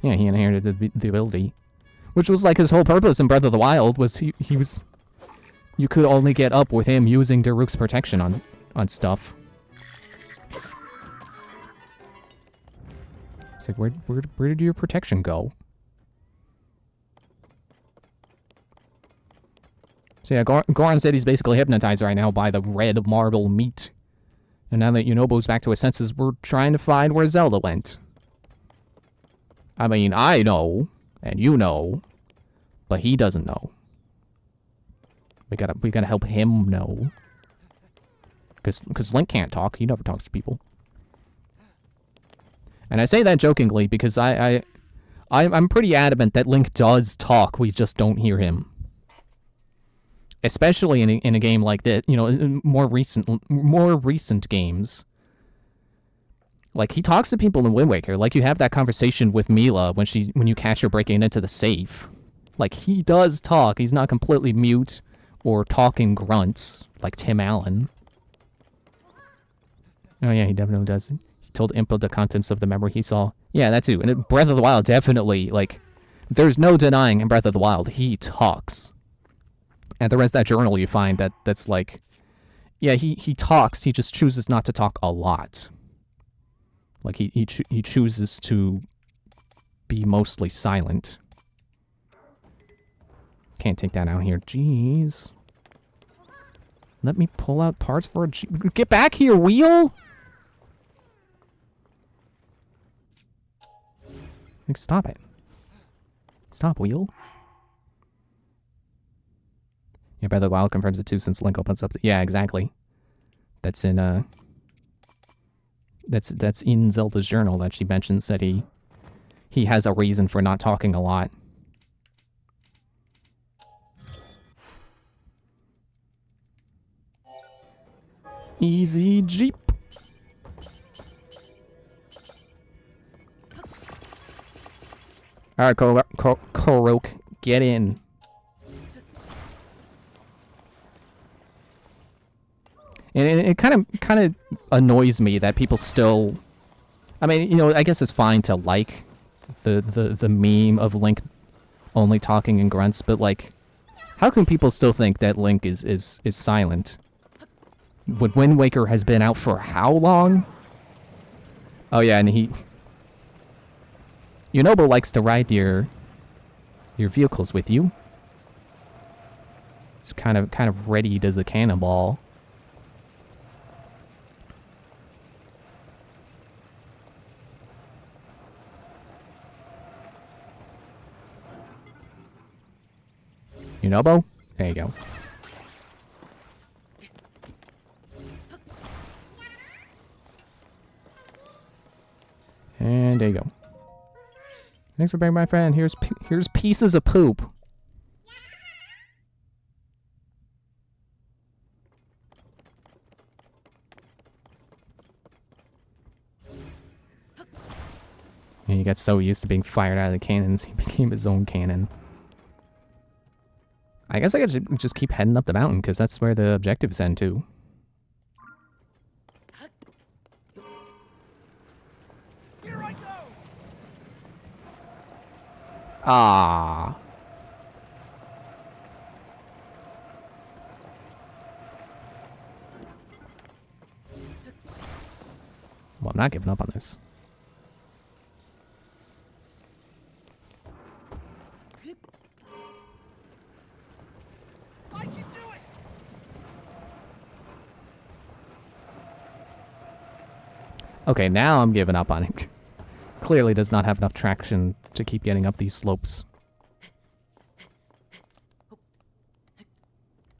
Speaker 1: Yeah, he inherited the ability. Which was like his whole purpose in Breath of the Wild, was he was... You could only get up with him using Daruk's protection on stuff. It's like, where did your protection go? So yeah, Goron City's basically hypnotized right now by the red marble meat. And now that Yunobo's back to his senses, we're trying to find where Zelda went. I mean, I know, and you know, but he doesn't know. We gotta help him know. Because Link can't talk, he never talks to people. And I say that jokingly because I'm pretty adamant that Link does talk, we just don't hear him. Especially in a game like this, you know, in more recent games. Like, he talks to people in Wind Waker. Like, you have that conversation with Mila when you catch her breaking into the safe. Like, he does talk. He's not completely mute or talking grunts like Tim Allen. Oh yeah, he definitely does. He told Impa the contents of the memory he saw. Yeah, that too. And in Breath of the Wild, definitely, like, there's no denying in Breath of the Wild, he talks. And the rest of that journal you find that's like, yeah, he talks, he just chooses not to talk a lot. Like, he chooses to be mostly silent. Can't take that out here. Jeez. Let me pull out parts for a Get back here, wheel! Like, stop it. Stop, wheel. Yeah, Breath of the Wild confirms it too since Link opens up. Yeah, exactly. That's in that's in Zelda's journal that she mentions that he has a reason for not talking a lot. Easy Jeep. Alright, Korok, get in. And it kind of annoys me that people still... I mean, you know, I guess it's fine to like the meme of Link only talking in grunts, but like, How can people still think that Link is silent? When Wind Waker has been out for how long? Oh yeah, and Yunobo likes to ride your vehicles with you. It's kind of readied as a cannonball. Yunobo? There you go. And there you go. Thanks for being my friend. Here's pieces of poop. And he got so used to being fired out of the cannons, he became his own cannon. I guess I could just keep heading up the mountain, because that's where the objectives end to.
Speaker 4: Here I go.
Speaker 1: Ah. Well, I'm not giving up on this.
Speaker 4: I can do it.
Speaker 1: Okay, now I'm giving up on it. Clearly does not have enough traction to keep getting up these slopes.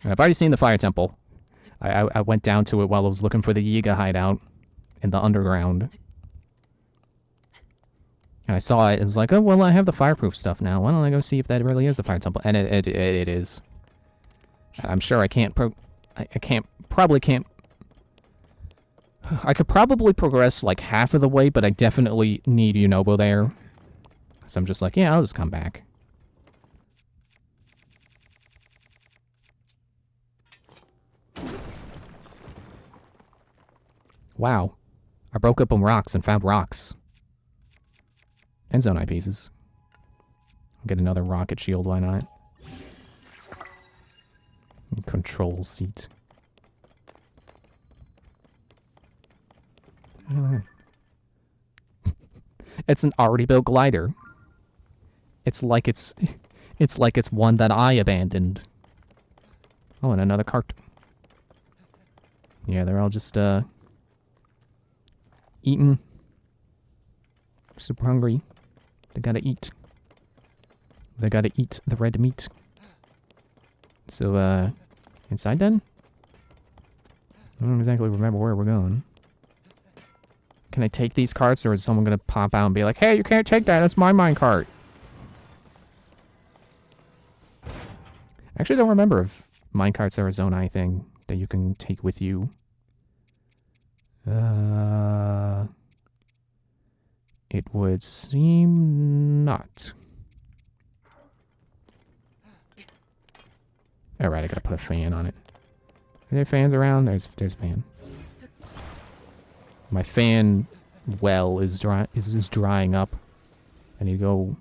Speaker 1: And I've already seen the fire temple. I went down to it while I was looking for the Yiga hideout in the underground. And I saw it and was like, oh, well, I have the fireproof stuff now. Why don't I go see if that really is the fire temple? And it is. And I'm sure I probably can't. I could probably progress like half of the way, but I definitely need Yunobo there. So I'm just like, yeah, I'll just come back. Wow. I broke up on rocks and found rocks. And Zonai pieces. I'll get another rocket shield, why not? And control seat. It's an already built glider. It's like it's one that I abandoned. Oh, and another cart. Yeah, they're all just eating. Super hungry. They gotta eat. They gotta eat the red meat. So, inside then? I don't exactly remember where we're going. Can I take these carts, or is someone gonna pop out and be like, hey, you can't take that, that's my minecart? I actually don't remember if minecarts are a Zonai thing that you can take with you. It would seem not. Alright, I gotta put a fan on it. Are there fans around? There's a fan. My fan well is drying up. I need to go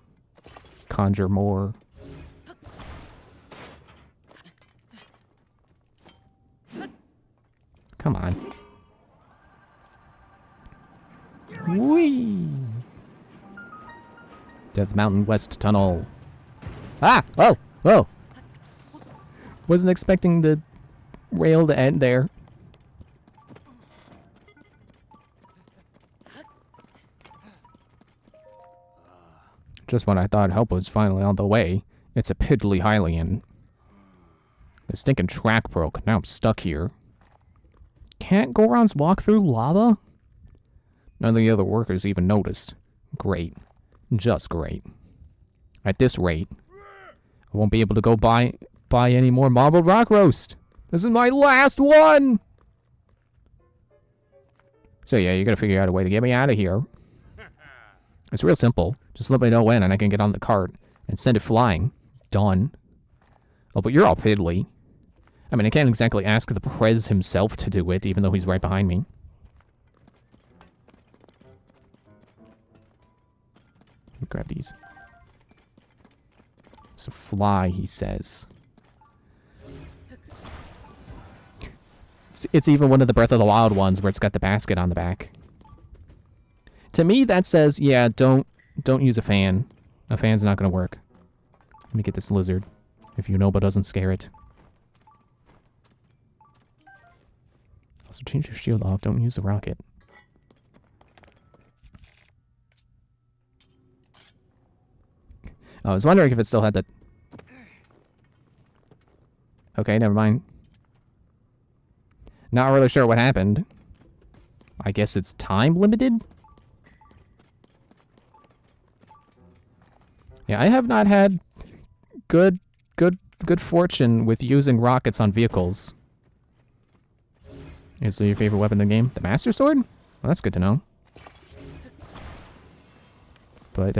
Speaker 1: conjure more. Come on. Whee! Death Mountain West Tunnel. Ah! Oh! Oh! Wasn't expecting the rail to end there. Just when I thought help was finally on the way, it's a piddly Hylian. The stinking track broke. Now I'm stuck here. Can't Gorons walk through lava? None of the other workers even noticed. Great. Just great. At this rate, I won't be able to go buy any more marbled rock roast. This is my last one! So yeah, you gotta figure out a way to get me out of here. It's real simple. Just let me know when and I can get on the cart and send it flying. Done. Oh, but you're all piddly. I mean, I can't exactly ask the Prez himself to do it, even though he's right behind me. Let me grab these. So fly, he says. It's even one of the Breath of the Wild ones where it's got the basket on the back. To me, that says, yeah, don't use a fan. A fan's not gonna work. Let me get this lizard. If you know but doesn't scare it. Also, change your shield off. Don't use the rocket. I was wondering if it still had the... Okay, never mind. Not really sure what happened. I guess it's time limited? Yeah, I have not had good fortune with using rockets on vehicles. Is it your favorite weapon in the game? The Master Sword? Well, that's good to know. But,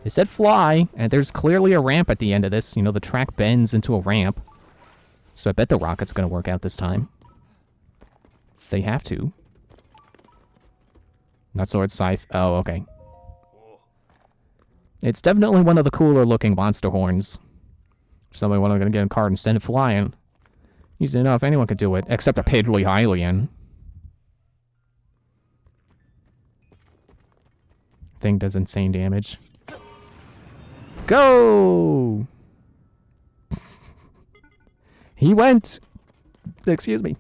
Speaker 1: it said fly, and there's clearly a ramp at the end of this. You know, the track bends into a ramp. So I bet the rocket's gonna work out this time. They have to. Not sword, scythe. Oh, okay. It's definitely one of the cooler looking monster horns. Somebody when I'm gonna get in a card and send it flying. Easy enough, anyone could do it, except a Piddly Hylian. Thing does insane damage. Go! He went! Excuse me.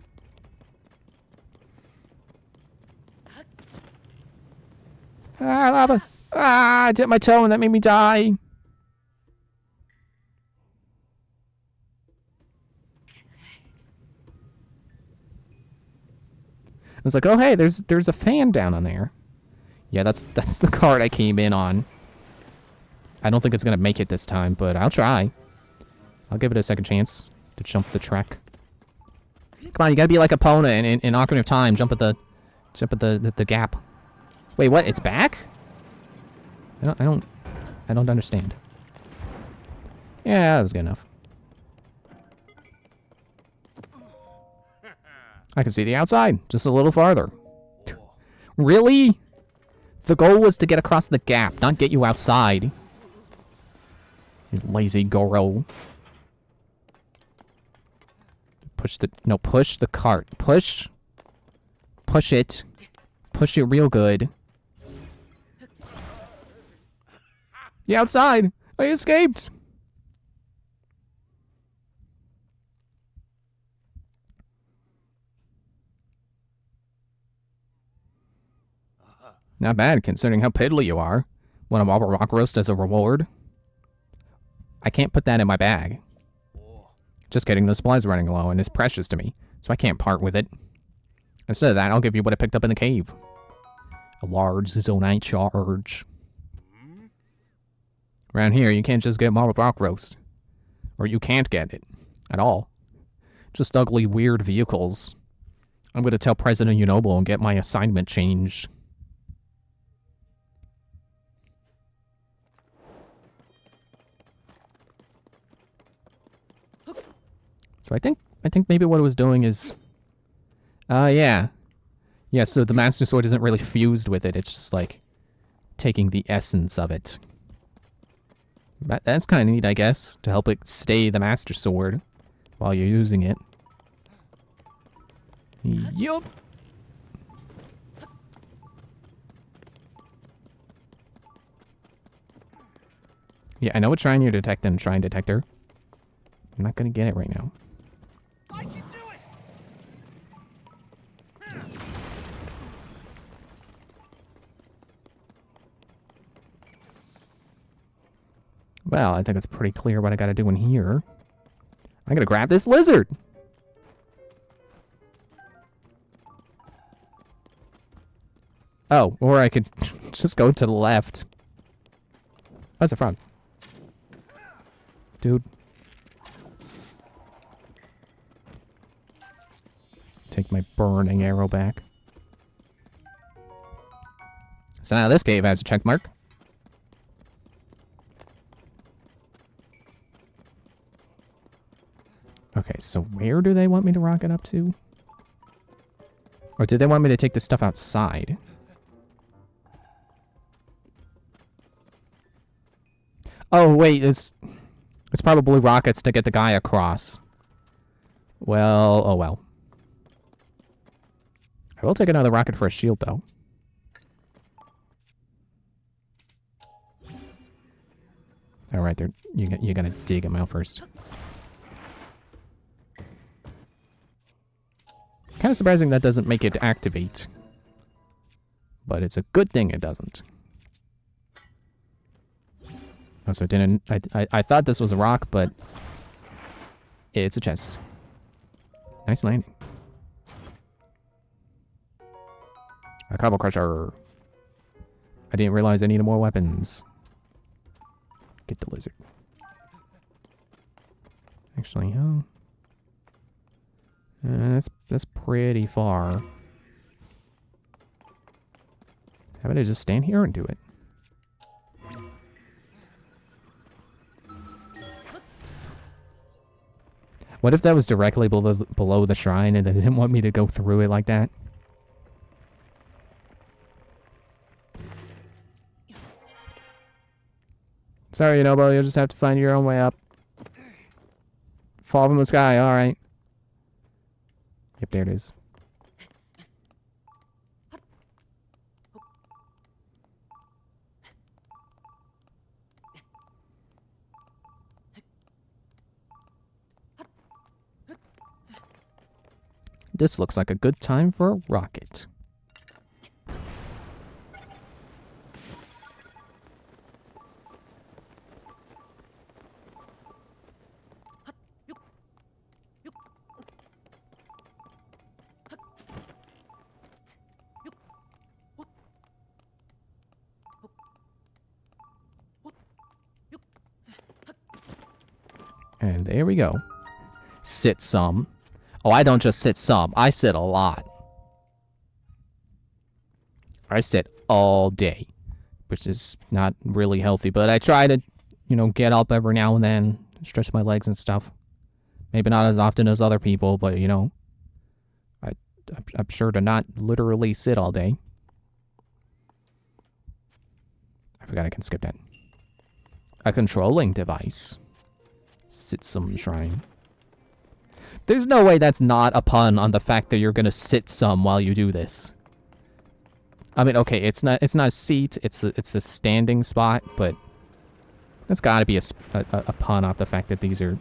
Speaker 1: Ah, lava! Ah, I dipped my toe and that made me die. I was like, oh hey, there's a fan down on there. Yeah, that's the card I came in on. I don't think it's gonna make it this time, but I'll try. I'll give it a second chance to jump the track. Come on, you gotta be like Epona in Ocarina of Time. Jump at the gap. Wait, what? It's back? I don't understand. Yeah, that was good enough. I can see the outside, just a little farther. Really? The goal was to get across the gap, not get you outside. You lazy Goro. Push the cart. Push it. Push it real good. The outside! I escaped! Not bad, considering how piddly you are. Want a marble rock roast as a reward? I can't put that in my bag. Just kidding, the supply's running low and is precious to me, so I can't part with it. Instead of that, I'll give you what I picked up in the cave. A large zonite charge. Around here, you can't just get marble rock roast. Or you can't get it. At all. Just ugly, weird vehicles. I'm gonna tell President Unobo and get my assignment changed. So I think maybe what it was doing is... yeah. Yeah, so the Master Sword isn't really fused with it. It's just, like, taking the essence of it. That's kind of neat, I guess, to help it stay the Master Sword while you're using it. Yup. Yeah, I know what shrine you're detecting, shrine detector. I'm not gonna get it right now.
Speaker 4: I can do it!
Speaker 1: Well, I think it's pretty clear what I gotta do in here. I gotta grab this lizard! Oh, or I could just go to the left. That's a frog. Dude. Take my burning arrow back. So now this cave has a check mark. Okay, so where do they want me to rocket up to? Or did they want me to take this stuff outside? Oh, wait, it's probably rockets to get the guy across. Well, oh well. I will take another rocket for a shield, though. Alright, you're gonna dig him out first. Kind of surprising that doesn't make it activate. But it's a good thing it doesn't. Oh, so it didn't... I thought this was a rock, but... it's a chest. Nice landing. A cobble crusher. I didn't realize I needed more weapons. Get the lizard. Actually, huh? That's pretty far. How about I just stand here and do it? What if that was directly below the shrine and they didn't want me to go through it like that? Sorry, Nobo, you'll just have to find your own way up. Fall from the sky, alright. Yep, there it is. This looks like a good time for a rocket. And there we go. Sit some. Oh, I don't just sit some. I sit a lot. I sit all day. Which is not really healthy. But I try to, you know, get up every now and then. Stretch my legs and stuff. Maybe not as often as other people, but, you know. I'm sure to not literally sit all day. I forgot I can skip that. A controlling device. Sit some shrine. There's no way that's not a pun on the fact that you're gonna sit some while you do this. I mean, okay, it's not a seat, it's a standing spot, but that's gotta be a pun off the fact that these are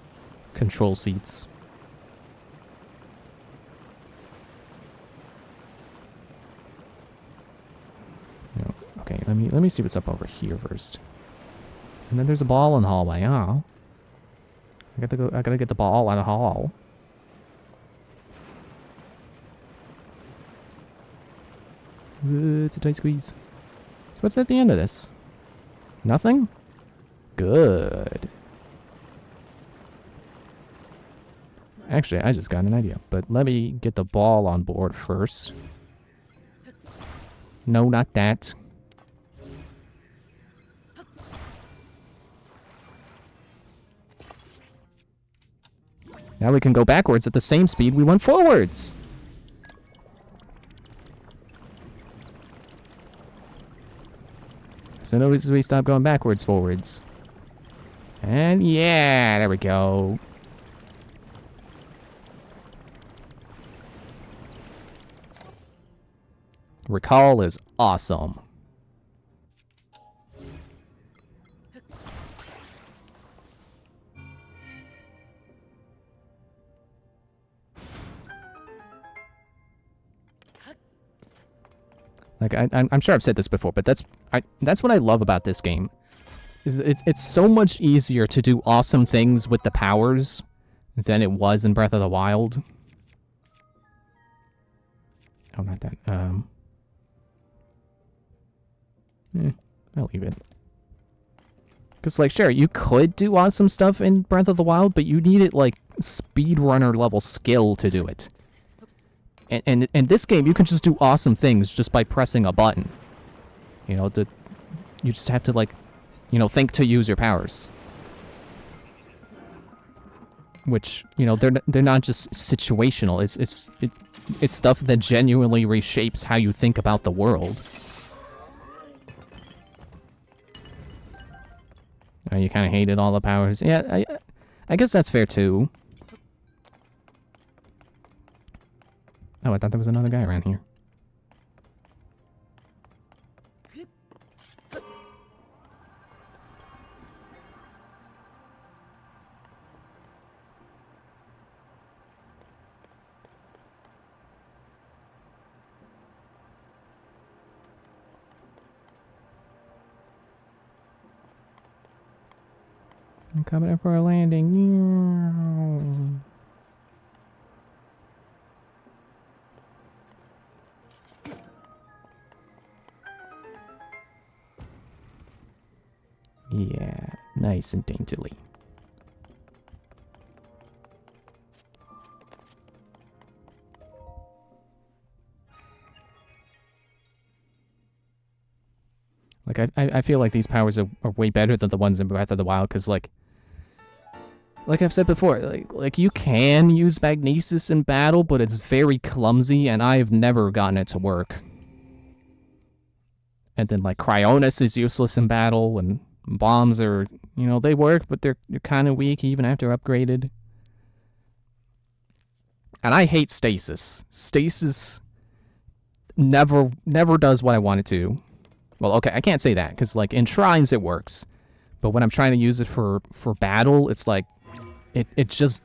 Speaker 1: control seats. Okay, let me see what's up over here first. And then there's a ball in the hallway. Oh, I gotta get the ball out of the hall. It's a tight squeeze. So what's at the end of this? Nothing? Good. Actually, I just got an idea. But let me get the ball on board first. No, not that. Now we can go backwards at the same speed we went forwards. As soon as we stop going backwards, forwards. And yeah, there we go. Recall is awesome. Like I'm sure I've said this before, but that's what I love about this game. Is it's so much easier to do awesome things with the powers than it was in Breath of the Wild. Oh, not that. I'll leave it. Because, like, sure, you could do awesome stuff in Breath of the Wild, but you needed, like, speedrunner level skill to do it. And in this game, you can just do awesome things just by pressing a button. You know, you just have to, like, you know, think to use your powers. Which, you know, they're not just situational. It's stuff that genuinely reshapes how you think about the world. Oh, you kind of hated all the powers. Yeah, I guess that's fair too. Oh, I thought there was another guy around here. I'm coming in for a landing. Yeah, nice and daintily. Like, I feel like these powers are way better than the ones in Breath of the Wild, because, like I've said before, like you can use magnesis in battle, but it's very clumsy, and I've never gotten it to work. And then, like, Cryonis is useless in battle, and bombs are, you know, they work, but they're kind of weak even after upgraded. And I hate stasis. Stasis never does what I want it to. Well, okay, I can't say that, because, like, in shrines it works. But when I'm trying to use it for battle, it's like, it just...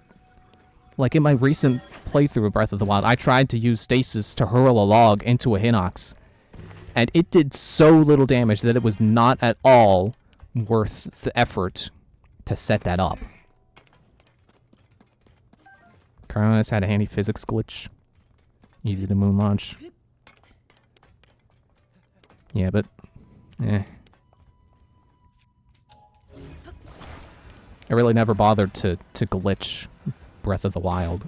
Speaker 1: Like, in my recent playthrough of Breath of the Wild, I tried to use stasis to hurl a log into a Hinox. And it did so little damage that it was not at all worth the effort to set that up. Carlos had a handy physics glitch. Easy to moon launch. Yeah, but... I really never bothered to glitch Breath of the Wild.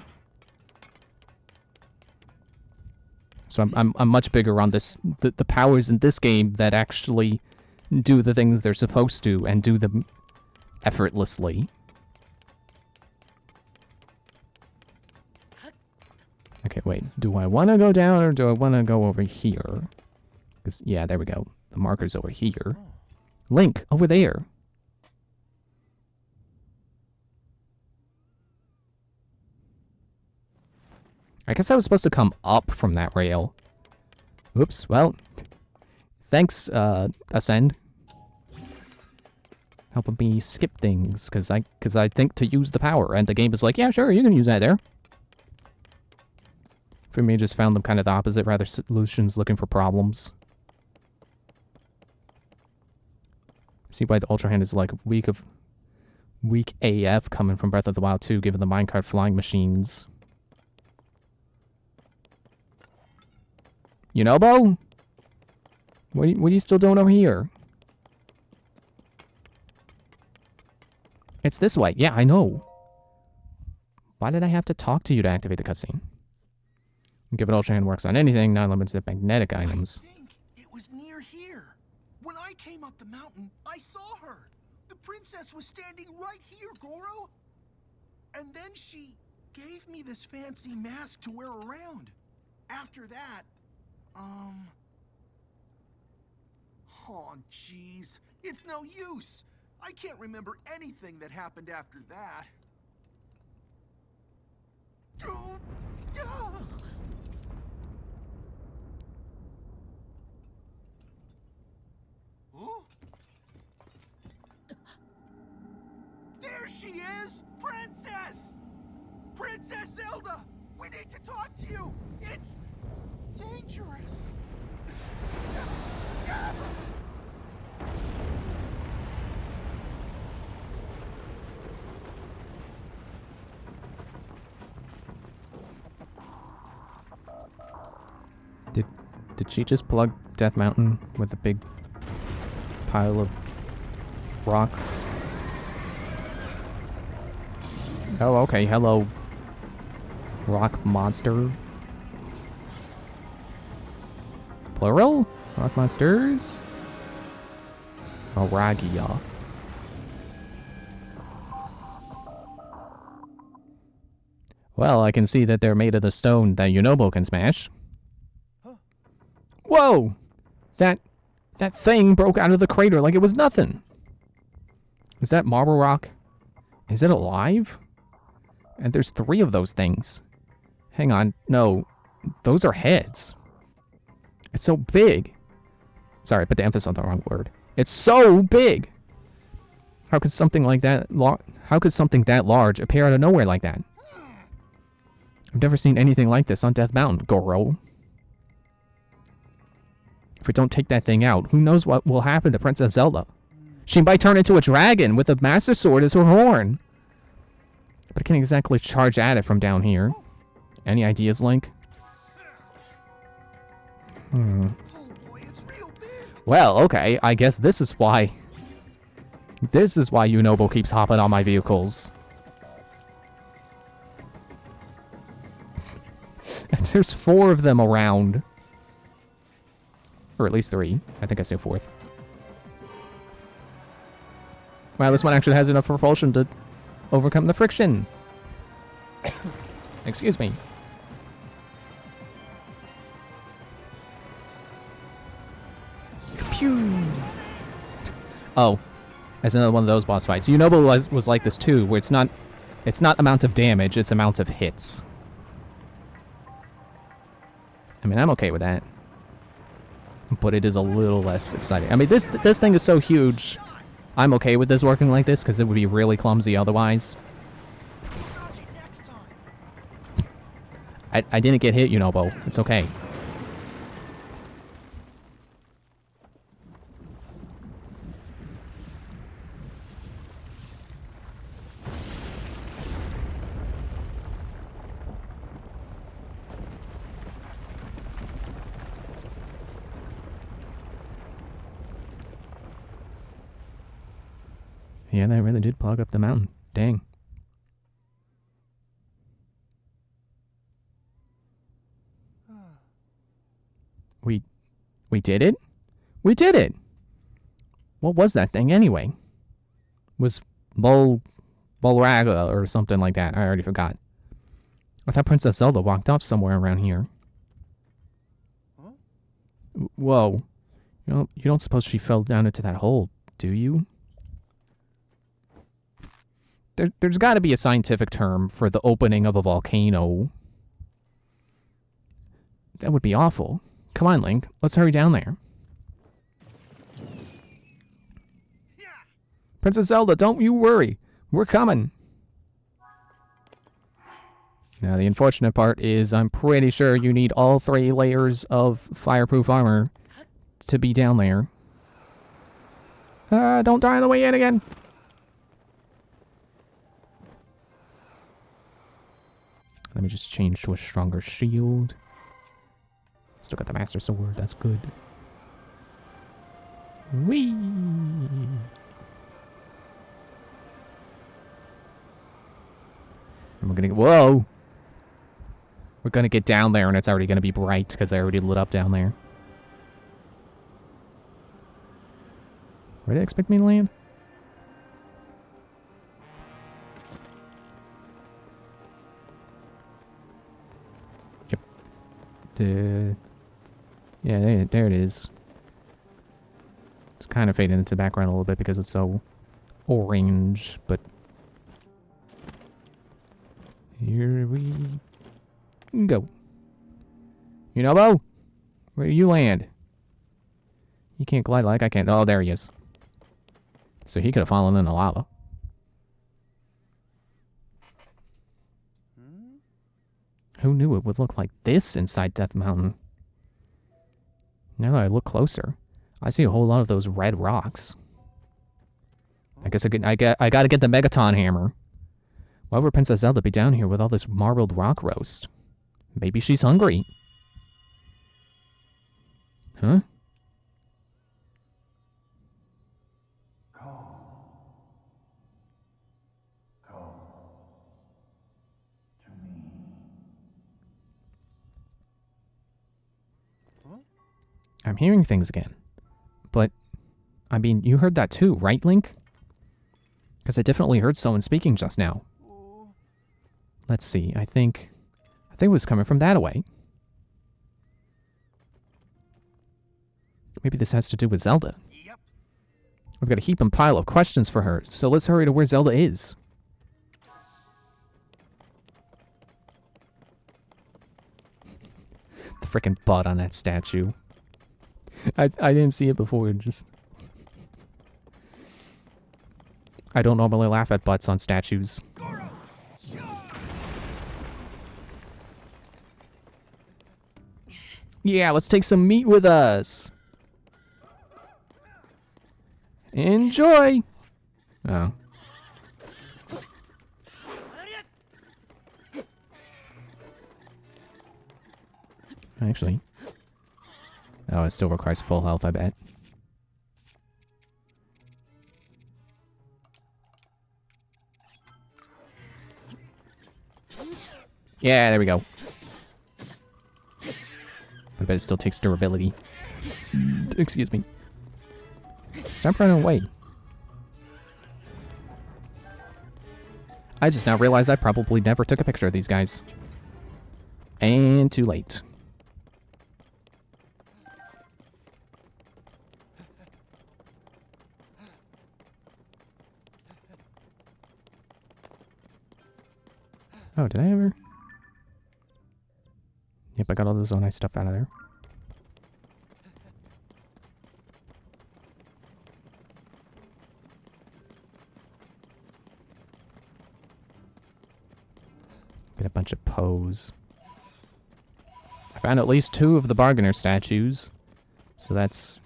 Speaker 1: So I'm much bigger on this the powers in this game that actually do the things they're supposed to and do them effortlessly. Okay, wait. Do I want to go down or do I want to go over here? Because, yeah, there we go. The marker's over here. Link, over there. I guess I was supposed to come up from that rail. Oops, well. Thanks, Ascend. Helping me skip things, because I think to use the power, and the game is like, yeah, sure, you can use that there. For me, I just found them kind of the opposite, rather solutions looking for problems. See why the Ultra Hand is like weak AF coming from Breath of the Wild 2, given the minecart flying machines. You know, Bo? What are you still doing over here? It's this way. Yeah, I know. Why did I have to talk to you to activate the cutscene? Given Ultra Hand works on anything, not limited to magnetic items.
Speaker 4: I think it was near here. When I came up the mountain, I saw her. The princess was standing right here, Goro. And then she gave me this fancy mask to wear around. After that, oh, jeez. It's no use. I can't remember anything that happened after that. Oh? There she is! Princess! Princess Zelda! We need to talk to you! It's dangerous.
Speaker 1: Did she just plug Death Mountain with a big pile of rock? Oh, okay. Hello, rock monster. Plural? Rock monsters? Aragia. Well, I can see that they're made of the stone that Yunobo can smash. Whoa! That thing broke out of the crater like it was nothing. Is that marble rock? Is it alive? And there's 3 of those things. Hang on. No. Those are heads. It's so big. Sorry, I put the emphasis on the wrong word. It's so big! How could something like that how could something that large appear out of nowhere like that? I've never seen anything like this on Death Mountain, Goro. If we don't take that thing out, who knows what will happen to Princess Zelda? She might turn into a dragon with a Master Sword as her horn. But I can't exactly charge at it from down here. Any ideas, Link?
Speaker 4: Oh boy, it's real big.
Speaker 1: Well, okay. I guess this is why... This is why Yunobo keeps hopping on my vehicles. And there's 4 of them around. Or at least 3. I think I say 4th. Wow, this one actually has enough propulsion to overcome the friction. Excuse me. Pew! Oh, as another one of those boss fights. Yunobo was like this too, where it's not amount of damage, it's amount of hits. I mean, I'm okay with that. But it is a little less exciting. I mean, this thing is so huge. I'm okay with this working like this, because it would be really clumsy otherwise.
Speaker 4: Dodge it next time.
Speaker 1: I didn't get hit, Yunobo. It's okay. Yeah, they really did plug up the mountain. Dang. We did it? We did it! What was that thing anyway? Was Bolraga or something like that. I already forgot. I thought Princess Zelda walked off somewhere around here.
Speaker 4: Huh?
Speaker 1: Whoa. You don't suppose she fell down into that hole, do you? There's got to be a scientific term for the opening of a volcano. That would be awful. Come on, Link. Let's hurry down there.
Speaker 4: Yeah.
Speaker 1: Princess Zelda, don't you worry. We're coming. Now, the unfortunate part is I'm pretty sure you need all 3 layers of fireproof armor to be down there. Don't die on the way in again. Let me just change to a stronger shield. Still got the Master Sword, that's good. Whee! And we're gonna get, whoa! We're gonna get down there and it's already gonna be bright because I already lit up down there. Where did they expect me to land? Yeah, there it is. It's kind of fading into the background a little bit because it's so orange, but here we go. Yunobo, where do you land? You can't glide like I can. Oh, there he is. So he could have fallen in the lava. Who knew it would look like this inside Death Mountain? Now that I look closer, I see a whole lot of those red rocks. I guess I gotta get the Megaton hammer. Why would Princess Zelda be down here with all this marbled rock roast? Maybe she's hungry. Huh? I'm hearing things again. But, I mean, you heard that too, right, Link? Because I definitely heard someone speaking just now. Let's see, I think it was coming from that away. Maybe this has to do with Zelda.
Speaker 4: Yep.
Speaker 1: I've got a heap and pile of questions for her, so let's hurry to where Zelda is. The frickin' butt on that statue. I didn't see it before, just... I don't normally laugh at butts on statues. Yeah, let's take some meat with us. Enjoy! Oh. Actually. Oh, it still requires full health, I bet. Yeah, there we go. I bet it still takes durability. Excuse me. Stop running away. I just now realized I probably never took a picture of these guys. And too late. Oh, did I ever? Yep, I got all this nice stuff out of there. Get a bunch of pose. I found at least 2 of the bargainer statues. So that's...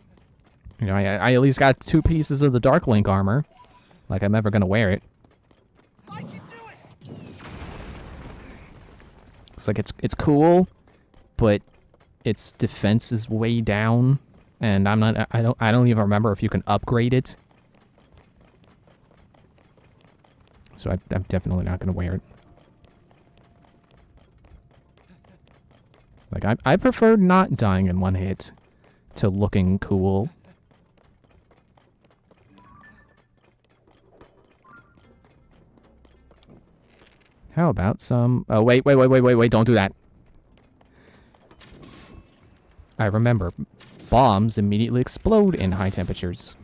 Speaker 1: You know, I at least got 2 pieces of the Dark Link armor. Like I'm ever gonna wear it.
Speaker 4: I can do it!
Speaker 1: It's like it's cool, but its defense is way down, and I don't even remember if you can upgrade it. So I'm definitely not gonna wear it. Like I prefer not dying in one hit to looking cool. How about some... Oh, wait, don't do that. I remember. Bombs immediately explode in high temperatures.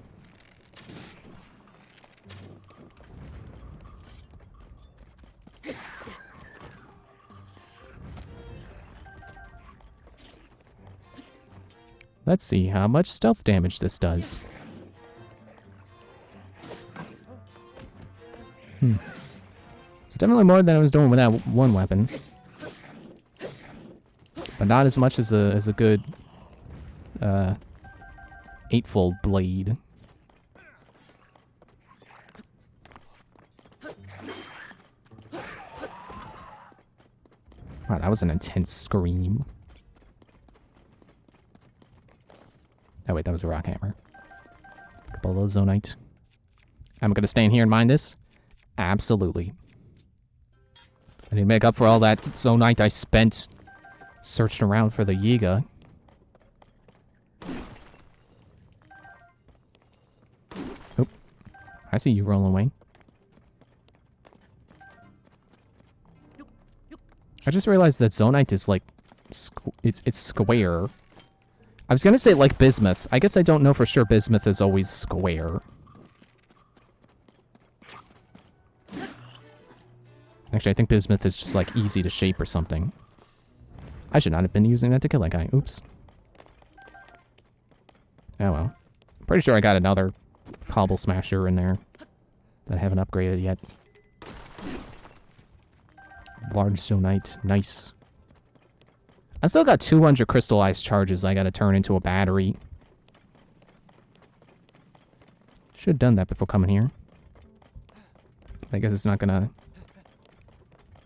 Speaker 1: Let's see how much stealth damage this does. So definitely more than I was doing with that one weapon. But not as much as a good eightfold blade. Wow, that was an intense scream. Oh wait, that was a rock hammer. A couple of those zonite. Am I gonna stay in here and mine this? Absolutely. I need to make up for all that zonite I spent searching around for the Yiga. Oh, I see you rolling away. I just realized that zonite is like, it's square. I was gonna say like bismuth. I guess I don't know for sure bismuth is always square. Actually, I think bismuth is just like easy to shape or something. I should not have been using that to kill that guy. Oops. Oh well. Pretty sure I got another cobble smasher in there that I haven't upgraded yet. Large zonite. Nice. I still got 200 crystallized charges I gotta turn into a battery. Should have done that before coming here. I guess it's not gonna...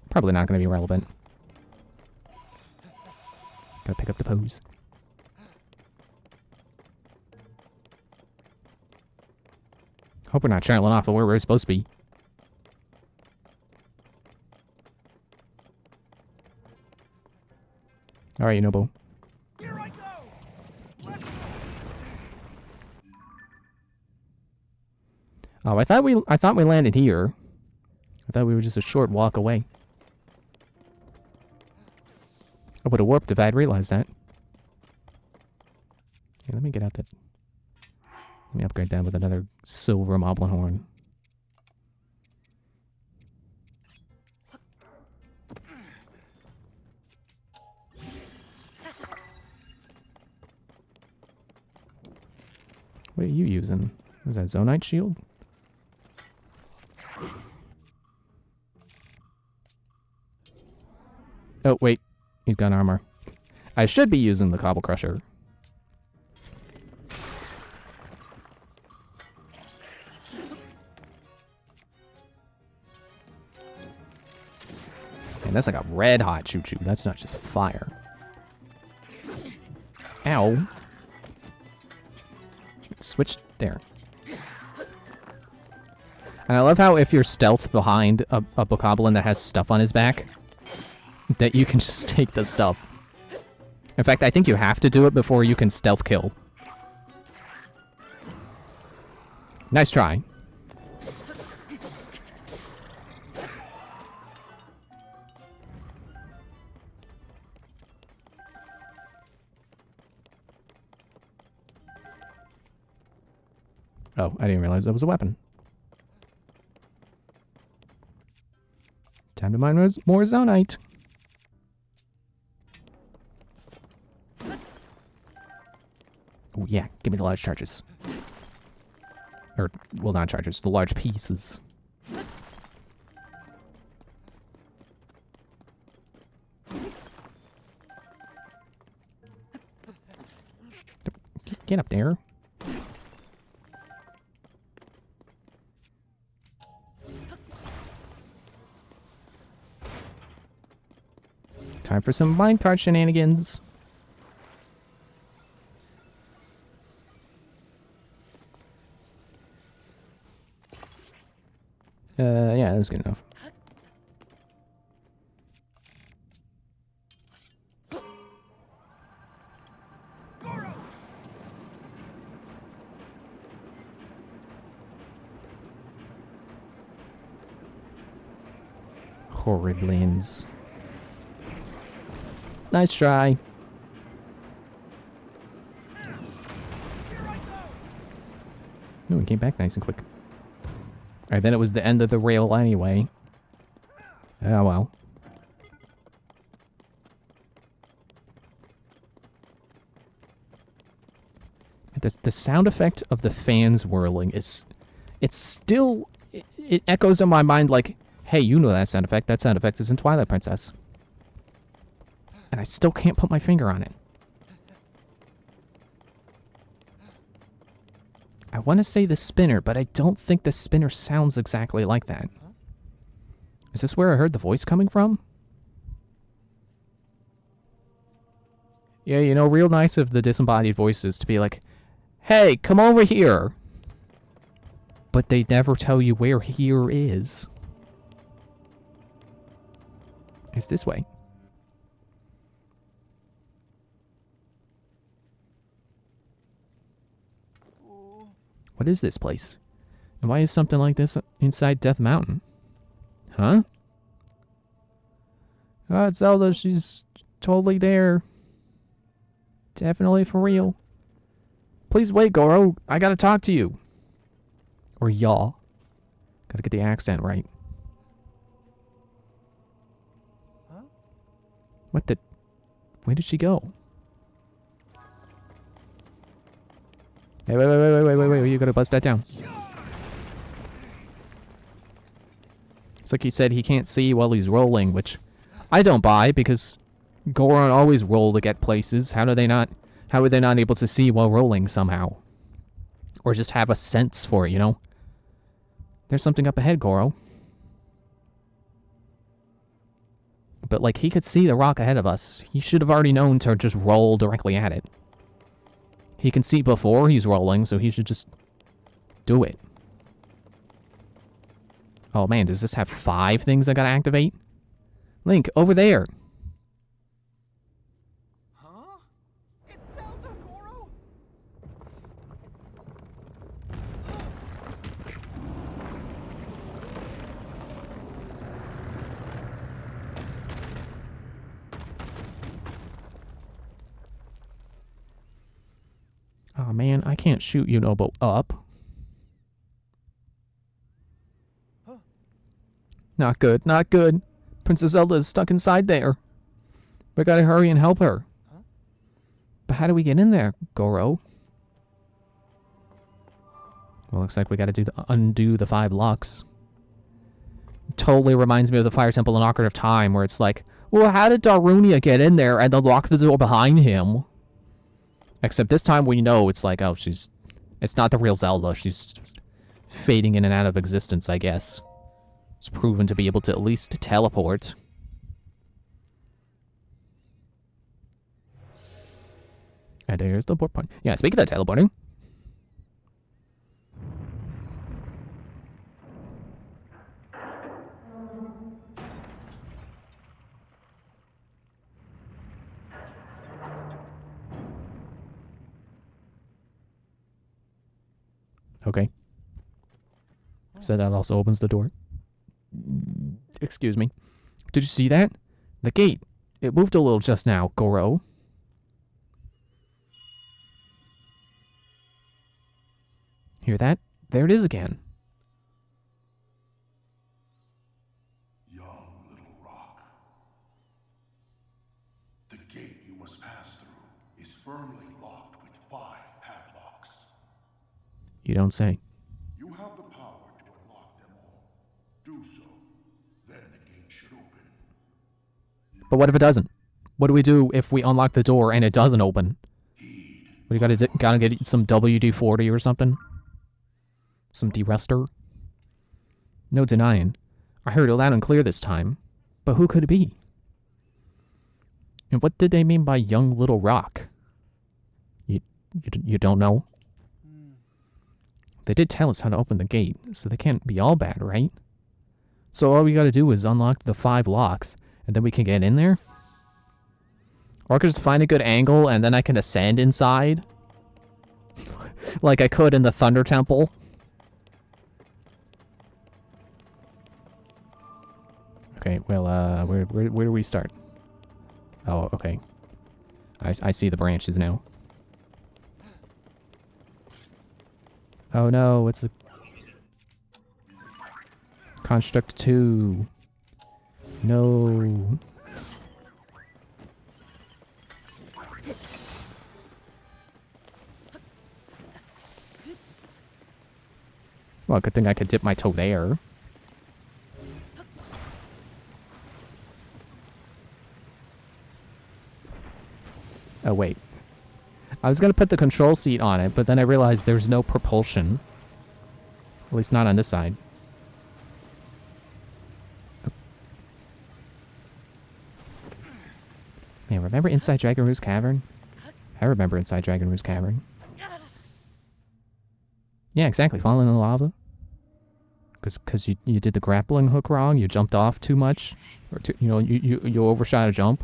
Speaker 1: Probably not gonna be relevant. Gotta pick up the pose. Hope we're not trailing off of where we're supposed to be. Alright, Nobo.
Speaker 4: Here I go! Let's go!
Speaker 1: Oh, I thought we landed here. I thought we were just a short walk away. I would have warped if I had realized that. Here, let me get out that. Let me upgrade that with another silver moblin horn. What are you using? Is that zonite shield? Oh, wait. He's got armor. I should be using the Cobble Crusher. that's like a red hot choo-choo. That's not just fire. Ow. Switch there. And I love how if you're stealth behind a bokoblin that has stuff on his back, that you can just take the stuff. In fact, I think you have to do it before you can stealth kill. Nice try. Oh, I didn't realize that was a weapon. Time to mine more zonite. Oh yeah, give me the large charges. Or, well, not charges, the large pieces. Get up there. Time for some minecart shenanigans. Yeah, that was good enough. Horriblins. Nice try. Oh, we came back nice and quick. Alright, then it was the end of the rail anyway. Oh well. The sound effect of the fans whirling is... It's still... It echoes in my mind like, hey, you know that sound effect. That sound effect is in Twilight Princess. And I still can't put my finger on it. I want to say the spinner, but I don't think the spinner sounds exactly like that. Is this where I heard the voice coming from? Yeah, you know, real nice of the disembodied voices to be like, hey, come over here. But they never tell you where here is. It's this way. What is this place? And why is something like this inside Death Mountain? Huh? Oh, it's Zelda. She's totally there. Definitely for real. Please wait, Goro. I gotta talk to you. Or y'all. Gotta get the accent right. Huh? What the... Where did she go? Hey, wait, you gotta bust that down. It's like he said he can't see while he's rolling, which I don't buy, because Goron always roll to get places. How are they not able to see while rolling somehow? Or just have a sense for it, you know? There's something up ahead, Goro. But, like, he could see the rock ahead of us. He should have already known to just roll directly at it. He can see before he's rolling, so he should just do it. Oh man, does this have 5 things I gotta activate? Link, over there!
Speaker 4: Huh? It's Zelda, Goro!
Speaker 1: Oh man, I can't shoot Yunobo up. Not good, not good. Princess Zelda is stuck inside there. We gotta hurry and help her. Huh? But how do we get in there, Goro? Well, looks like we gotta undo the 5 locks. Totally reminds me of the Fire Temple in Ocarina of Time, where it's like, well, how did Darunia get in there and then lock the door behind him? Except this time we know it's like, oh, it's not the real Zelda. She's fading in and out of existence, I guess. It's proven to be able to at least teleport. And there's the port point. Yeah, speaking of teleporting. Okay. So that also opens the door. Excuse me. Did you see that? The gate. It moved a little just now, Goro. Hear that? There it is again.
Speaker 2: Young little rock. The gate you must pass through is firmly locked with 5 padlocks.
Speaker 1: You don't say.
Speaker 2: You have the power to unlock them all. Do so, then the gate should open.
Speaker 1: But what if it doesn't? What do we do if we unlock the door and it doesn't open?
Speaker 2: Heed.
Speaker 1: We gotta get some WD-40 or something? Some de-ruster? No denying. I heard it loud and clear this time. But who could it be? And what did they mean by young little rock? You don't know? They did tell us how to open the gate, so they can't be all bad, right? So all we gotta do is unlock the 5 locks, and then we can get in there? Or I could just find a good angle, and then I can ascend inside? Like I could in the Thunder Temple? Okay, well, where do we start? Oh, okay. I see the branches now. Oh no, it's a... Construct 2. No. Well, good thing I could dip my toe there. Oh, wait. I was going to put the control seat on it, but then I realized there's no propulsion. At least not on this side. Man, remember inside Dragon Roost Cavern? I remember inside Dragon Roost Cavern. Yeah, exactly. Falling in the lava. Because you did the grappling hook wrong. You jumped off too much. Or you overshot a jump.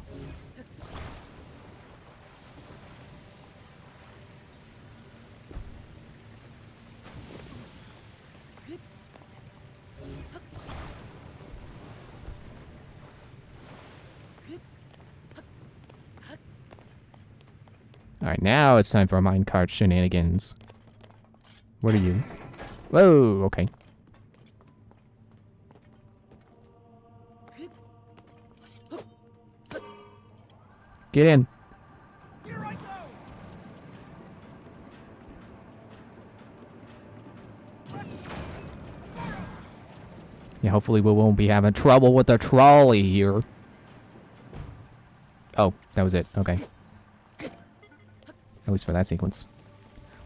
Speaker 1: Alright, now it's time for minecart shenanigans. What are you? Whoa, okay. Get in.
Speaker 4: Here I go.
Speaker 1: Yeah, hopefully we won't be having trouble with the trolley here. Oh, that was it. Okay. At least for that sequence.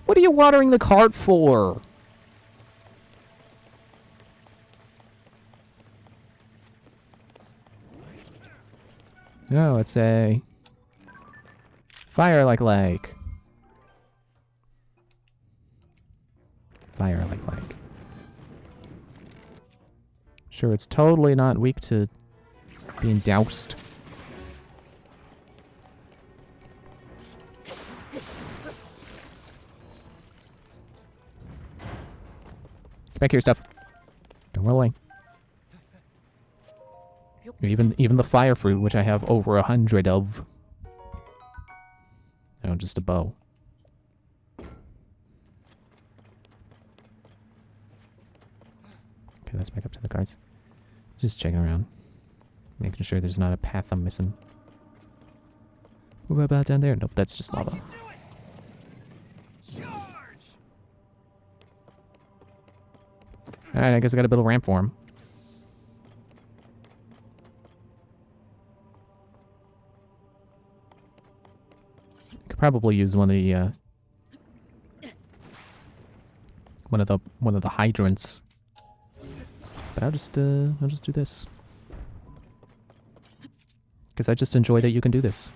Speaker 1: What are you watering the cart for? No, it's a fire like lake. Fire like lake. Sure, it's totally not weak to being doused. Get back here, stuff. Don't run away. Even the fire fruit, which I have over 100 of. Oh, just a bow. Okay, let's back up to the cards. Just checking around. Making sure there's not a path I'm missing. What about down there? Nope, that's just lava. Alright, I guess I gotta build a ramp for him. Could probably use one of the one of the hydrants. But I'll just do this. Because I just enjoy that you can do this.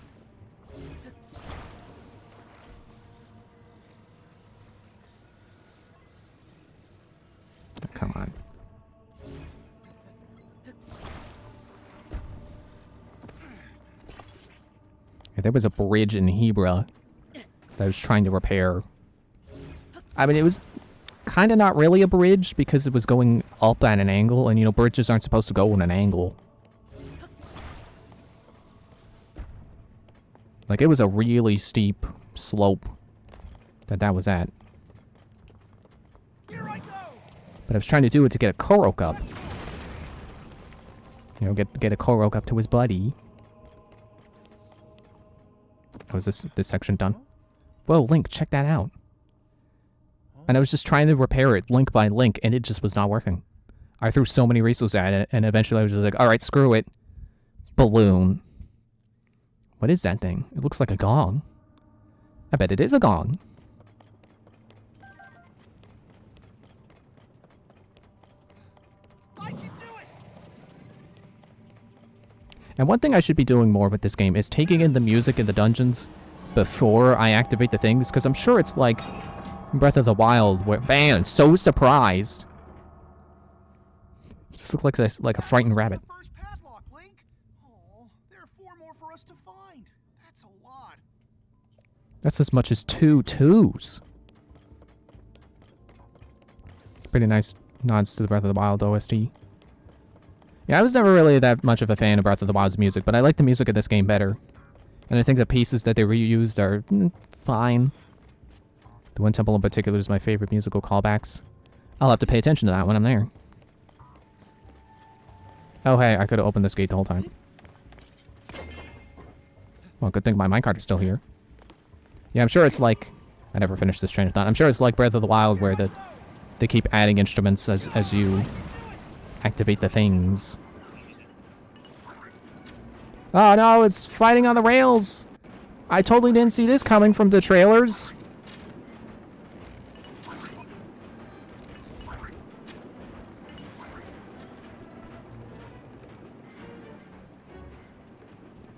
Speaker 1: Yeah, there was a bridge in Hebra that I was trying to repair. I mean, it was kind of not really a bridge because it was going up at an angle, and you know, bridges aren't supposed to go in an angle. Like, it was a really steep slope that was at.
Speaker 4: Here I go.
Speaker 1: But I was trying to do it to get a Korok up. You know, get a Korok up to his buddy. Oh, is this section done? Whoa, Link, check that out. And I was just trying to repair it link by link, and it just was not working. I threw so many resources at it, and eventually I was just like, alright, screw it. Balloon. What is that thing? It looks like a gong. I bet it is a gong.
Speaker 4: I can do it.
Speaker 1: And one thing I should be doing more with this game is taking in the music in the dungeons before I activate the things, because I'm sure it's like Breath of the Wild, where, man, so surprised. Just look like a frightened rabbit.
Speaker 4: The first padlock, Link. Oh, there are 4 more for us to find. That's a lot.
Speaker 1: That's as much as 2 twos. Pretty nice nods to the Breath of the Wild OST. Yeah, I was never really that much of a fan of Breath of the Wild's music, but I like the music of this game better. And I think the pieces that they reused are fine. The Wind Temple in particular is my favorite musical callbacks. I'll have to pay attention to that when I'm there. Oh hey, I could have opened this gate the whole time. Well, good thing my minecart is still here. Yeah, I'm sure it's like... I never finished this train of thought. I'm sure it's like Breath of the Wild where they keep adding instruments as you activate the things. Oh no, it's fighting on the rails! I totally didn't see this coming from the trailers.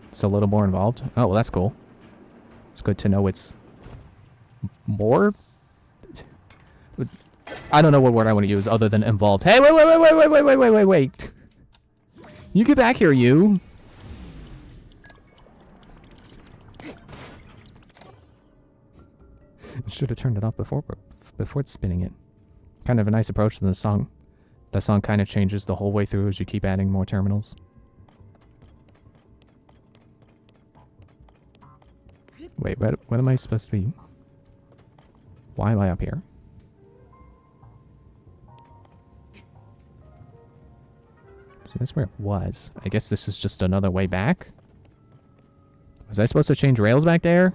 Speaker 1: It's a little more involved. Oh, well, that's cool. It's good to know it's more. I don't know what word I want to use other than involved. Hey, wait. You get back here, you. Should have turned it off before it's spinning it. Kind of a nice approach to the song. The song kind of changes the whole way through as you keep adding more terminals. Wait, what am I supposed to be? Why am I up here? See, that's where it was. I guess this is just another way back? Was I supposed to change rails back there?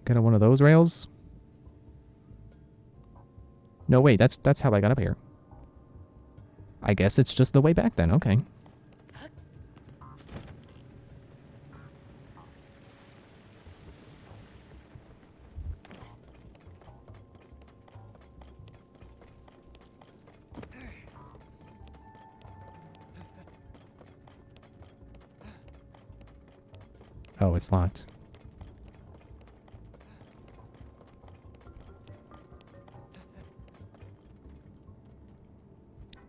Speaker 1: Get on one of those rails? No, wait, that's how I got up here. I guess it's just the way back then, okay. Oh, it's locked.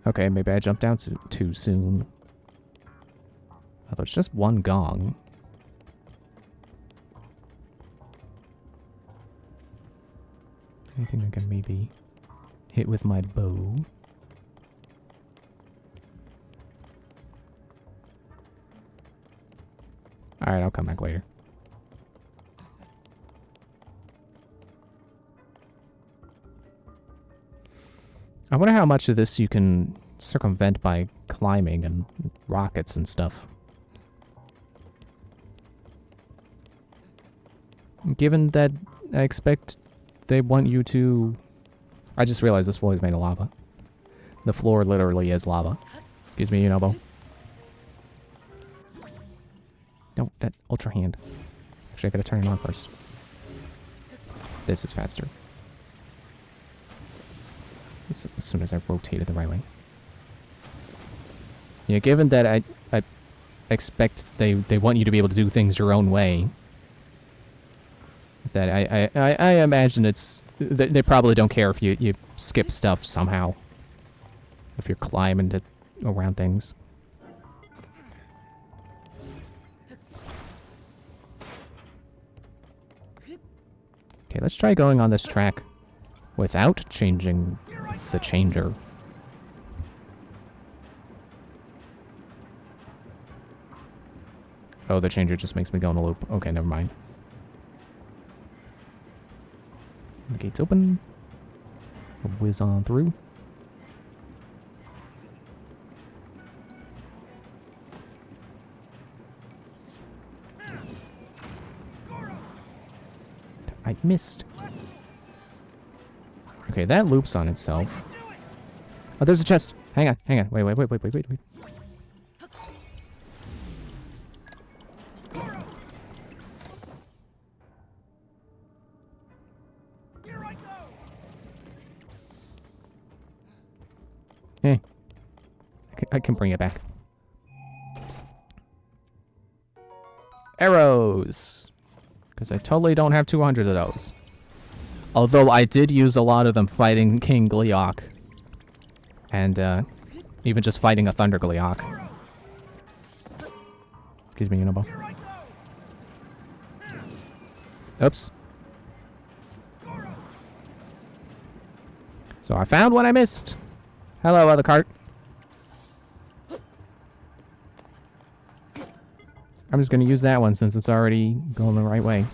Speaker 1: Okay, maybe I jumped down too soon. Oh, there's just one gong. Anything I can maybe hit with my bow? Alright, I'll come back later. I wonder how much of this you can circumvent by climbing and rockets and stuff. Given that I expect they want you to... I just realized this floor is made of lava. The floor literally is lava. Gives me an elbow. No, that ultra hand. Actually, I gotta turn it on first. This is faster. As soon as I rotate it the right way. Yeah, given that I expect they want you to be able to do things your own way. That I imagine it's... They probably don't care if you skip stuff somehow. If you're climbing around things. Okay, let's try going on this track without changing the changer. Oh, the changer just makes me go in a loop. Okay, never mind. The gate's open. We'll whiz on through. I missed. Okay, that loops on itself. Oh, there's a chest. Hang on, hang on. Wait. Hey, I can bring it back. Arrows! Because I totally don't have 200 of those. Although I did use a lot of them fighting King Gleeok. And, even just fighting a Thunder Gleeok. Excuse me, Unobo. Oops. So I found what I missed. Hello, other cart. I'm just going to use that one since it's already going the right way.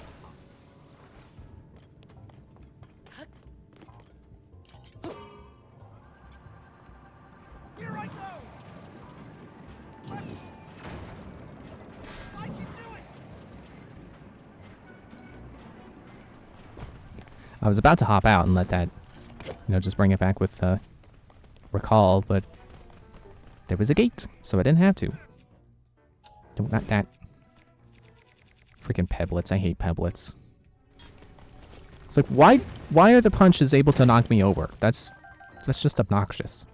Speaker 1: I was about to hop out and let that, just bring it back with recall, but there was a gate, so I didn't have to. No, not that. Freaking peblets. I hate peblets. It's like, why are the punches able to knock me over? That's just obnoxious.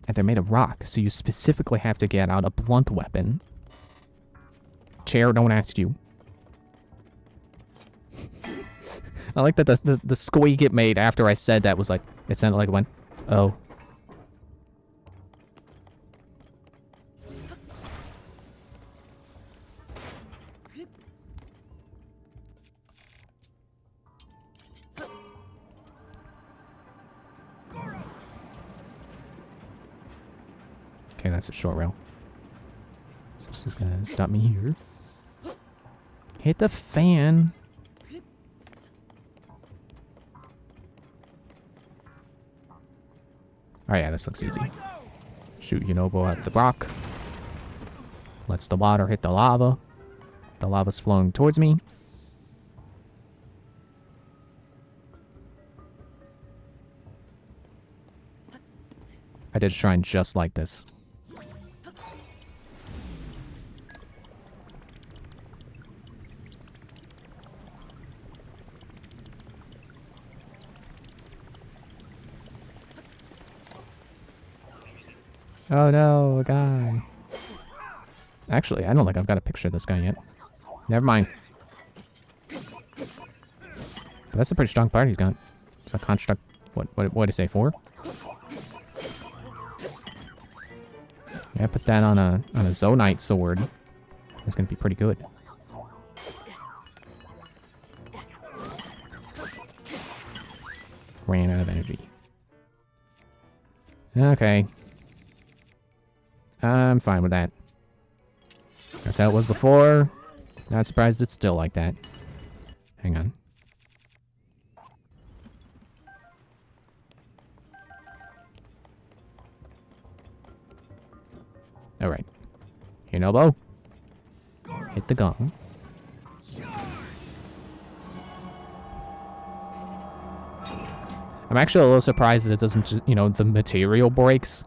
Speaker 1: And they're made of rock, so you specifically have to get out a blunt weapon. Chair, don't ask you. I like that the squeak it made after I said that was like, it sounded like it went, oh. Okay, that's a short rail. So this is gonna stop me here. Hit the fan. Oh yeah, this looks easy. Shoot Unobo at the rock. Lets the water hit the lava. The lava's flowing towards me. I did a shrine just like this. Oh no, a guy. Actually, I don't think I've got a picture of this guy yet. Never mind. But that's a pretty strong part he's got. It's a construct. What did it say, 4? Yeah, put that on a Zonite sword. That's gonna be pretty good. Ran out of energy. Okay. I'm fine with that. That's how it was before. Not surprised it's still like that. Hang on. Alright. Unobo. Hit the gong. I'm actually a little surprised that it doesn't just, the material breaks.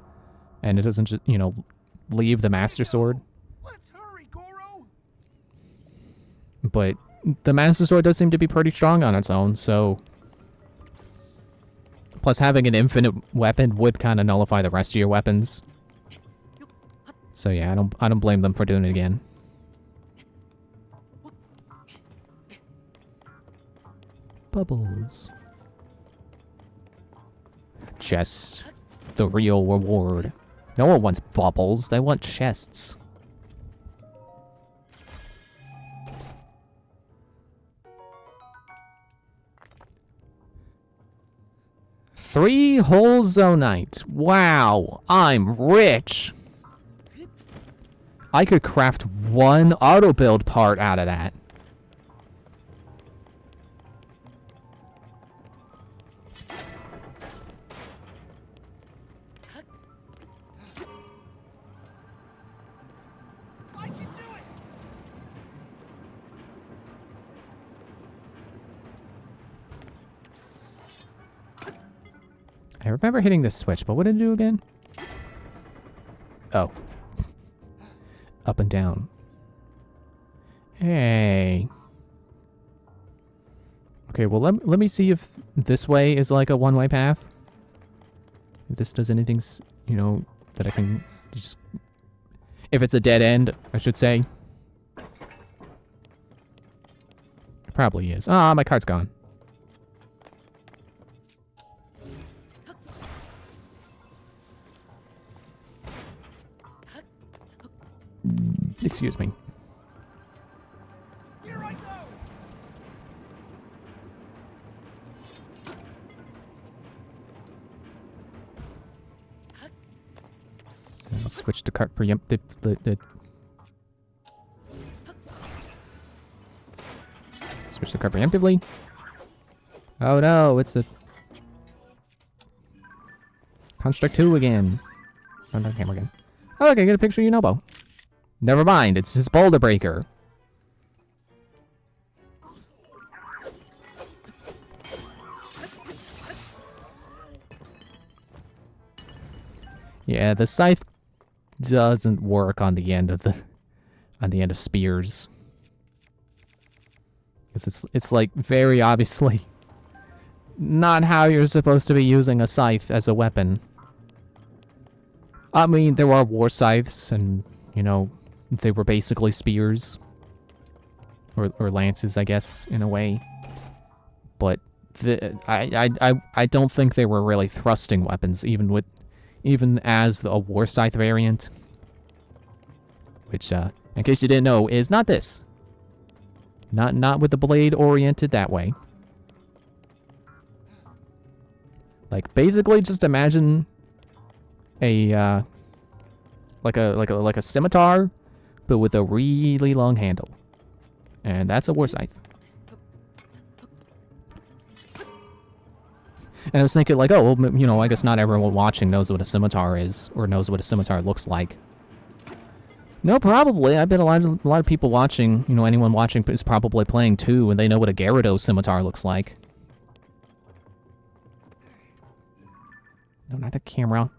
Speaker 1: And it doesn't just, leave the Master Sword.
Speaker 4: Let's hurry, Goro.
Speaker 1: But the Master Sword does seem to be pretty strong on its own, so... Plus having an infinite weapon would kind of nullify the rest of your weapons. So yeah, I don't blame them for doing it again. Bubbles. Chest. The real reward. No one wants bubbles, they want chests. 3 whole Zonite. Wow, I'm rich. I could craft 1 auto build part out of that. I remember hitting this switch, but what did it do again? Oh. Up and down. Hey. Okay, well, let me see if this way is like a one-way path. If this does anything, you know, that I can just... If it's a dead end, I should say. It probably is. Ah, my card's gone. Excuse me.
Speaker 4: Here I go.
Speaker 1: I'll switch to cart preemptive. Switch to cart preemptively. Oh no, it's a Construct 2 again. Oh, not hammer again. Oh, okay, get a picture of your elbow. Never mind, it's his boulder breaker. Yeah, the scythe doesn't work on the end of spears. It's like very obviously not how you're supposed to be using a scythe as a weapon. I mean, there are war scythes, and you know, they were basically spears or lances, I guess, in a way. But I don't think they were really thrusting weapons, even as a war scythe variant, which, in case you didn't know, is not this. Not with the blade oriented that way. Like, basically, just imagine a like a scimitar, but with a really long handle, and that's a war scythe. And I was thinking, like, oh, well, you know, I guess not everyone watching knows what a scimitar is, or knows what a scimitar looks like. No, probably. I bet a lot of people watching, you know, anyone watching is probably playing too, and they know what a Gyarados scimitar looks like. No, not the camera.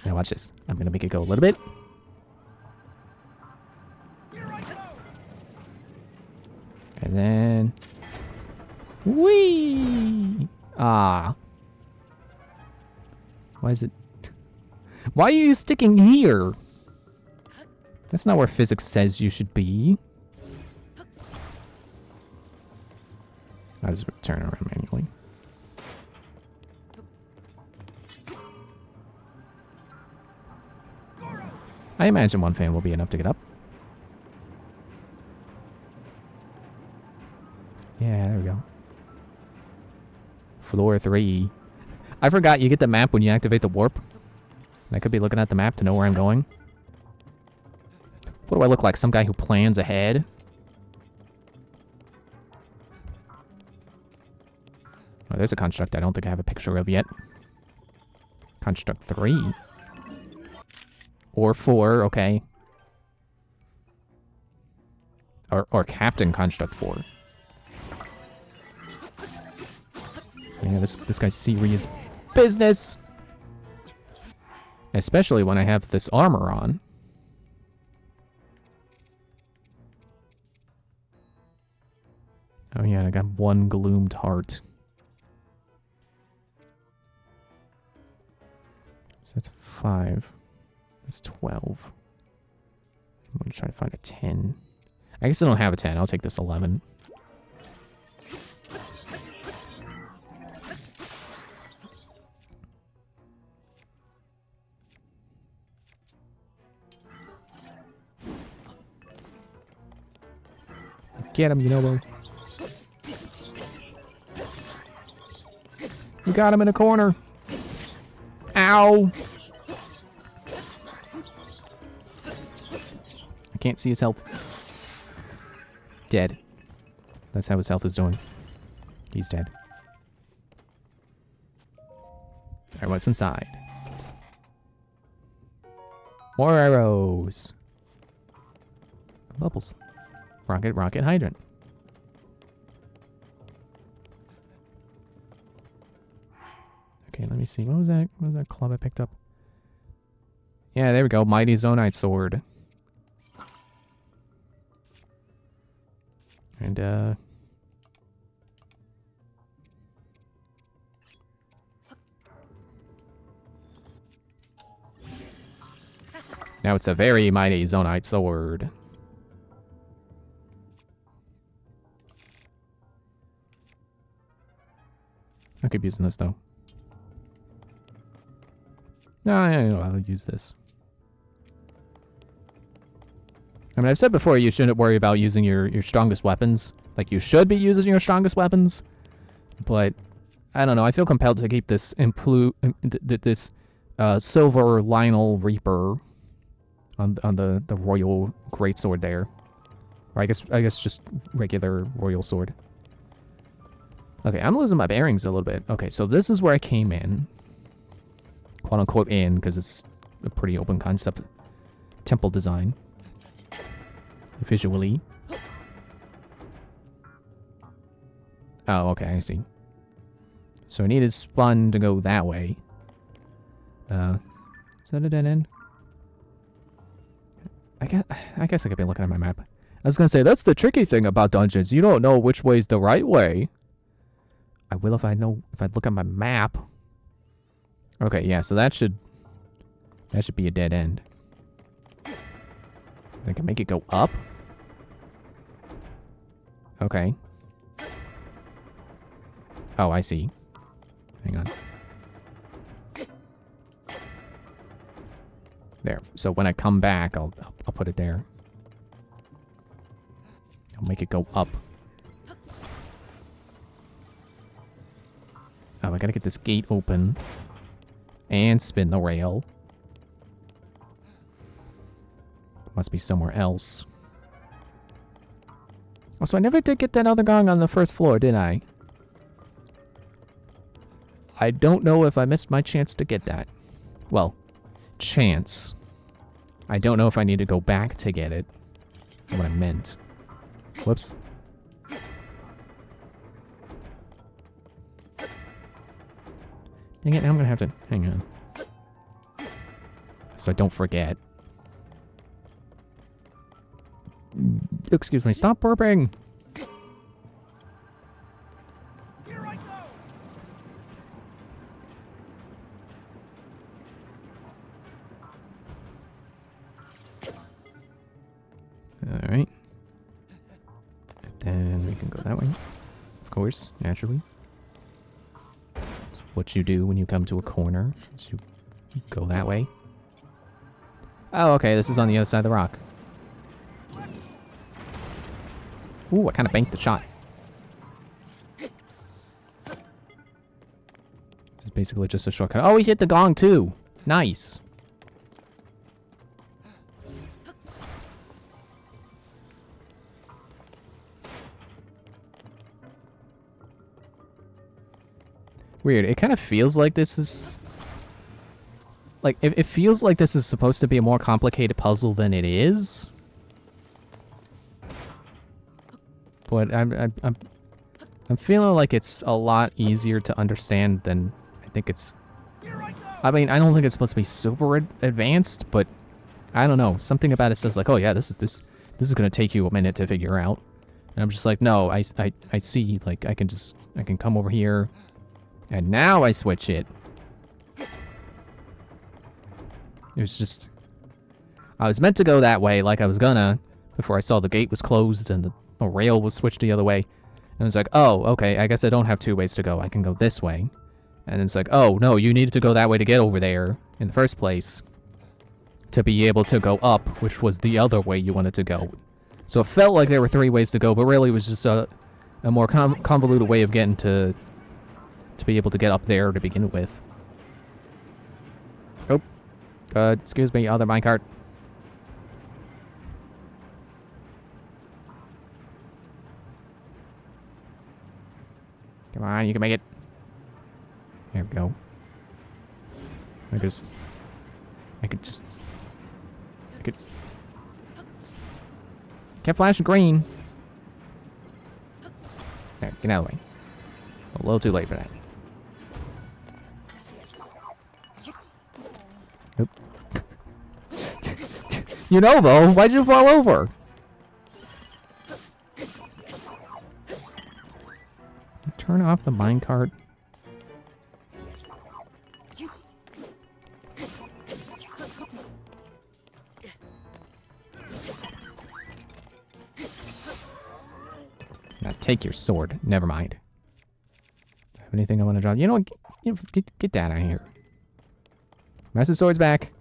Speaker 1: Now watch this. I'm gonna make it go a little bit. And then... Whee! Ah. Why is it... Why are you sticking here? That's not where physics says you should be. I'll just turn around manually. I imagine one fan will be enough to get up. Yeah, there we go. Floor 3. I forgot you get the map when you activate the warp. I could be looking at the map to know where I'm going. What do I look like? Some guy who plans ahead? Oh, there's a construct I don't think I have a picture of yet. Construct 3. Or 4, okay. Or Captain Construct 4. Yeah, this guy's serious business. Especially when I have this armor on. Oh yeah, I got 1 gloomed heart. So that's 5. That's 12. I'm gonna try to find a 10. I guess I don't have a 10. I'll take this 11. Get him, you know. We got him in a corner. Ow! I can't see his health. Dead. That's how his health is doing. He's dead. Alright, what's inside? More arrows. Bubbles. Rocket, rocket, hydrant. Okay, let me see. What was that? What was that club I picked up? Yeah, there we go. Mighty Zonite sword. And, now it's a very mighty Zonite sword. I could be using this, though. No, I'll use this. I mean, I've said before you shouldn't worry about using your strongest weapons. Like, you should be using your strongest weapons. But, I don't know. I feel compelled to keep this silver Lionel Reaper on the royal greatsword there. Or I guess just regular royal sword. Okay, I'm losing my bearings a little bit. Okay, so this is where I came in. Quote unquote in, because it's a pretty open concept temple design. Visually. Oh, okay, I see. So I needed Spun to go that way. Is that a dead end? I guess I could be looking at my map. I was gonna say, that's the tricky thing about dungeons. You don't know which way is the right way. I will if I look at my map. Okay, yeah, so that should be a dead end. I can make it go up. Okay. Oh, I see. Hang on. There. So when I come back, I'll put it there. I'll make it go up. Oh, I gotta get this gate open. And spin the rail. Must be somewhere else. Also, I never did get that other gong on the first floor, did I? I don't know if I missed my chance to get that. Well, chance. I don't know if I need to go back to get it. That's what I meant. Whoops. Dang it, now I'm gonna have to... Hang on. So I don't forget. Excuse me, stop burping!
Speaker 4: Here I go.
Speaker 1: Alright. Then we can go that way. Of course, naturally. That's what you do when you come to a corner. Is you go that way. Oh, okay, this is on the other side of the rock. Ooh, I kind of banked the shot. This is basically just a shortcut. Oh, he hit the gong too. Nice. Weird. It kind of feels like this is... Like, it feels like this is supposed to be a more complicated puzzle than it is. But I'm feeling like it's a lot easier to understand than I think it's... I mean, I don't think it's supposed to be super advanced, but I don't know. Something about it says like, oh yeah, this is gonna take you a minute to figure out. And I'm just like, no, I see, like, I can come over here, and now I switch it. It was just... I was meant to go that way like I was gonna, before I saw the gate was closed and the rail was switched the other way. And it's like, oh, okay, I guess I don't have two ways to go. I can go this way. And it's like, oh, no, you needed to go that way to get over there in the first place. To be able to go up, which was the other way you wanted to go. So it felt like there were 3 ways to go, but really it was just a more convoluted way of getting to be able to get up there to begin with. Oh, excuse me, other minecart. Come on, you can make it. There we go. I could. Kept flashing green. There, get out of the way. A little too late for that. Oop. You know, though, why'd you fall over? Turn off the minecart. Now take your sword. Never mind. Have anything I want to drop? You know what? Get that out of here. Master sword's back.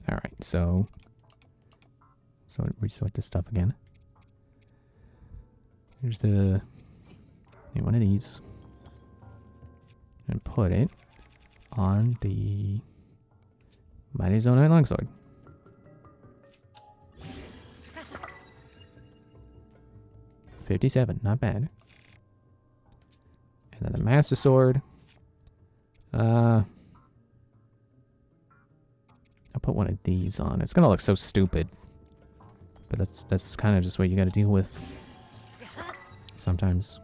Speaker 1: All right, so resort this stuff again. Here's the one of these, and put it on the Mighty Zonite longsword. $57, not bad. And then the Master Sword. I'll put one of these on. It's gonna look so stupid, but that's kind of just what you got to deal with sometimes.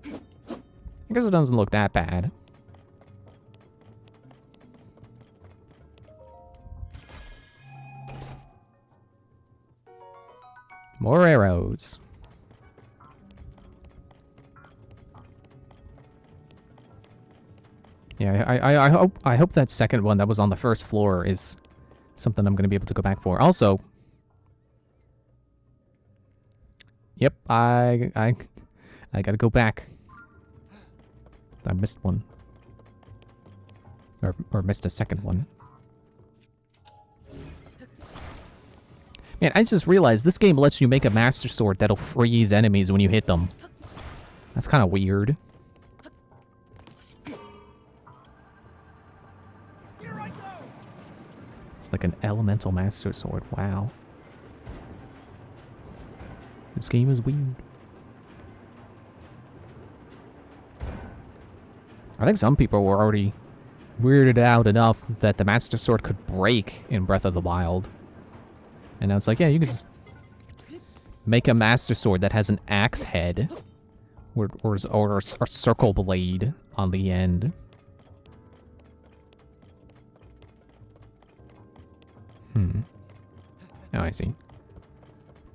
Speaker 1: I guess it doesn't look that bad. More arrows. Yeah, I hope that second one that was on the first floor is something I'm going to be able to go back for. Also, yep, I got to go back. I missed one. Or missed a second one. Man, I just realized this game lets you make a Master Sword that'll freeze enemies when you hit them. That's kind of weird. It's like an elemental Master Sword. Wow. This game is weird. I think some people were already weirded out enough that the Master Sword could break in Breath of the Wild. And now it's like, yeah, you could just make a Master Sword that has an axe head or a circle blade on the end. Oh, I see.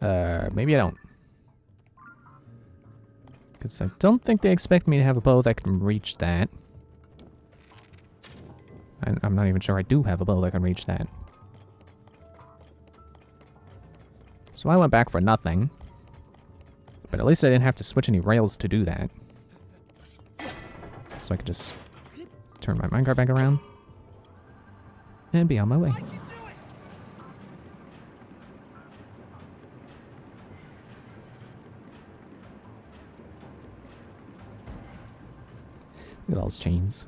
Speaker 1: Maybe I don't. Because I don't think they expect me to have a bow that can reach that. I'm not even sure I do have a bow that can reach that. So I went back for nothing. But at least I didn't have to switch any rails to do that. So I could just turn my minecart back around and be on my way. Look at all those chains.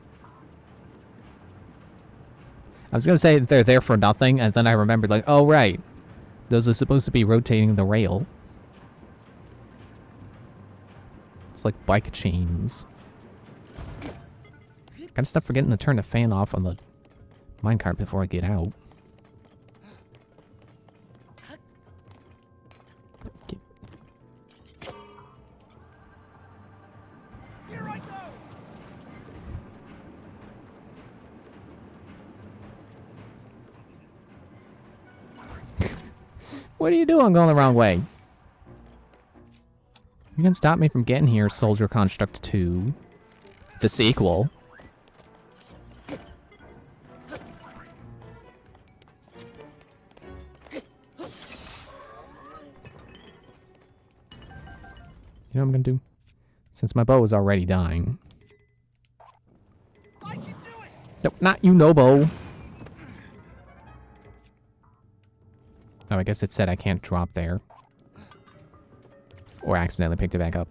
Speaker 1: I was gonna say they're there for nothing, and then I remembered, like, oh right, those are supposed to be rotating the rail. It's like bike chains. Gotta stop forgetting to turn the fan off on the minecart before I get out.
Speaker 4: Here I go.
Speaker 1: What are you doing going the wrong way? You can stop me from getting here, Soldier Construct 2. The sequel. You know what I'm gonna do? Since my bow is already dying.
Speaker 4: I can do it.
Speaker 1: Nope, not you, no bow. Oh, I guess it said I can't drop there. Or accidentally picked it back up.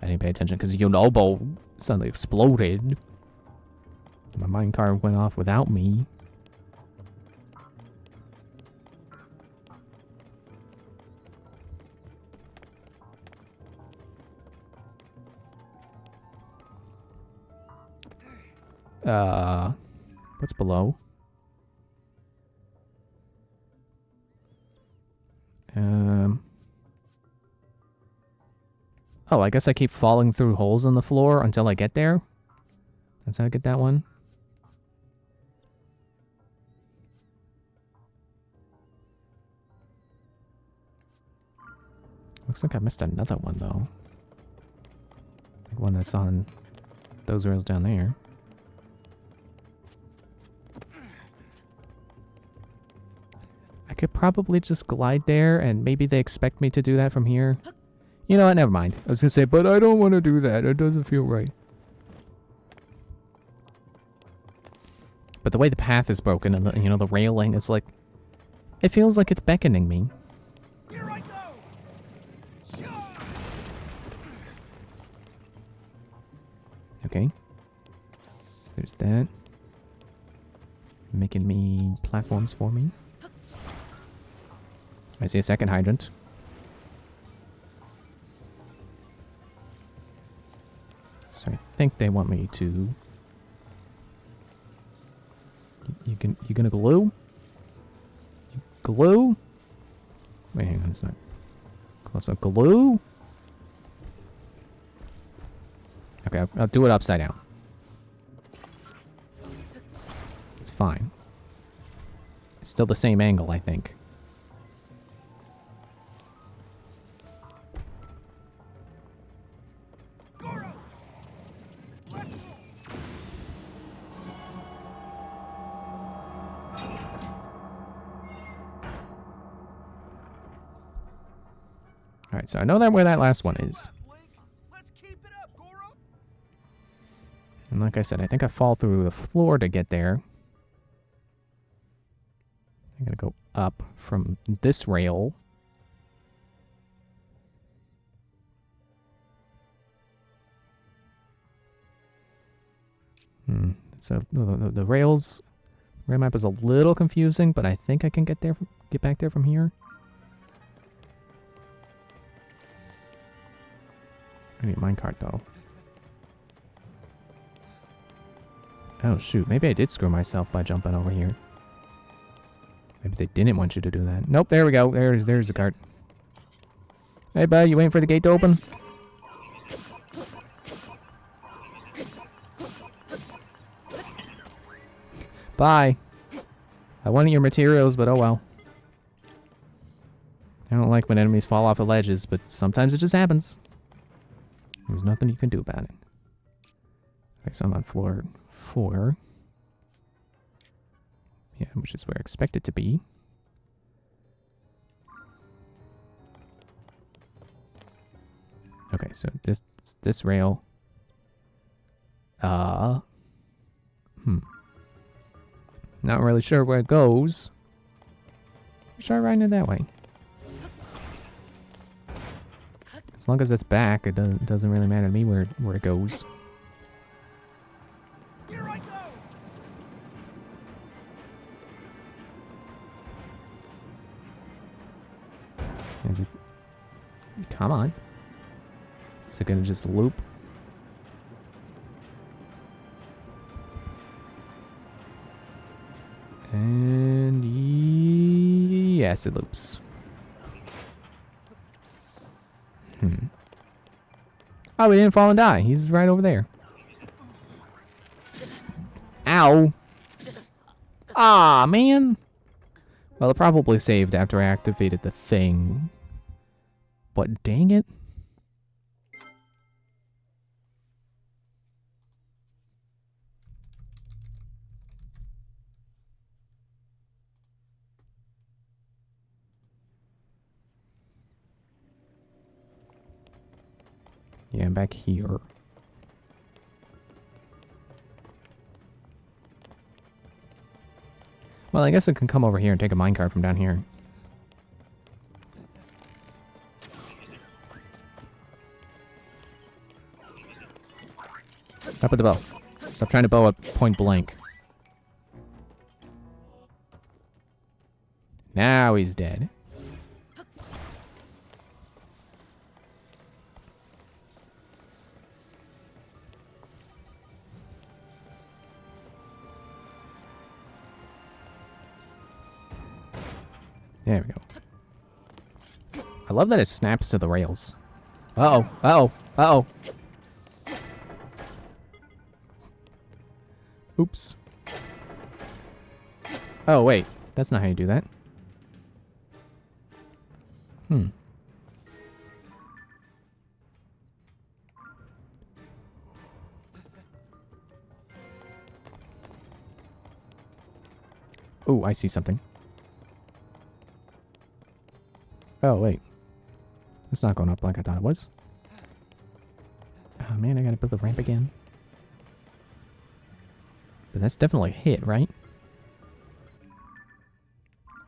Speaker 1: I didn't pay attention because Yonobo suddenly exploded. My minecart went off without me. What's below? Oh, I guess I keep falling through holes in the floor until I get there. That's how I get that one. Looks like I missed another one, though. Like one that's on those rails down there. I could probably just glide there, and maybe they expect me to do that from here. You know what? Never mind. I was gonna say, but I don't want to do that. It doesn't feel right. But the way the path is broken and the, you know, the railing is like, it feels like it's beckoning me.
Speaker 4: Here I go. Charge!
Speaker 1: Okay. So there's that. Making me platforms for me. I see a second hydrant. So I think they want me to. You gonna glue? You glue? Wait, hang on, it's not close up. Glue? Okay, I'll do it upside down. It's fine. It's still the same angle, I think. Alright, so I know that where that last one is.
Speaker 4: Let's keep it up, Goro.
Speaker 1: And like I said, I think I fall through the floor to get there. I'm gonna go up from this rail. So the rails, rail map is a little confusing, but I think I can get there, get back there from here. I need a minecart though. Oh shoot, maybe I did screw myself by jumping over here. Maybe they didn't want you to do that. Nope, there we go. There's the cart. Hey bud, you waiting for the gate to open? Bye. I wanted your materials, but oh well. I don't like when enemies fall off of ledges, but sometimes it just happens. There's nothing you can do about it. Okay, so I'm on floor 4. Yeah, which is where I expect it to be. Okay, so this rail. Not really sure where it goes. Let's try riding it that way. As long as it's back, it doesn't really matter to me where it goes.
Speaker 4: Here I go.
Speaker 1: Is it? Come on. Is it gonna just loop? And yes, it loops. Oh, he didn't fall and die. He's right over there. Ow. Ah, man. Well, it probably saved after I activated the thing. But dang it. Yeah, I'm back here. Well, I guess I can come over here and take a minecart from down here. Stop with the bow. Stop trying to bow at point blank. Now he's dead. There we go. I love that it snaps to the rails. Uh-oh. Uh-oh. Uh-oh. Oops. Oh, wait. That's not how you do that. Hmm. Oh, I see something. Oh, wait. It's not going up like I thought it was. Oh, man, I gotta build the ramp again. But that's definitely a hit, right?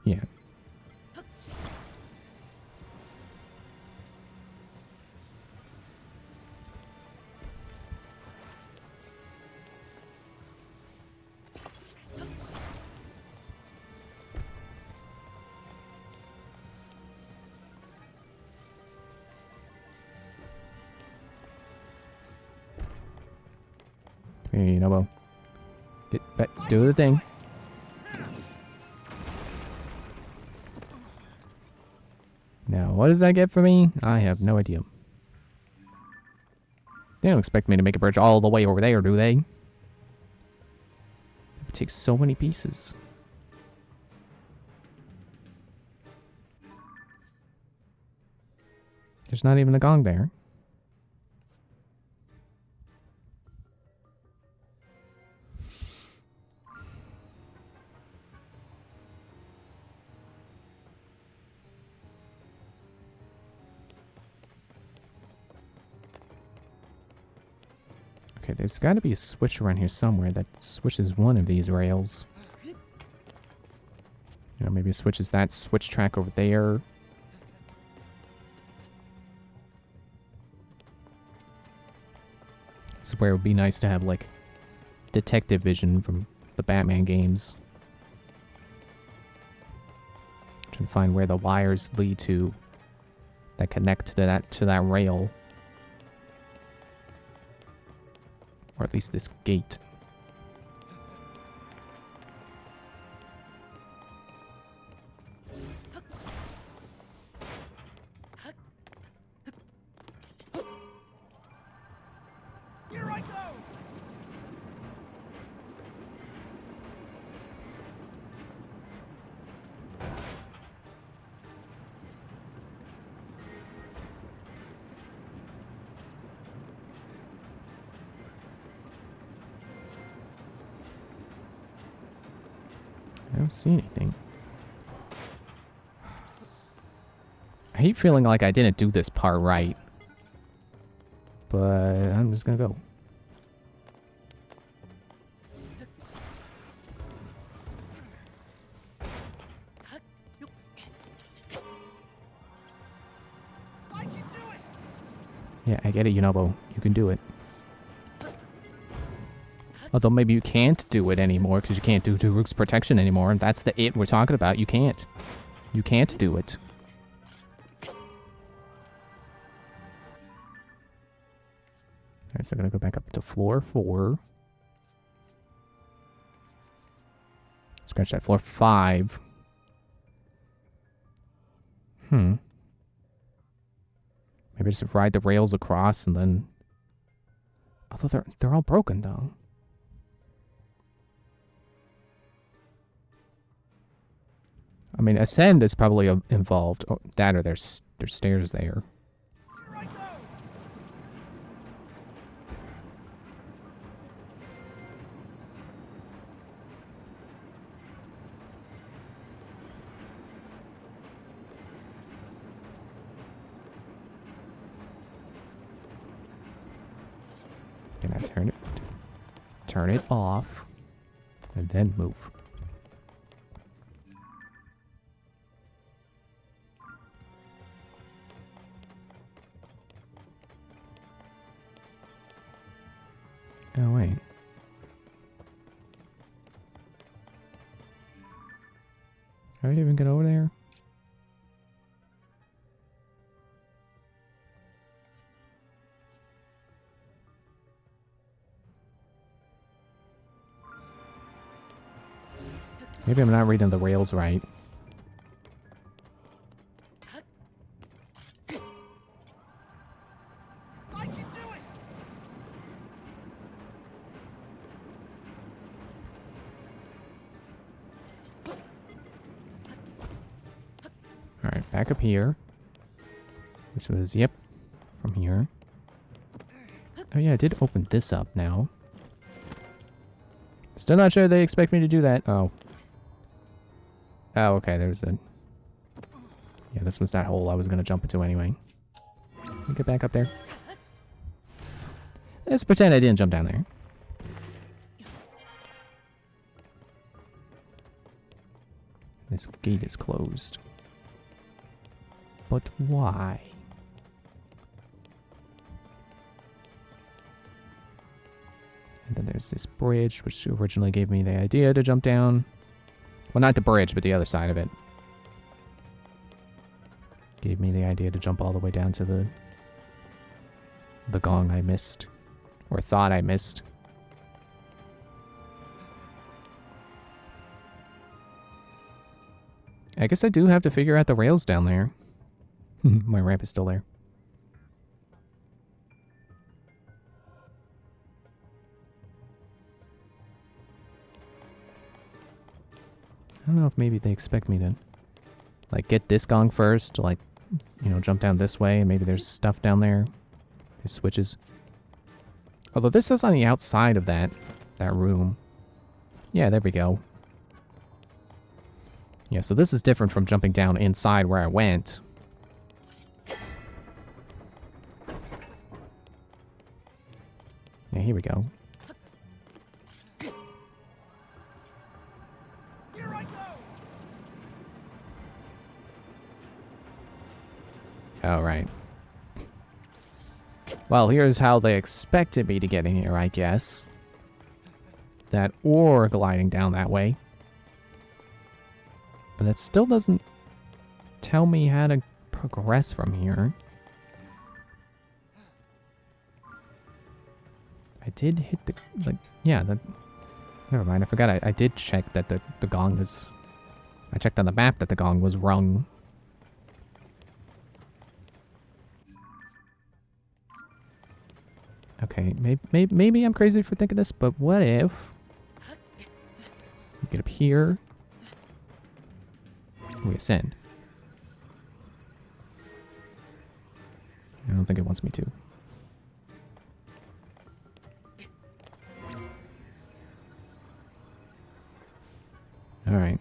Speaker 1: Yeah. Here, you know, well. Get back, do the thing. Now, what does that get for me? I have no idea. They don't expect me to make a bridge all the way over there, do they? It takes so many pieces. There's not even a gong there. Okay, there's got to be a switch around here somewhere that switches one of these rails. You know, maybe it switches that switch track over there. This is where it would be nice to have, like, detective vision from the Batman games. Trying to find where the wires lead to that connect to that rail. Or at least this gate.
Speaker 4: Here I go!
Speaker 1: I don't see anything. I hate feeling like I didn't do this part right. But I'm just gonna go.
Speaker 4: I can do it!
Speaker 1: Yeah, I get it, Yunobo. You can do it. Although maybe you can't do it anymore because you can't do Daruk's protection anymore, and that's the it we're talking about. You can't. You can't do it. Alright, so I'm gonna go back up to floor 4. Scratch that, floor 5. Maybe just ride the rails across and then... Although they're all broken though. I mean, ascend is probably involved. Oh, that or there's stairs there.
Speaker 4: Here I go!
Speaker 1: Can I turn it off and then move? How did I even get over there? Maybe I'm not reading the rails right.
Speaker 4: I can do it!
Speaker 1: Alright, back up here. This was, yep, from here. Oh yeah, I did open this up now. Still not sure they expect me to do that. Oh. Oh, okay, there's a... Yeah, this was that hole I was going to jump into anyway. Let me get back up there. Let's pretend I didn't jump down there. This gate is closed. But why? And then there's this bridge, which originally gave me the idea to jump down. Well, not the bridge, but the other side of it. Gave me the idea to jump all the way down to the gong I missed. Or thought I missed. I guess I do have to figure out the rails down there. My ramp is still there. I don't know if maybe they expect me to, like, get this gong first, to, like, you know, jump down this way, and maybe there's stuff down there. There's switches. Although this is on the outside of that room. Yeah, there we go. Yeah, so this is different from jumping down inside where I went. Yeah, here we go.
Speaker 4: Here I go!
Speaker 1: All right. Well, here's how they expected me to get in here, I guess. That or gliding down that way. But that still doesn't tell me how to progress from here. I did hit the, like, yeah, that, never mind, I forgot I did check that the gong is, I checked on the map that the gong was rung. Okay, maybe I'm crazy for thinking this, but what if we get up here, we ascend? I don't think it wants me to. All right.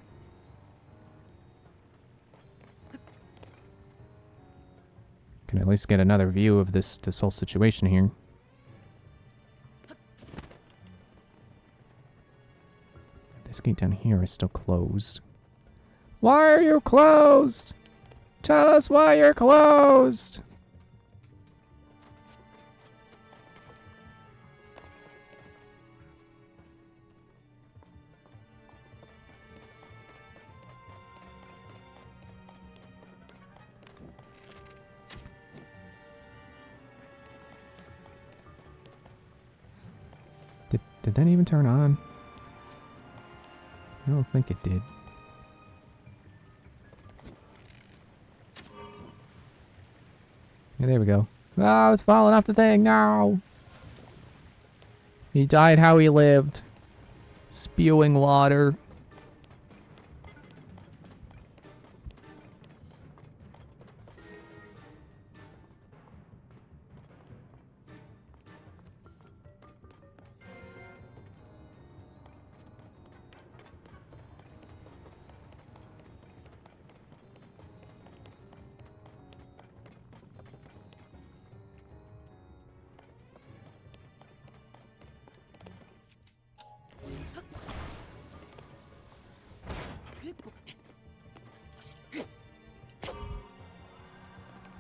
Speaker 1: Can at least get another view of this whole situation here. This gate down here is still closed. Why are you closed? Tell us why you're closed. Did that even turn on? I don't think it did. Yeah, there we go. Oh, it's falling off the thing. No. He died how he lived. Spewing water.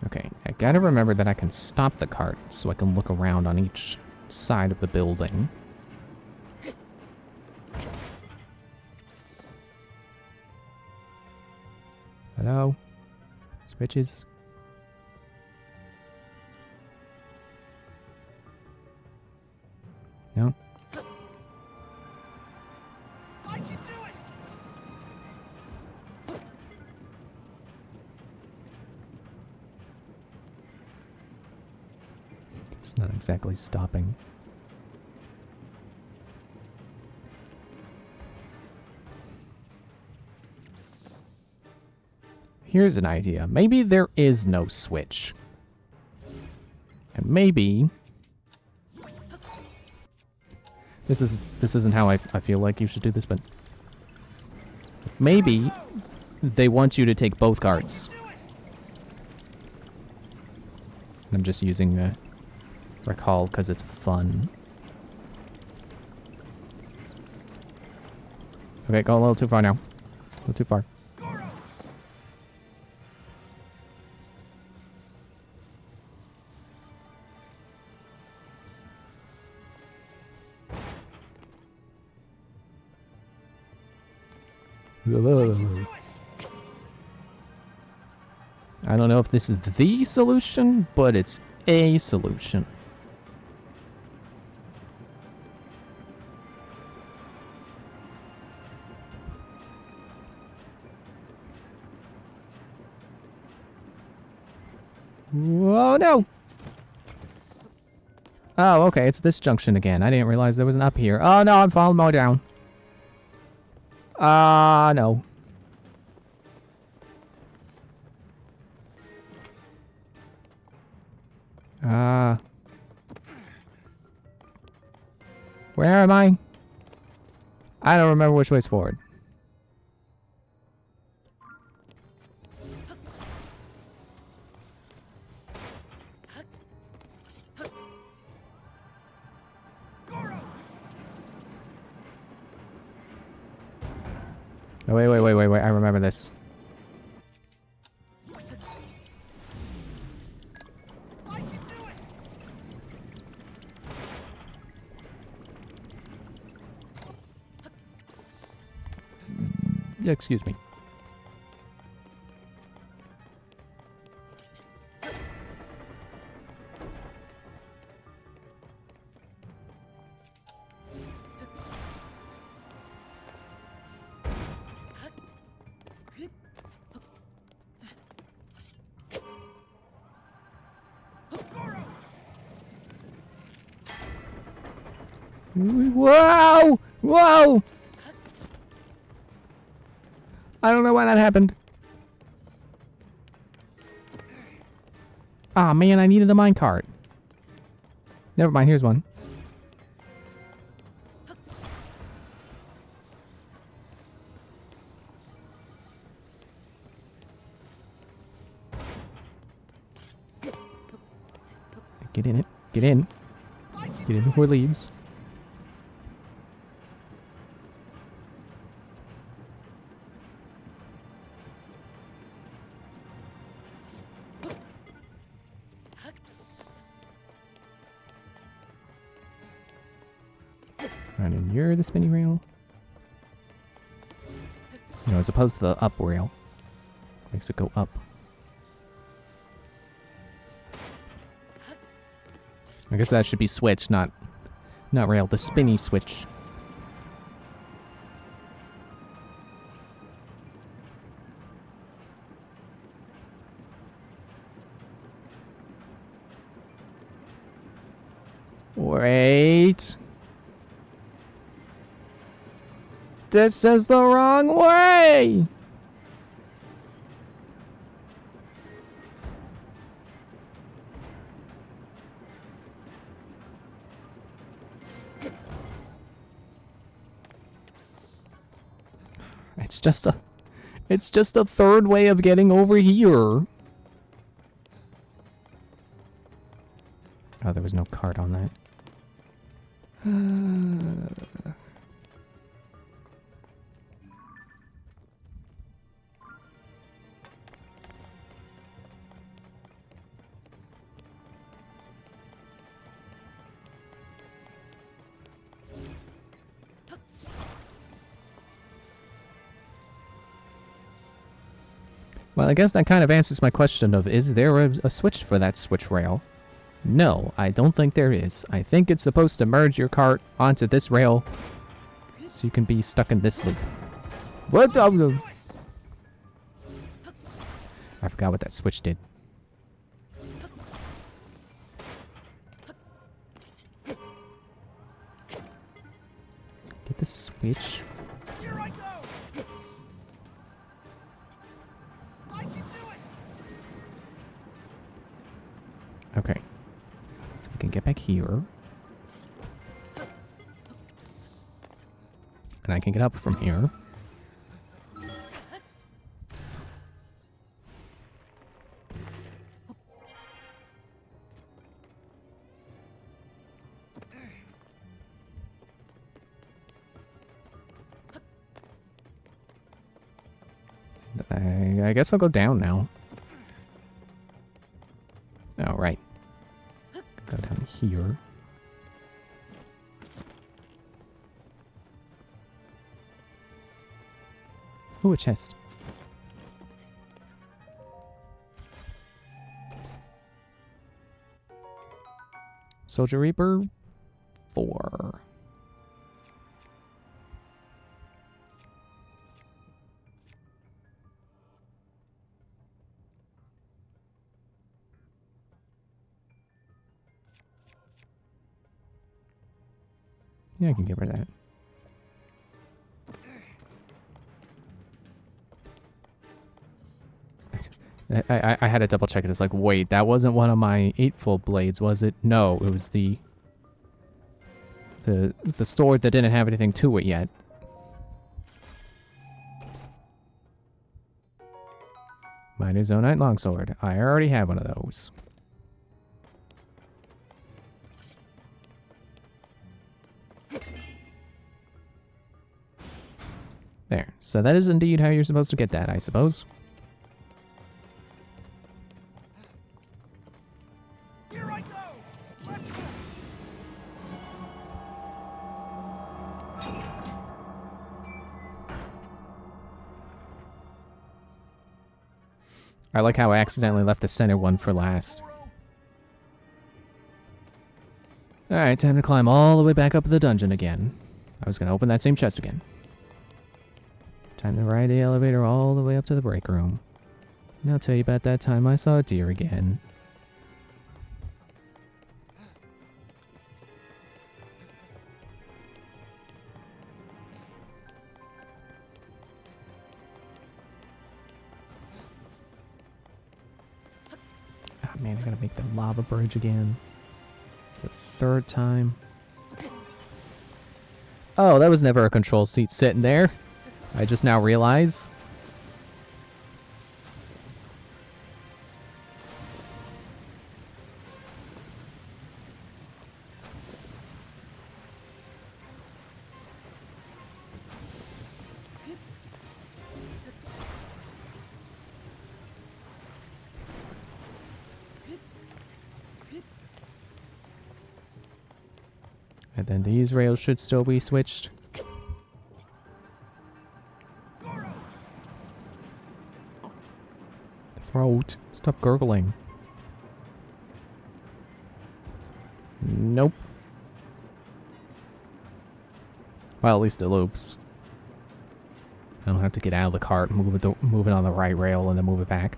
Speaker 1: Okay, I gotta remember that I can stop the cart so I can look around on each side of the building. Hello? Switches. No?
Speaker 4: I can do it!
Speaker 1: It's not exactly stopping. Here's an idea. Maybe there is no switch. And maybe... This isn't how I feel like you should do this, but... Maybe they want you to take both cards. I'm just using recall because it's fun. Okay, go a little too far now. A little too far. I don't know if this is the solution, but it's a solution. Whoa, no! Oh, okay, it's this junction again. I didn't realize there was an up here. Oh, no, I'm falling more down. No. Where am I? I don't remember which way's forward. Oh, wait, I remember this. Excuse me. Whoa! Whoa! I don't know why that happened. Ah, man, I needed a minecart. Never mind, here's one. Get in it. Get in. Get in before it leaves. And then you're the spinny rail. You know, as opposed to the up rail. Makes it go up. I guess that should be switch, not rail. The spinny switch. Wait. This is the wrong way! It's just a third way of getting over here. Oh, there was no card on that. Well, I guess that kind of answers my question of, is there a switch for that switch rail? No, I don't think there is. I think it's supposed to merge your cart onto this rail so you can be stuck in this loop. What? Oh, I forgot what that switch did. Get the switch.
Speaker 4: Here I go. I can do it.
Speaker 1: Okay. So we can get back here. And I can get up from here. I guess I'll go down now. Oh, right. Go down here. Ooh, a chest. Soldier Reaper 4. Yeah, I can give her that. I had to double check it. It's like, wait, that wasn't one of my 8-fold blades, was it? No, it was the sword that didn't have anything to it yet. Miner's Zonite Longsword. I already have one of those. There. So that is indeed how you're supposed to get that, I suppose.
Speaker 4: Here I go. Let's go.
Speaker 1: I like how I accidentally left the center one for last. Alright, time to climb all the way back up the dungeon again. I was going to open that same chest again. Time to ride the elevator all the way up to the break room. And I'll tell you about that time I saw a deer again. Ah, man, I gotta make the lava bridge again. The 3rd time. Oh, that was never a control seat sitting there. I just now realize. And then these rails should still be switched. Throat. Stop gurgling. Nope. Well, at least it loops. I don't have to get out of the cart, move it on the right rail, and then move it back.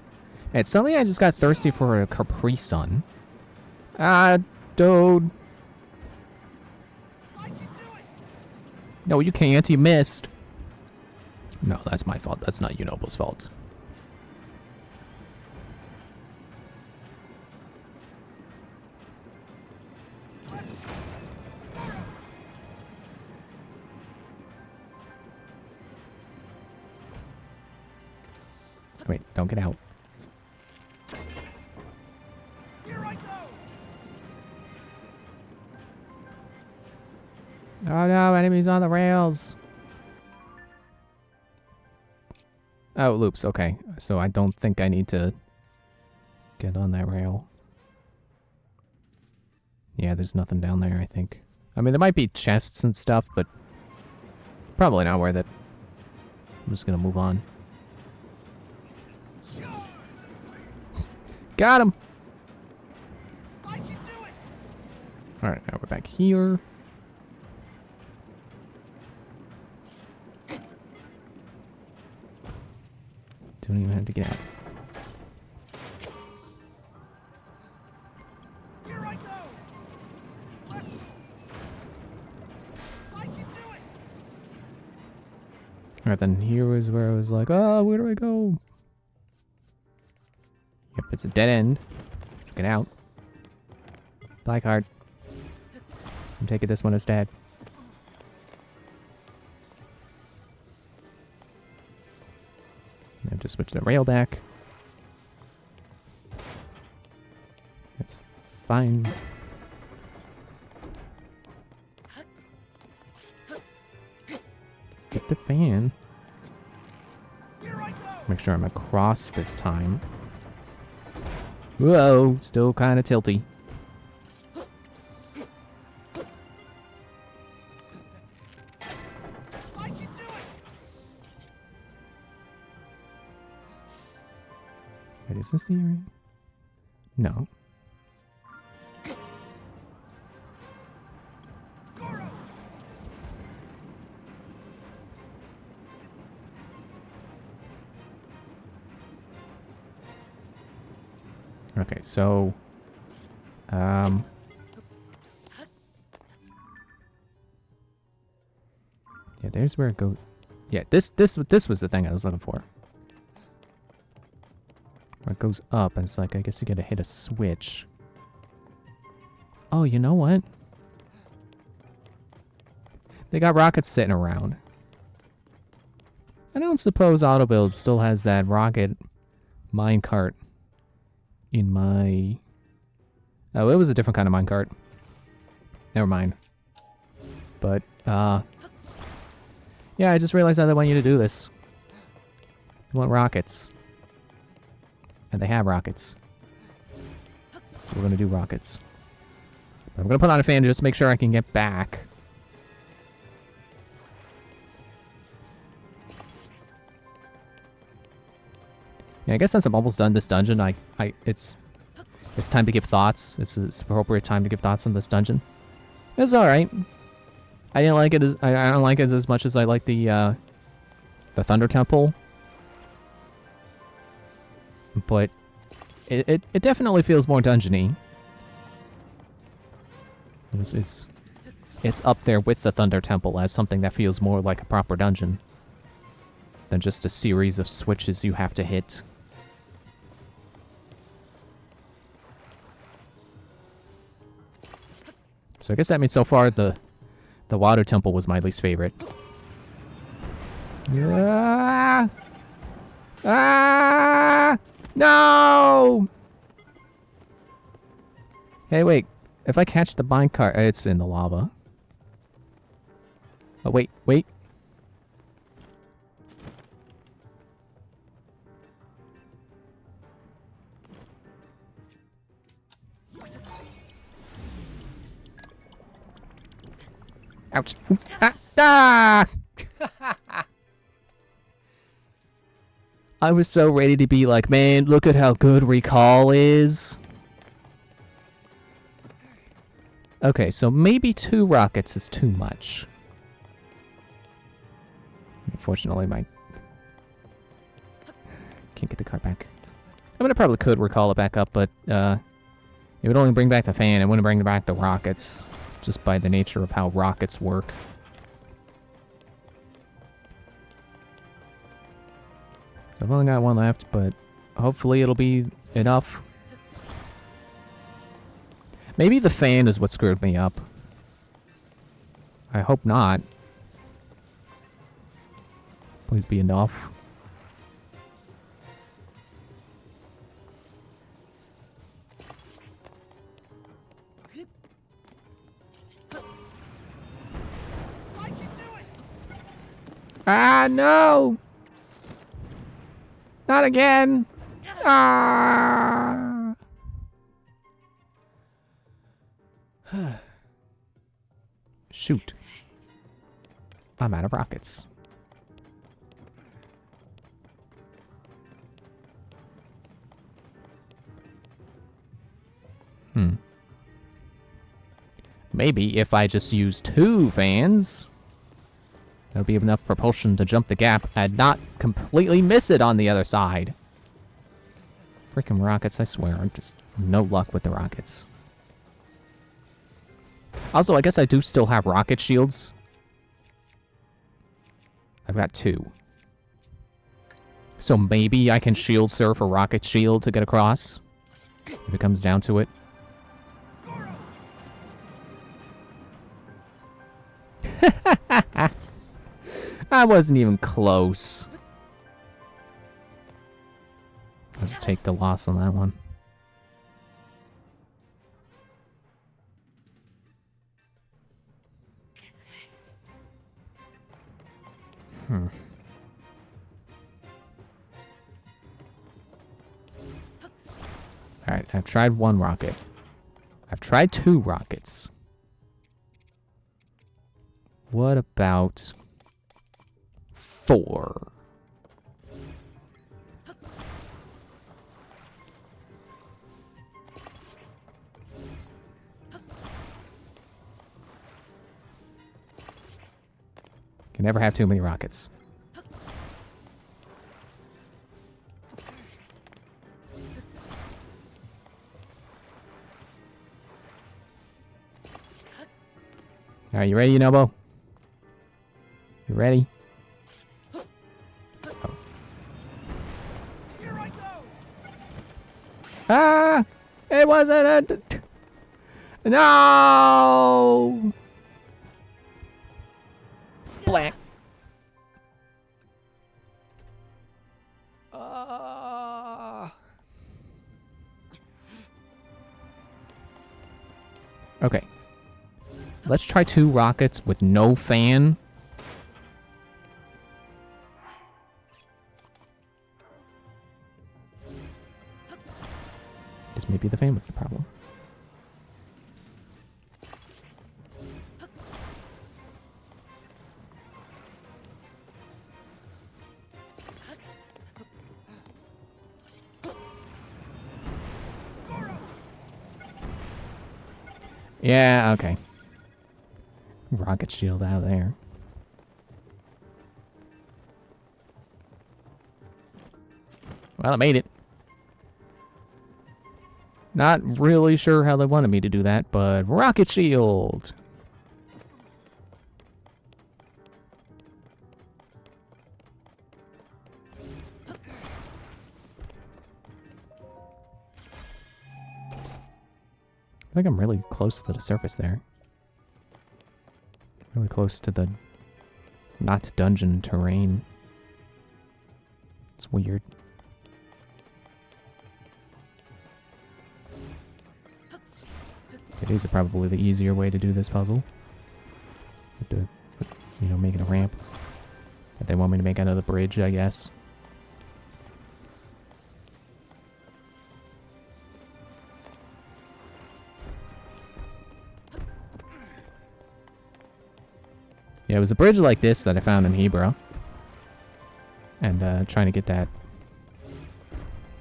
Speaker 1: And suddenly I just got thirsty for a Capri Sun. Ah, dude. No, you can't. You missed. No, that's my fault. That's not Unoble's fault. Wait, don't get out.
Speaker 4: Here I go.
Speaker 1: Oh no, enemies on the rails. Oh, loops, okay. So I don't think I need to get on that rail. Yeah, there's nothing down there, I think. I mean, there might be chests and stuff, but probably not worth it. I'm just gonna move on.
Speaker 4: Charge!
Speaker 1: Got him!
Speaker 4: I can do it!
Speaker 1: Alright, now we're back here. Don't even have to get out.
Speaker 4: Here I go! Let's... I can do it!
Speaker 1: Alright, then here was where I was like, oh, where do I go? Yep, it's a dead end. Let's get out. Black card. I'm taking this one instead. Now just switch the rail back. That's fine. Get the fan.
Speaker 4: Here I go!
Speaker 1: Make sure I'm across this time. Whoa, still kind of tilty.
Speaker 4: I can do it!
Speaker 1: Wait, is this the area? No.
Speaker 4: Goro!
Speaker 1: Okay, so yeah, there's where it goes. Yeah, this was the thing I was looking for. Where it goes up, and it's like, I guess you gotta hit a switch. Oh, you know what? They got rockets sitting around. I don't suppose Autobuild still has that rocket minecart in my... Oh, it was a different kind of minecart. Never mind. But, yeah, I just realized that I want you to do this. You want rockets. And they have rockets. So we're gonna do rockets. But I'm gonna put on a fan just to make sure I can get back. Yeah, I guess since I'm almost done this dungeon, it's time to give thoughts. It's appropriate time to give thoughts on this dungeon. It's all right. I didn't like it as I don't like it as much as I like the Thunder Temple, but it definitely feels more dungeony. It's up there with the Thunder Temple as something that feels more like a proper dungeon than just a series of switches you have to hit. So I guess that means so far the Water Temple was my least favorite. Ah! Ah! No! Hey, wait. If I catch the minecart, it's in the lava. Oh, wait, wait. Ouch. Ah! Ah! I was so ready to be like, man, look at how good recall is. Okay, so maybe 2 rockets is too much. Unfortunately, my... Can't get the cart back. I mean, I probably could recall it back up, but it would only bring back the fan. It wouldn't bring back the rockets, just by the nature of how rockets work. So I've only got 1 left, but hopefully it'll be enough. Maybe the fan is what screwed me up. I hope not. Please be enough.
Speaker 4: I can do it!
Speaker 1: Ah, no! Not again! Ah! Shoot. I'm out of rockets. maybe if I just use 2 fans, there'll be enough propulsion to jump the gap and not completely miss it on the other side. Freaking rockets, I swear. I'm just no luck with the rockets. Also, I guess I do still have rocket shields. I've got 2. So maybe I can shield surf a rocket shield to get across. If it comes down to it. I wasn't even close. I'll just take the loss on that one. Alright, I've tried 1 rocket. I've tried 2 rockets. What about 4? Can never have too many rockets. Alright, you ready, Nobo? You ready? Oh.
Speaker 4: Here I go.
Speaker 1: Ah! It wasn't a... No! Blank. Okay. Let's try 2 rockets with no fan. Guess maybe the fan was the problem. Yeah, okay. Rocket shield out there. Well, I made it. Not really sure how they wanted me to do that, but rocket shield! I think I'm really close to the surface there. Really close to the not dungeon terrain. It's weird. It is probably the easier way to do this puzzle. With the, you know, making a ramp. If they want me to make another bridge, I guess. Yeah, it was a bridge like this that I found in Hebrew. And trying to get that.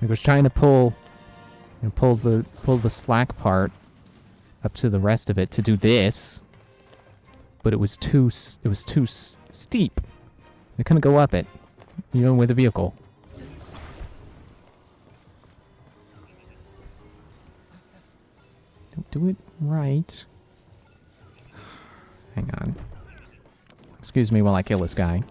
Speaker 1: I was trying to pull the slack part up to the rest of it to do this, but it was too steep. I couldn't go up it, you know, with a vehicle. Don't do it right. Hang on. Excuse me while I kill this guy.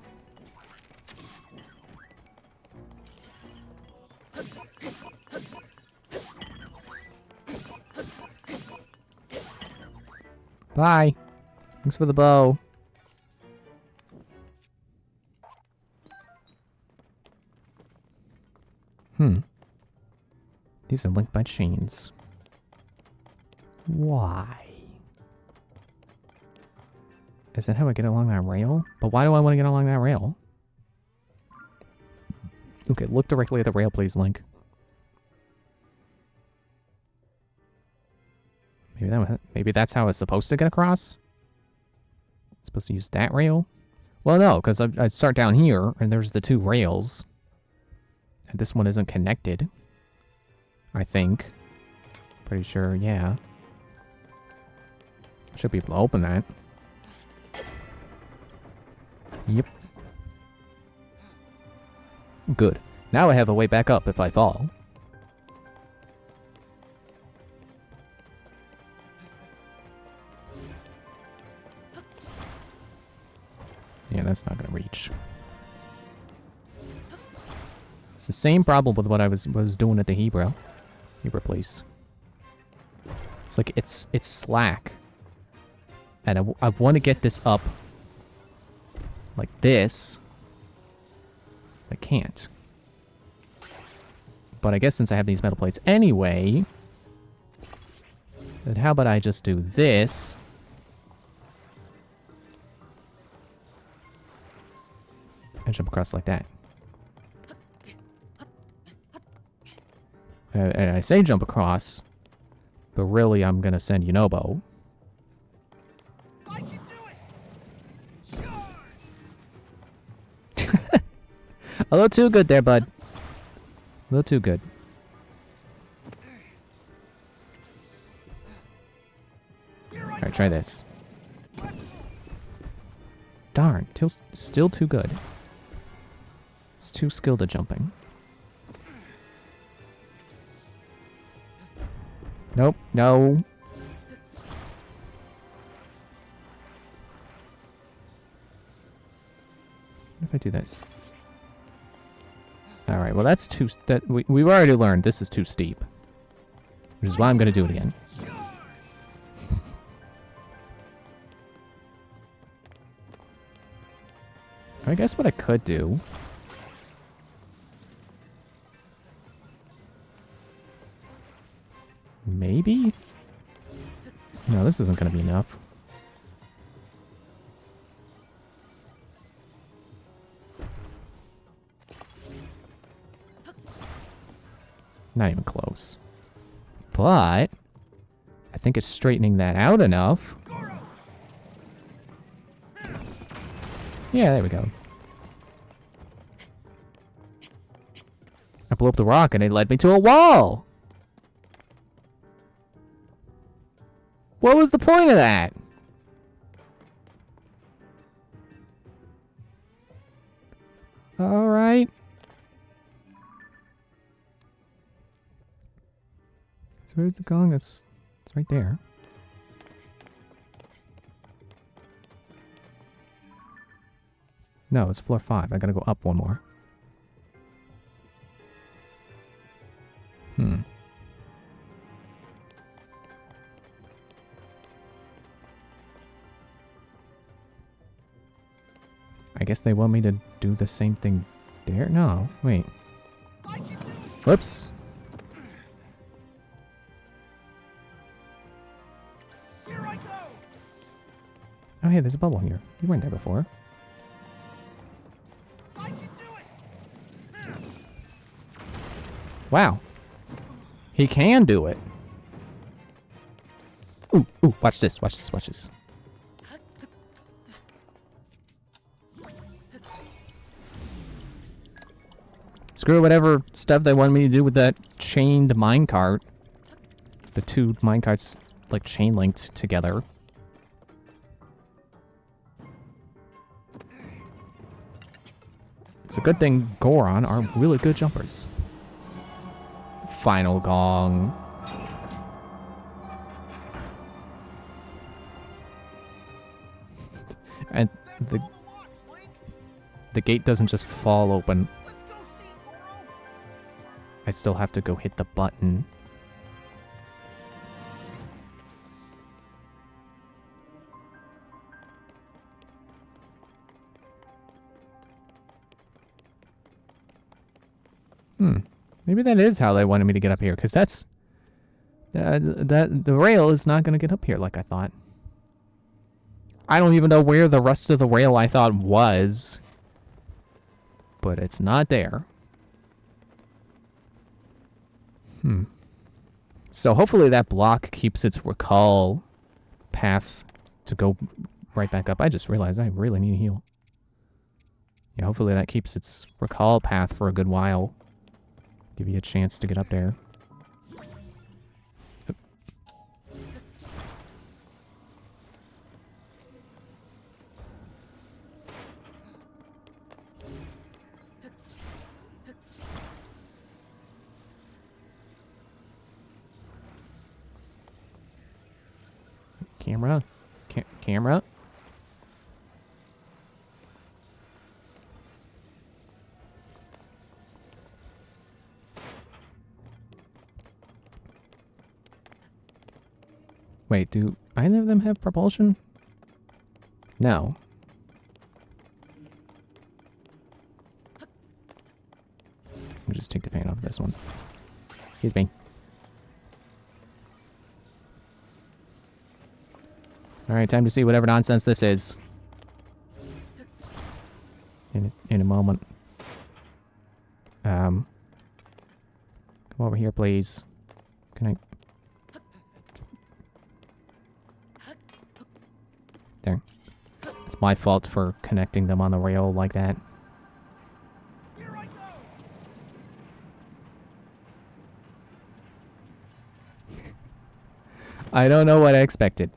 Speaker 1: Bye. Thanks for the bow. These are linked by chains. Why? Is that how I get along that rail? But why do I want to get along that rail? Okay, look directly at the rail, please, Link. Maybe that's how it's supposed to get across? Supposed to use that rail? Well, no, because I'd start down here, and there's the 2 rails. And this one isn't connected. I think. Pretty sure, yeah. Should be able to open that. Yep. Good. Now I have a way back up if I fall. Yeah, that's not gonna reach. It's the same problem with what I was doing at the Hebrew place. It's like it's slack, and I want to get this up like this. I can't. But I guess since I have these metal plates anyway, then how about I just do this? And jump across like that. And I say jump across, but really I'm gonna send Yunobo.
Speaker 4: I can do it. Sure.
Speaker 1: A little too good there, bud. A little too good. Alright, try this. Darn, still too good. It's too skilled at jumping. Nope, no. What if I do this? Alright, well that's too... we've already learned this is too steep. Which is why I'm gonna do it again. I guess what I could do... Maybe? No, this isn't gonna be enough. Not even close. But I think it's straightening that out enough. Yeah, there we go. I blew up the rock and it led me to a wall! What was the point of that? Alright. So where's the gong? It's right there. No, it's floor 5. I gotta go up one more. I guess they want me to do the same thing there? No, wait. Whoops. Oh, hey, there's a bubble here. You weren't there before. Wow. He can do it. Ooh, ooh, watch this, watch this, watch this. Screw whatever stuff they wanted me to do with that chained minecart. The two minecarts, like, chain linked together. It's a good thing Goron are really good jumpers. Final gong. And the gate doesn't just fall open. I still have to go hit the button. Maybe that is how they wanted me to get up here, because that's... the rail is not going to get up here like I thought. I don't even know where the rest of the rail I thought was. But it's not there. So hopefully that block keeps its recall path to go right back up. I just realized I really need a heal. Yeah, hopefully that keeps its recall path for a good while. Give you a chance to get up there. Camera. Camera. Wait, do either of them have propulsion? No. Let me just take the fan off this one. Excuse me. Alright, time to see whatever nonsense this is. In a moment. Come over here, please. Can I... There. It's my fault for connecting them on the rail like that. I don't know what I expected.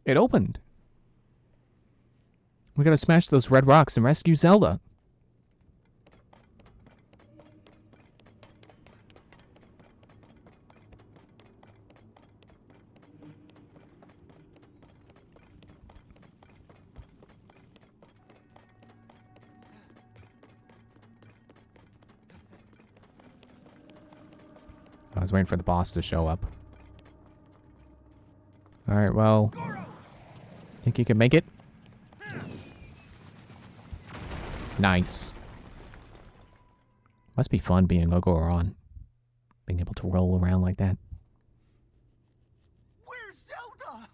Speaker 1: It opened. We gotta smash those red rocks and rescue Zelda. I was waiting for the boss to show up. Alright, well... Think you can make it? Nice. Must be fun being a Goron. Being able to roll around like that.
Speaker 4: Where's Zelda?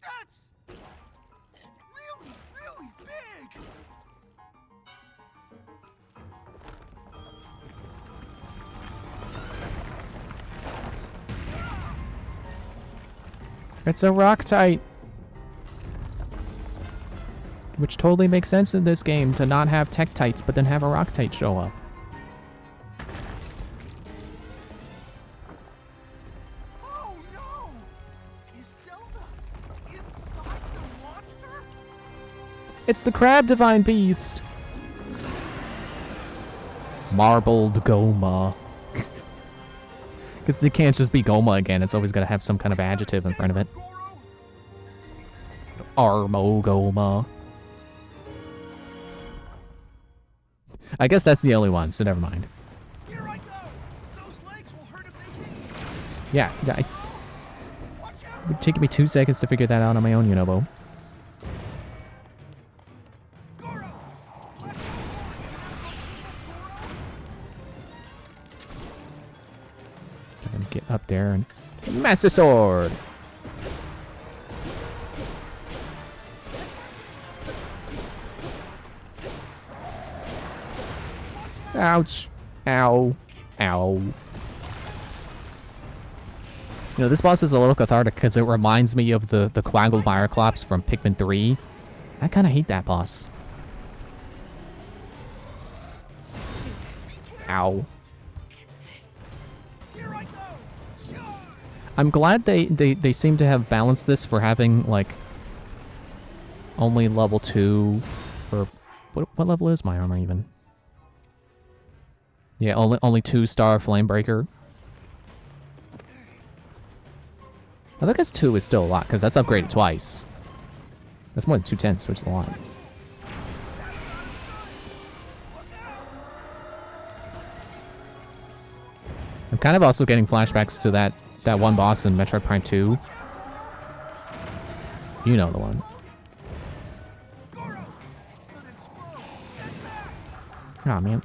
Speaker 4: That's really, really big.
Speaker 1: It's a Rocktite. Which totally makes sense in this game to not have Tektites, but then have a Rocktite show up.
Speaker 4: Oh no! Is Zelda inside the monster?
Speaker 1: It's the Crab Divine Beast! Marbled Goma. Because it can't just be Goma again, it's always gotta have some kind of adjective in front of it. Armo Goma. I guess that's the only one, so never mind.
Speaker 4: Here I go. Those legs will hurt if they hit you.
Speaker 1: Yeah, it
Speaker 4: Watch out.
Speaker 1: would take me 2 seconds to figure that out on my own, you know, Bo.
Speaker 4: Goro.
Speaker 1: Get up there and... Master Sword! Ouch. Ow. Ow. You know, this boss is a little cathartic because it reminds me of the Quagmire Clops from Pikmin 3. I kind of hate that boss. Ow. I'm glad they seem to have balanced this for having, like, only level 2, or what level is my armor even? Yeah, only 2-star Flamebreaker. I guess 2 is still a lot, because that's upgraded twice. That's more than 210s, which is a lot. I'm kind of also getting flashbacks to that one boss in Metroid Prime 2. You know the one. Aw, man.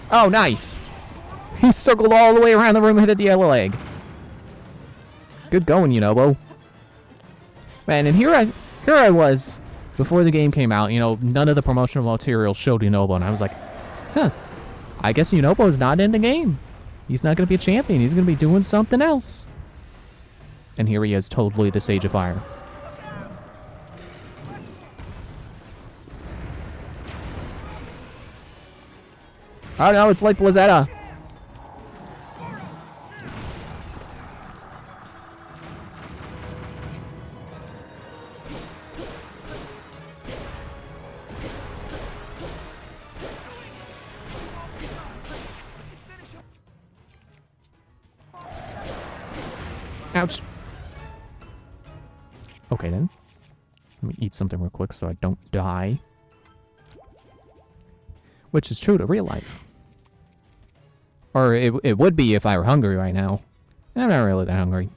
Speaker 1: Oh, nice! He circled all the way around the room and hit the yellow egg. Good going, Yunobo. Man, and here I was, before the game came out, you know, none of the promotional material showed Yunobo, and I was like, huh, I guess Yunobo's not in the game. He's not gonna be a champion. He's gonna be doing something else. And here he is, totally the Sage of Fire. Oh no, it's like Blizzetta. Ouch. Okay then. Let me eat something real quick so I don't die. Which is true to real life. Or it would be if I were hungry right now. I'm not really that hungry.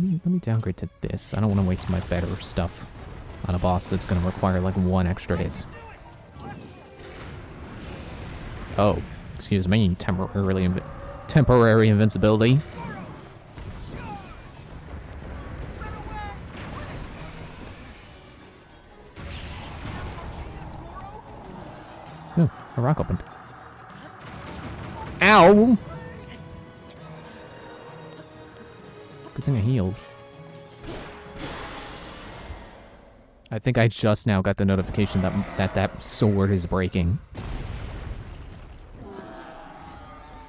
Speaker 1: Let me downgrade to this. I don't want to waste my better stuff on a boss that's going to require like 1 extra hit. Oh, excuse me, temporary invincibility. Oh, a rock opened. Ow! Good thing I healed. I think I just now got the notification that sword is breaking.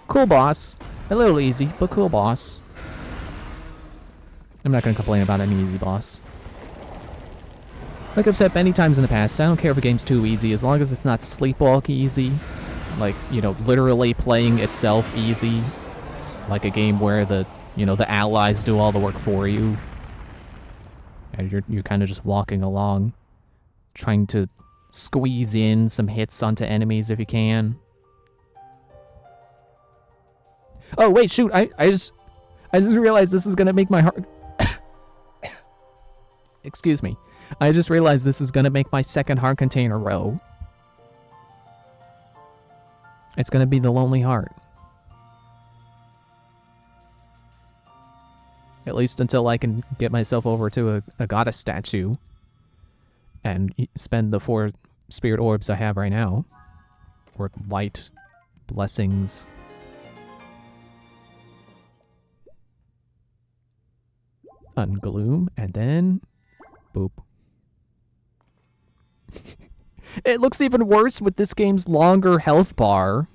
Speaker 1: Cool boss. A little easy, but cool boss. I'm not gonna complain about any easy boss. Like I've said many times in the past, I don't care if a game's too easy, as long as it's not sleepwalk easy. Like, you know, literally playing itself easy. Like a game where the allies do all the work for you. And you're kind of just walking along, trying to squeeze in some hits onto enemies if you can. Oh wait, shoot! I just realized this is gonna make my heart. Excuse me. I just realized this is gonna make my second heart container row. It's gonna be the Lonely Heart. At least until I can get myself over to a goddess statue and spend the 4 spirit orbs I have right now. Or light blessings. Ungloom, and then boop. It looks even worse with this game's longer health bar.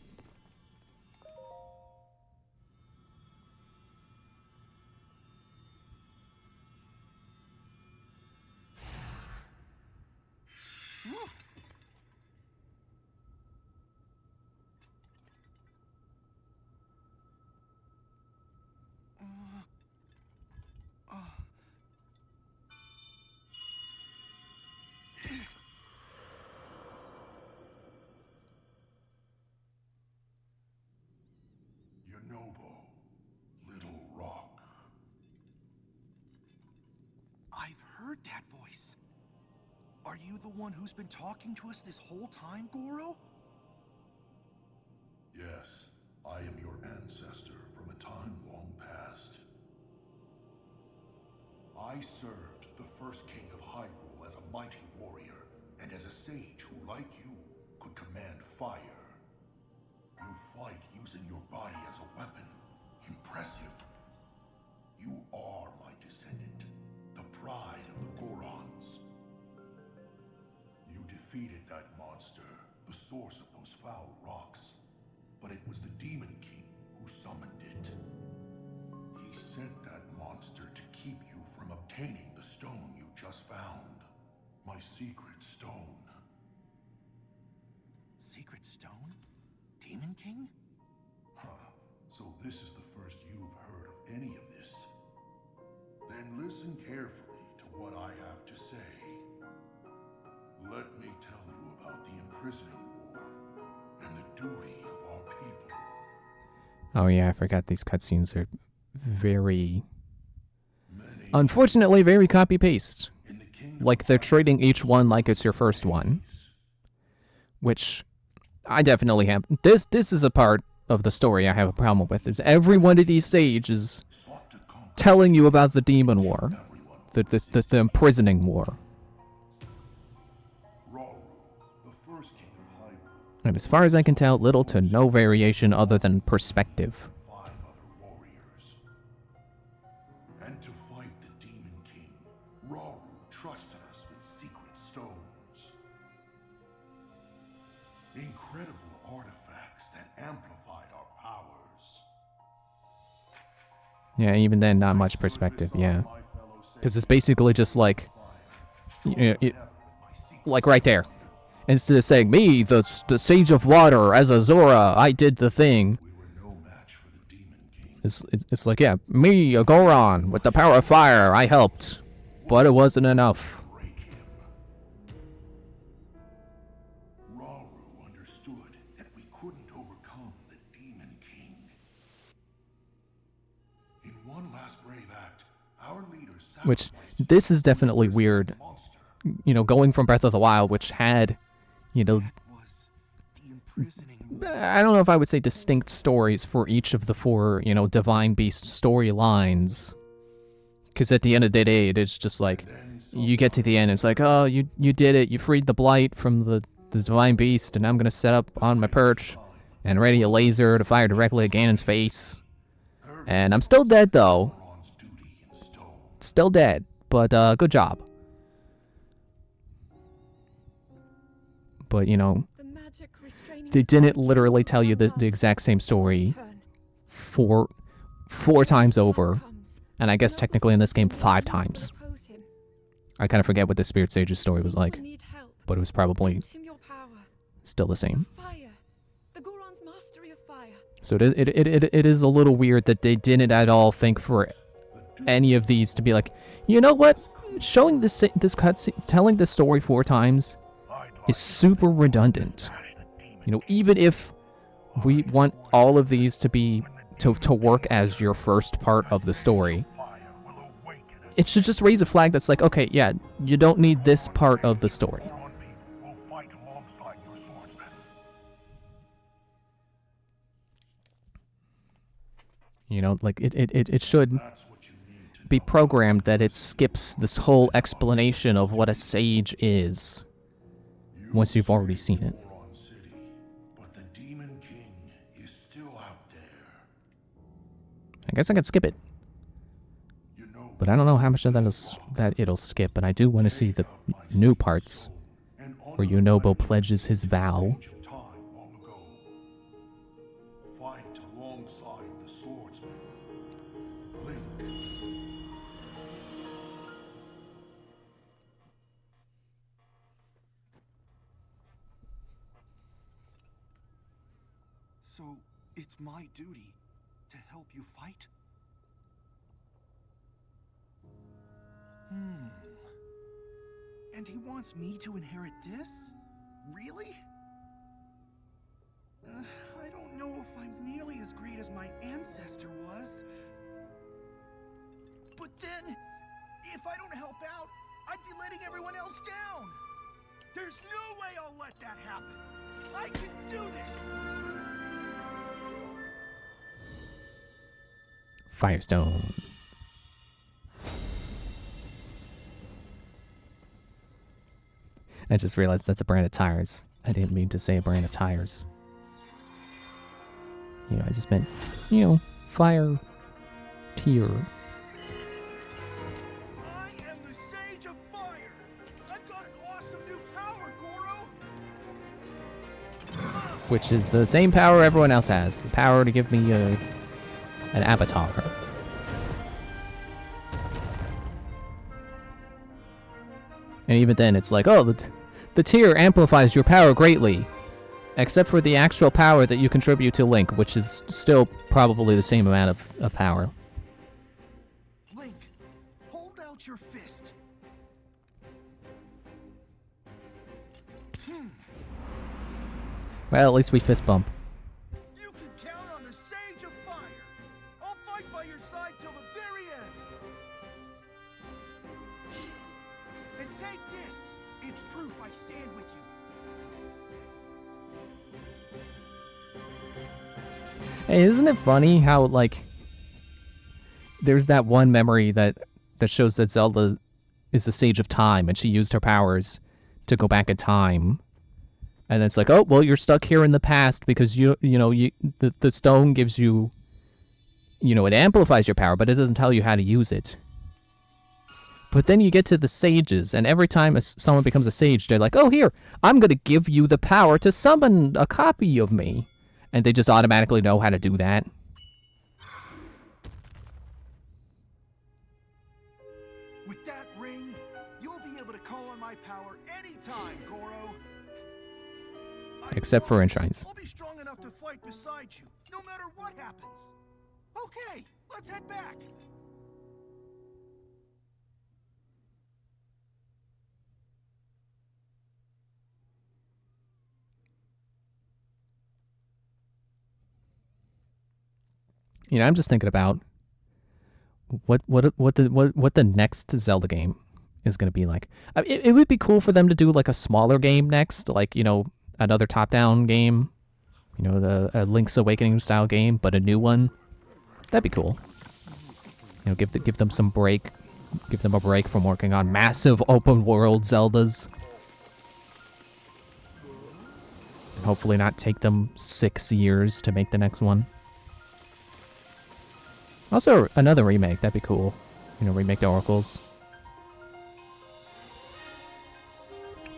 Speaker 2: Yonobo, Little Rock.
Speaker 4: I've heard that voice. Are you the one who's been talking to us this whole time, Goro?
Speaker 2: Yes, I am your ancestor from a time long past. I served the first king of Hyrule as a mighty warrior, and as a sage who, like you, could command fire. You fight using your body as a weapon. Impressive. You are my descendant, the pride of the Gorons. You defeated that monster, the source of those foul rocks. But it was the Demon King who summoned it. He sent that monster to keep you from obtaining the stone you just found. My secret stone.
Speaker 4: Secret stone? Demon King?
Speaker 2: Huh. So this is the first you've heard of any of this. Then listen carefully to what I have to say. Let me tell you about the imprisoning war and the duty of our people.
Speaker 1: Oh yeah, I forgot these cutscenes are very... Unfortunately, very copy-paste. Like, they're treating each one like it's your first one. Which, I definitely have. This is a part of the story I have a problem with, is every one of these stages telling you about the Demon War. The imprisoning war. And as far as I can tell, little to no variation other than perspective.
Speaker 2: 5 other warriors. And to fight the Demon King, Rauru trusted us with secret stones. Incredible artifacts that amplified our powers.
Speaker 1: Yeah, even then, not much perspective, yeah. Because it's basically just like, like right there. Instead of saying, me, the Sage of Water, as Azora, I did the thing.
Speaker 2: We were no match for the Demon King.
Speaker 1: It's like, yeah, me, a Goron, with the power of fire, I helped. But it wasn't enough.
Speaker 2: Break him. Rauru understood that we couldn't overcome the Demon King. In one last brave act, our leader
Speaker 1: Which,
Speaker 2: sacrificed
Speaker 1: this is definitely weird.
Speaker 2: the monster.
Speaker 1: You know, going from Breath of the Wild, which had, you know,
Speaker 4: Was the imprisoning wolf.
Speaker 1: I don't know if I would say distinct stories for each of the 4, you know, Divine Beast storylines. Because at the end of the day, it's just like, you get to the end, it's like, oh, you did it, you freed the Blight from the Divine Beast, and I'm gonna set up on my perch and ready a laser to fire directly at Ganon's face. And I'm still dead, though.
Speaker 2: Sauron's duty in stone.
Speaker 1: Still dead, but good job. But, you know,
Speaker 3: The magic restraining
Speaker 1: they
Speaker 3: the
Speaker 1: didn't
Speaker 3: dark
Speaker 1: literally
Speaker 3: will
Speaker 1: tell you the
Speaker 3: allow
Speaker 1: exact same story
Speaker 3: turn.
Speaker 1: four times
Speaker 3: Time
Speaker 1: over.
Speaker 3: comes,
Speaker 1: And I guess
Speaker 3: and
Speaker 1: technically in this game
Speaker 3: notwithstanding
Speaker 1: 5
Speaker 3: all
Speaker 1: times.
Speaker 3: will oppose him.
Speaker 1: I kind of forget what the Spirit Sage's story was
Speaker 3: People
Speaker 1: like,
Speaker 3: need help.
Speaker 1: but it was probably
Speaker 3: Lend him your power.
Speaker 1: still the same.
Speaker 3: Fire. The Goron's mastery of fire.
Speaker 1: So it is a little weird that they didn't at all think for any of these to be like, you know what? Showing this cutscene, telling this story 4 times is super redundant. You know, even if we want all of these to be to work as your first part of the story, it should just raise a flag that's like, okay, yeah, you don't need this part of the story. You know, like it should be programmed that it skips this whole explanation of what a sage is once you've already seen it.
Speaker 2: But the Demon King is still out there.
Speaker 1: I guess I could skip it,
Speaker 2: You know,
Speaker 1: but I don't know how much of that it'll skip, and I do want to see the new parts where Yunobo pledges his vow.
Speaker 2: Age of time long ago. Fight alongside the swordsman. Link.
Speaker 4: So it's my duty to help you fight? And he wants me to inherit this? Really? I don't know if I'm nearly as great as my ancestor was. But then, if I don't help out, I'd be letting everyone else down. There's no way I'll let that happen. I can do this!
Speaker 1: Firestone. I just realized that's a brand of tires. I didn't mean to say a brand of tires. You know, I just meant, you know, fire tier.
Speaker 4: I am the Sage of Fire! I've got an awesome new power, Goro!
Speaker 1: Which is the same power everyone else has. The power to give me an avatar. And even then, it's like, oh, the tier amplifies your power greatly. Except for the actual power that you contribute to Link, which is still probably the same amount of power.
Speaker 4: Link, hold out your fist.
Speaker 1: Well, at least we fist bump.
Speaker 4: You can count on the Sage of Fire. I'll fight by your side till the very end. And take this. It's proof I stand with you.
Speaker 1: Hey, isn't it funny how, like, there's that one memory that shows that Zelda is the Sage of Time, and she used her powers to go back in time. And it's like, oh, well, you're stuck here in the past because the stone gives you, it amplifies your power, but it doesn't tell you how to use it. But then you get to the sages, and every time someone becomes a sage, they're like, oh, here, I'm going to give you the power to summon a copy of me. And they just automatically know how to do that.
Speaker 4: With that ring, you'll be able to call on my power anytime, Goro. I
Speaker 1: Except for
Speaker 4: promise
Speaker 1: enshrines.
Speaker 4: I'll be strong enough to fight beside you, no matter what happens. Okay, let's head back.
Speaker 1: I'm just thinking about what the next Zelda game is going to be like. It would be cool for them to do like a smaller game next, like another top-down game, the Link's Awakening style game, but a new one. That'd be cool. Give them some break, give them a break from working on massive open world Zeldas. Hopefully not take them 6 years to make the next one. Also, another remake, that'd be cool. Remake the Oracles.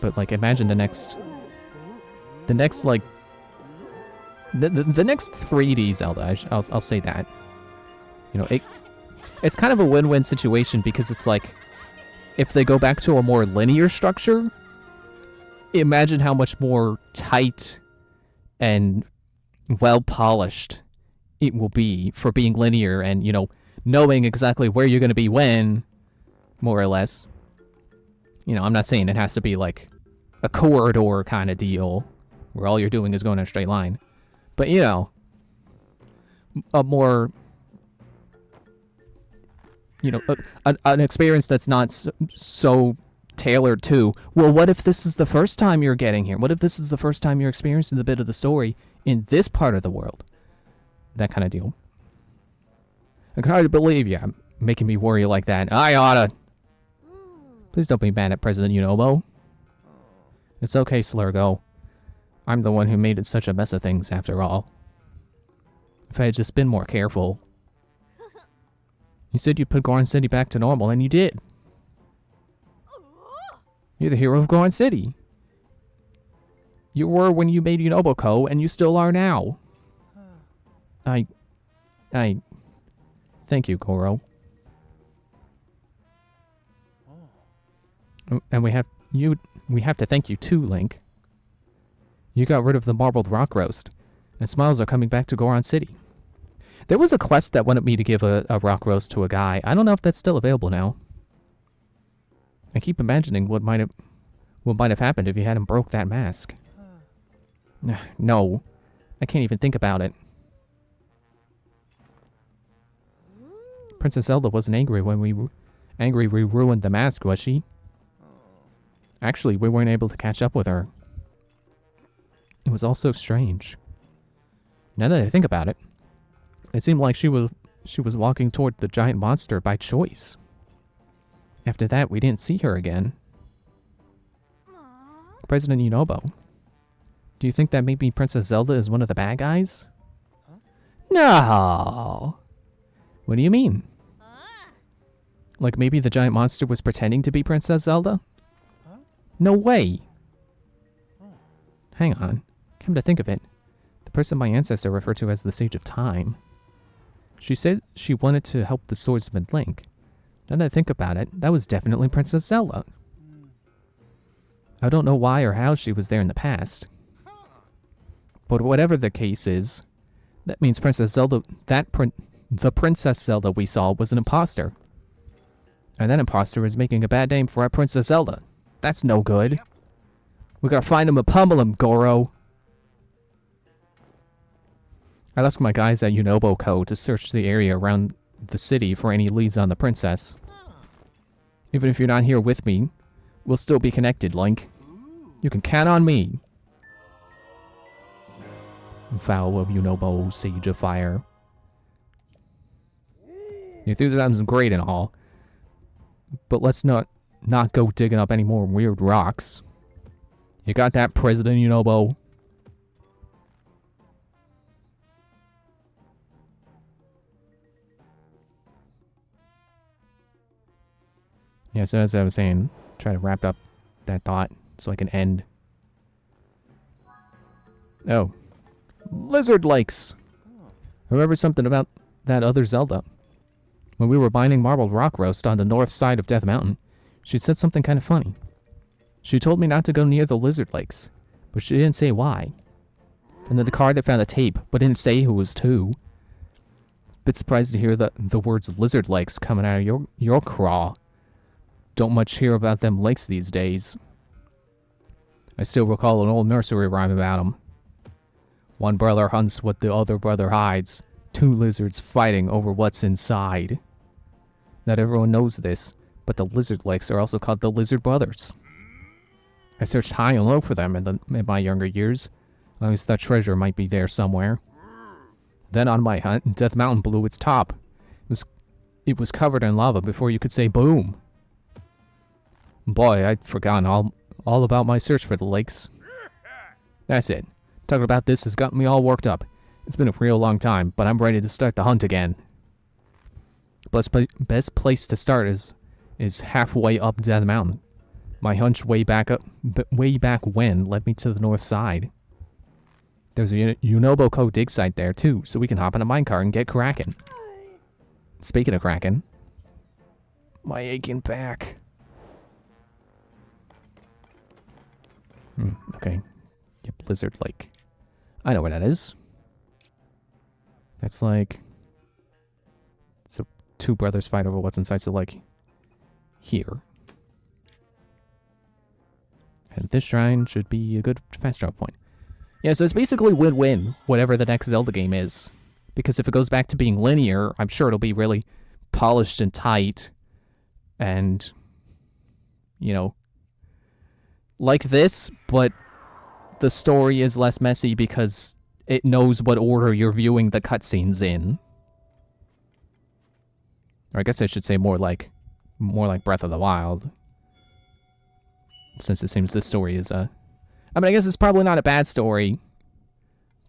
Speaker 1: But, like, imagine the next, like, the next 3D Zelda, I'll say that. It's kind of a win-win situation because it's like, if they go back to a more linear structure, imagine how much more tight and well-polished it will be for being linear and, knowing exactly where you're going to be when, more or less. I'm not saying it has to be like a corridor kind of deal where all you're doing is going in a straight line. But, a more, an experience that's not so tailored to, well, what if this is the first time you're getting here? What if this is the first time you're experiencing the bit of the story in this part of the world? That kind of deal. I can hardly believe you making me worry like that. I oughta. Please don't be mad at President Unobo. It's okay, Slurgo. I'm the one who made it such a mess of things, after all. If I had just been more careful. You said you'd put Goron City back to normal, and you did. You're the hero of Goron City. You were when you made Unoboko, and you still are now. Thank you, Goro. And we have to thank you too, Link. You got rid of the marbled rock roast, and smiles are coming back to Goron City. There was a quest that wanted me to give a rock roast to a guy. I don't know if that's still available now. I keep imagining what might have happened if you hadn't broke that mask. No, I can't even think about it. Princess Zelda wasn't angry when we ruined the mask, was she? Actually, we weren't able to catch up with her. It was all so strange. Now that I think about it, it seemed like she was walking toward the giant monster by choice. After that, we didn't see her again. President Unobo, do you think that maybe Princess Zelda is one of the bad guys? No! What do you mean? Like maybe the giant monster was pretending to be Princess Zelda? No way! Hang on. Come to think of it, the person my ancestor referred to as the Sage of Time. She said she wanted to help the swordsman Link. Now that I think about it, that was definitely Princess Zelda. I don't know why or how she was there in the past. But whatever the case is, that means Princess Zelda, the Princess Zelda we saw was an imposter. And that imposter is making a bad name for our Princess Zelda. That's no good. We gotta find him and pummel him, Goro. I'll ask my guys at Unoboko to search the area around the city for any leads on the princess. Even if you're not here with me, we'll still be connected, Link. You can count on me. Vow of Unobo, Sage of Fire. The enthusiasm's great and all, but let's not go digging up any more weird rocks. You got that, President Yunobo? Yeah, so as I was saying, try to wrap up that thought so I can end. Oh. Lizard Lakes. I remember something about that other Zelda. When we were binding marbled rock roast on the north side of Death Mountain, she said something kind of funny. She told me not to go near the Lizard Lakes, but she didn't say why. And then the card that found the tape, but didn't say who was to. Bit surprised to hear the words Lizard Lakes coming out of your craw. Don't much hear about them lakes these days. I still recall an old nursery rhyme about them. One brother hunts what the other brother hides. Two lizards fighting over what's inside. Not everyone knows this, but the Lizard Lakes are also called the Lizard Brothers. I searched high and low for them in my younger years. I always thought treasure might be there somewhere. Then on my hunt, Death Mountain blew its top. It was covered in lava before you could say boom. Boy, I'd forgotten all about my search for the lakes. That's it. Talking about this has got me all worked up. It's been a real long time, but I'm ready to start the hunt again. Best place to start is halfway up Death Mountain. My hunch way back when led me to the north side. There's a Yunobo Co dig site there too, so we can hop in a minecart and get cracking. Speaking of cracking, my aching back. Okay. Yep, Lizard Lake. I know where that is. That's like... So, two brothers fight over what's inside, so like... Here. And this shrine should be a good fast travel point. Yeah, so it's basically win-win, whatever the next Zelda game is. Because if it goes back to being linear, I'm sure it'll be really polished and tight. And... You know... Like this, but the story is less messy because it knows what order you're viewing the cutscenes in. Or I guess I should say more like Breath of the Wild. Since it seems this story is I mean, I guess it's probably not a bad story.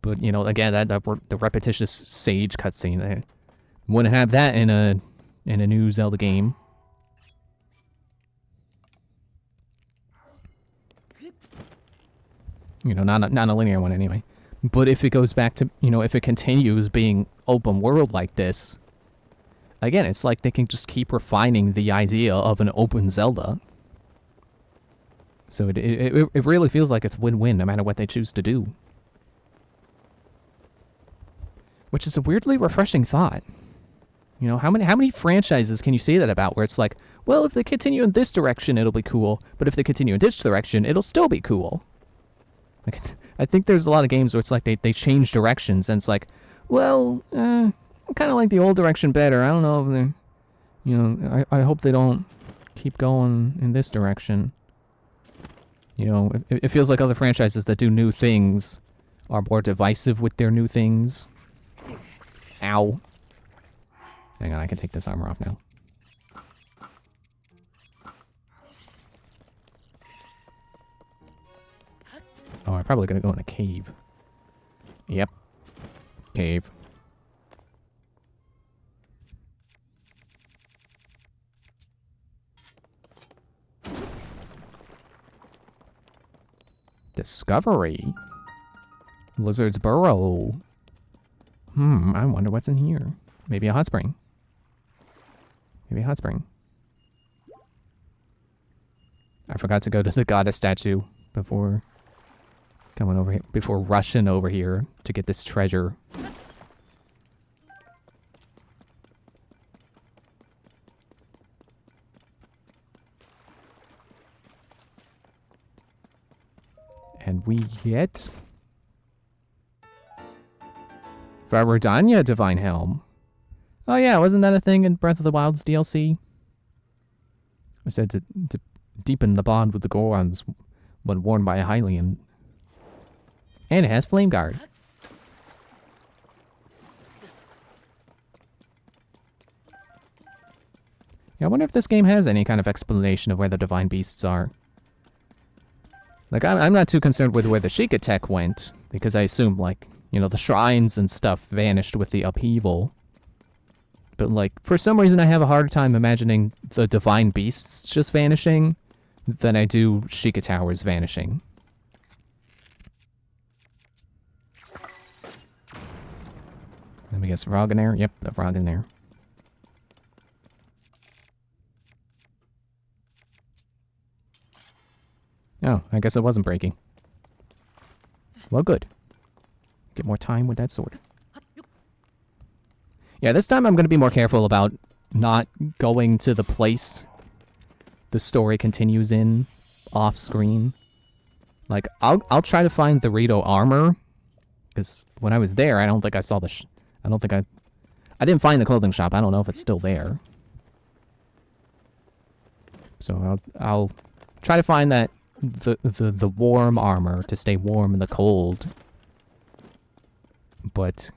Speaker 1: But, you know, again, the repetitious sage cutscene, I wouldn't have that in a new Zelda game. You know, not a linear one anyway. But if it goes back to, you know, if it continues being open world like this, again, it's like they can just keep refining the idea of an open Zelda. So it really feels like it's win-win no matter what they choose to do. Which is a weirdly refreshing thought. You know, how many franchises can you say that about where it's like, well, if they continue in this direction, it'll be cool, but if they continue in this direction, it'll still be cool. Like, I think there's a lot of games where it's like they change directions, and it's like, well, I kind of like the old direction better. I don't know if they're, you know, I hope they don't keep going in this direction. You know, it feels like other franchises that do new things are more divisive with their new things. Ow. Hang on, I can take this armor off now. Oh, I'm probably gonna go in a cave. Yep. Cave. Discovery. Lizard's burrow. I wonder what's in here. Maybe a hot spring. Maybe a hot spring. I forgot to go to the goddess statue before coming over here, before rushing over here to get this treasure. And we get Varadanya Divine Helm. Oh yeah, wasn't that a thing in Breath of the Wild's DLC? I said to deepen the bond with the Gorons when worn by a Hylian. And it has Flame Guard. Yeah, I wonder if this game has any kind of explanation of where the Divine Beasts are. Like, I'm not too concerned with where the TotK went, because I assume, like, you know, the shrines and stuff vanished with the upheaval. But, like, for some reason I have a harder time imagining the divine beasts just vanishing than I do Sheikah Towers vanishing. Let me guess, frog in there? Yep, a frog in there. Oh, I guess it wasn't breaking. Well, good. Get more time with that sword. Yeah, this time I'm going to be more careful about not going to the place the story continues in off screen. Like, I'll try to find the Rito armor, because when I was there, I don't think I saw the I don't think I didn't find the clothing shop. I don't know if it's still there. So I'll try to find that the warm armor to stay warm in the cold. But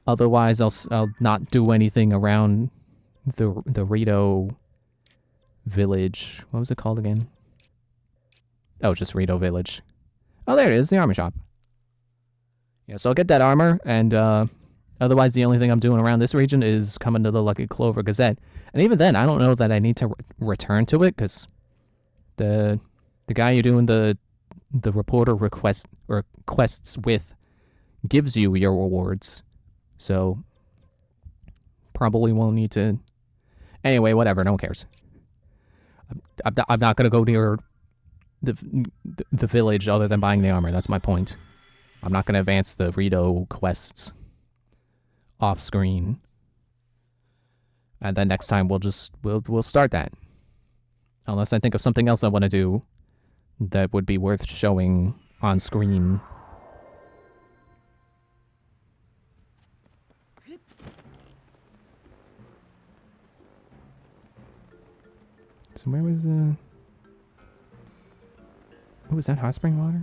Speaker 1: otherwise, I'll not do anything around the Rito village. What was it called again? Oh, just Rito Village. Oh, there it is, the armor shop. Yeah, so I'll get that armor, and otherwise the only thing I'm doing around this region is coming to the Lucky Clover Gazette. And even then, I don't know that I need to return to it, because the guy you're doing the reporter quests with gives you your rewards. So probably won't need to. Anyway, whatever, no one cares. I'm not gonna go near the village other than buying the armor. That's my point. I'm not gonna advance the Rito quests off screen. And then next time we'll start that. Unless I think of something else I want to do that would be worth showing on screen. So where was what was that, hot spring water?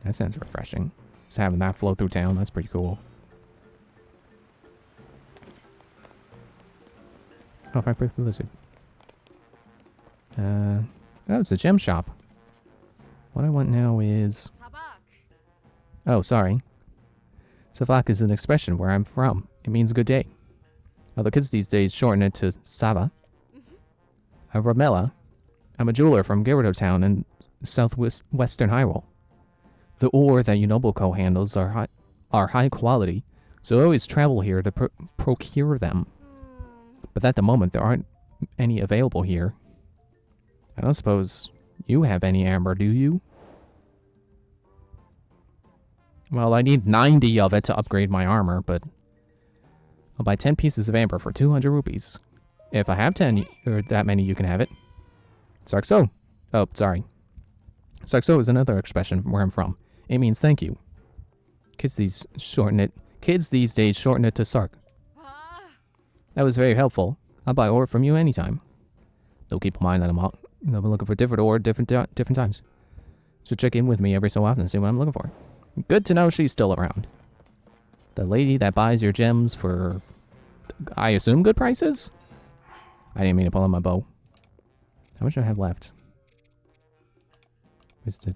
Speaker 1: That sounds refreshing. Just having that flow through town, that's pretty cool. Oh, if I break the lizard. Oh, it's a gem shop. What I want now is... Oh, sorry. Savak is an expression where I'm from. It means good day. Other kids these days shorten it to Sava. Ramela. I'm a jeweler from Gyarados Town in southwestern Hyrule. The ore that Unoboko handles are high quality, so I always travel here to procure them. But at the moment, there aren't any available here. I don't suppose you have any amber, do you? Well, I need 90 of it to upgrade my armor, but I'll buy 10 pieces of amber for 200 rupees. If I have 10 or that many, you can have it. Sarkso. Oh, sorry. Sarkso is another expression from where I'm from. It means thank you. Kids these days shorten it to Sark. That was very helpful. I'll buy ore from you anytime. Though keep in mind that I'm looking for different ore different times. So check in with me every so often and see what I'm looking for. Good to know she's still around. The lady that buys your gems for, I assume, good prices? I didn't mean to pull on my bow. How much do I have left? Where's the...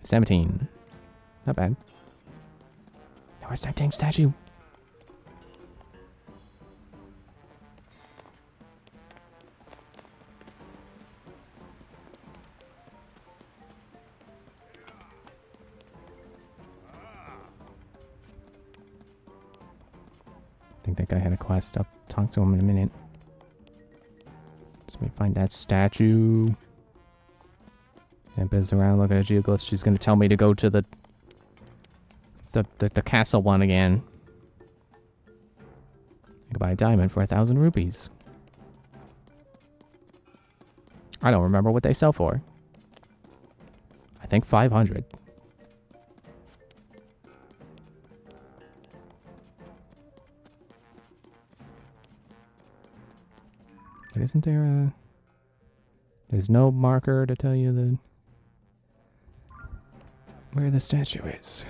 Speaker 1: 17. Not bad. Where's that dang statue? I think that guy had a quest. I'll talk to him in a minute. Let me find that statue. And biz around looking at geoglyphs. She's gonna tell me to go to the castle one again. I could buy a diamond for 1,000 rupees. I don't remember what they sell for. I think 500. But isn't there a... There's no marker to tell you where the statue is.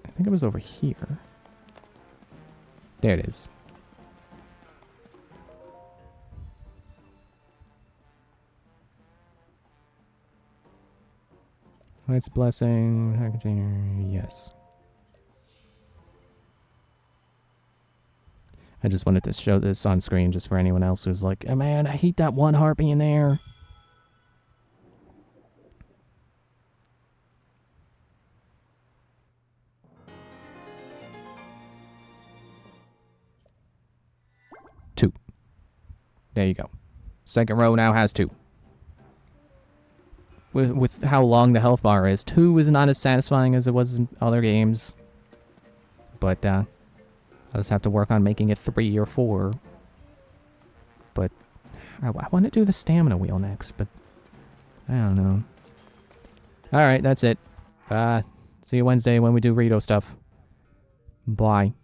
Speaker 1: I think it was over here. There it is. Light's blessing. High container. Yes. I just wanted to show this on screen just for anyone else who's like, oh, man, I hate that one harpy in there. Two. There you go. Second row now has 2. With how long the health bar is, 2 is not as satisfying as it was in other games. But, I'll just have to work on making it 3 or 4. But, I want to do the stamina wheel next, but I don't know. Alright, that's it. See you Wednesday when we do Rito stuff. Bye.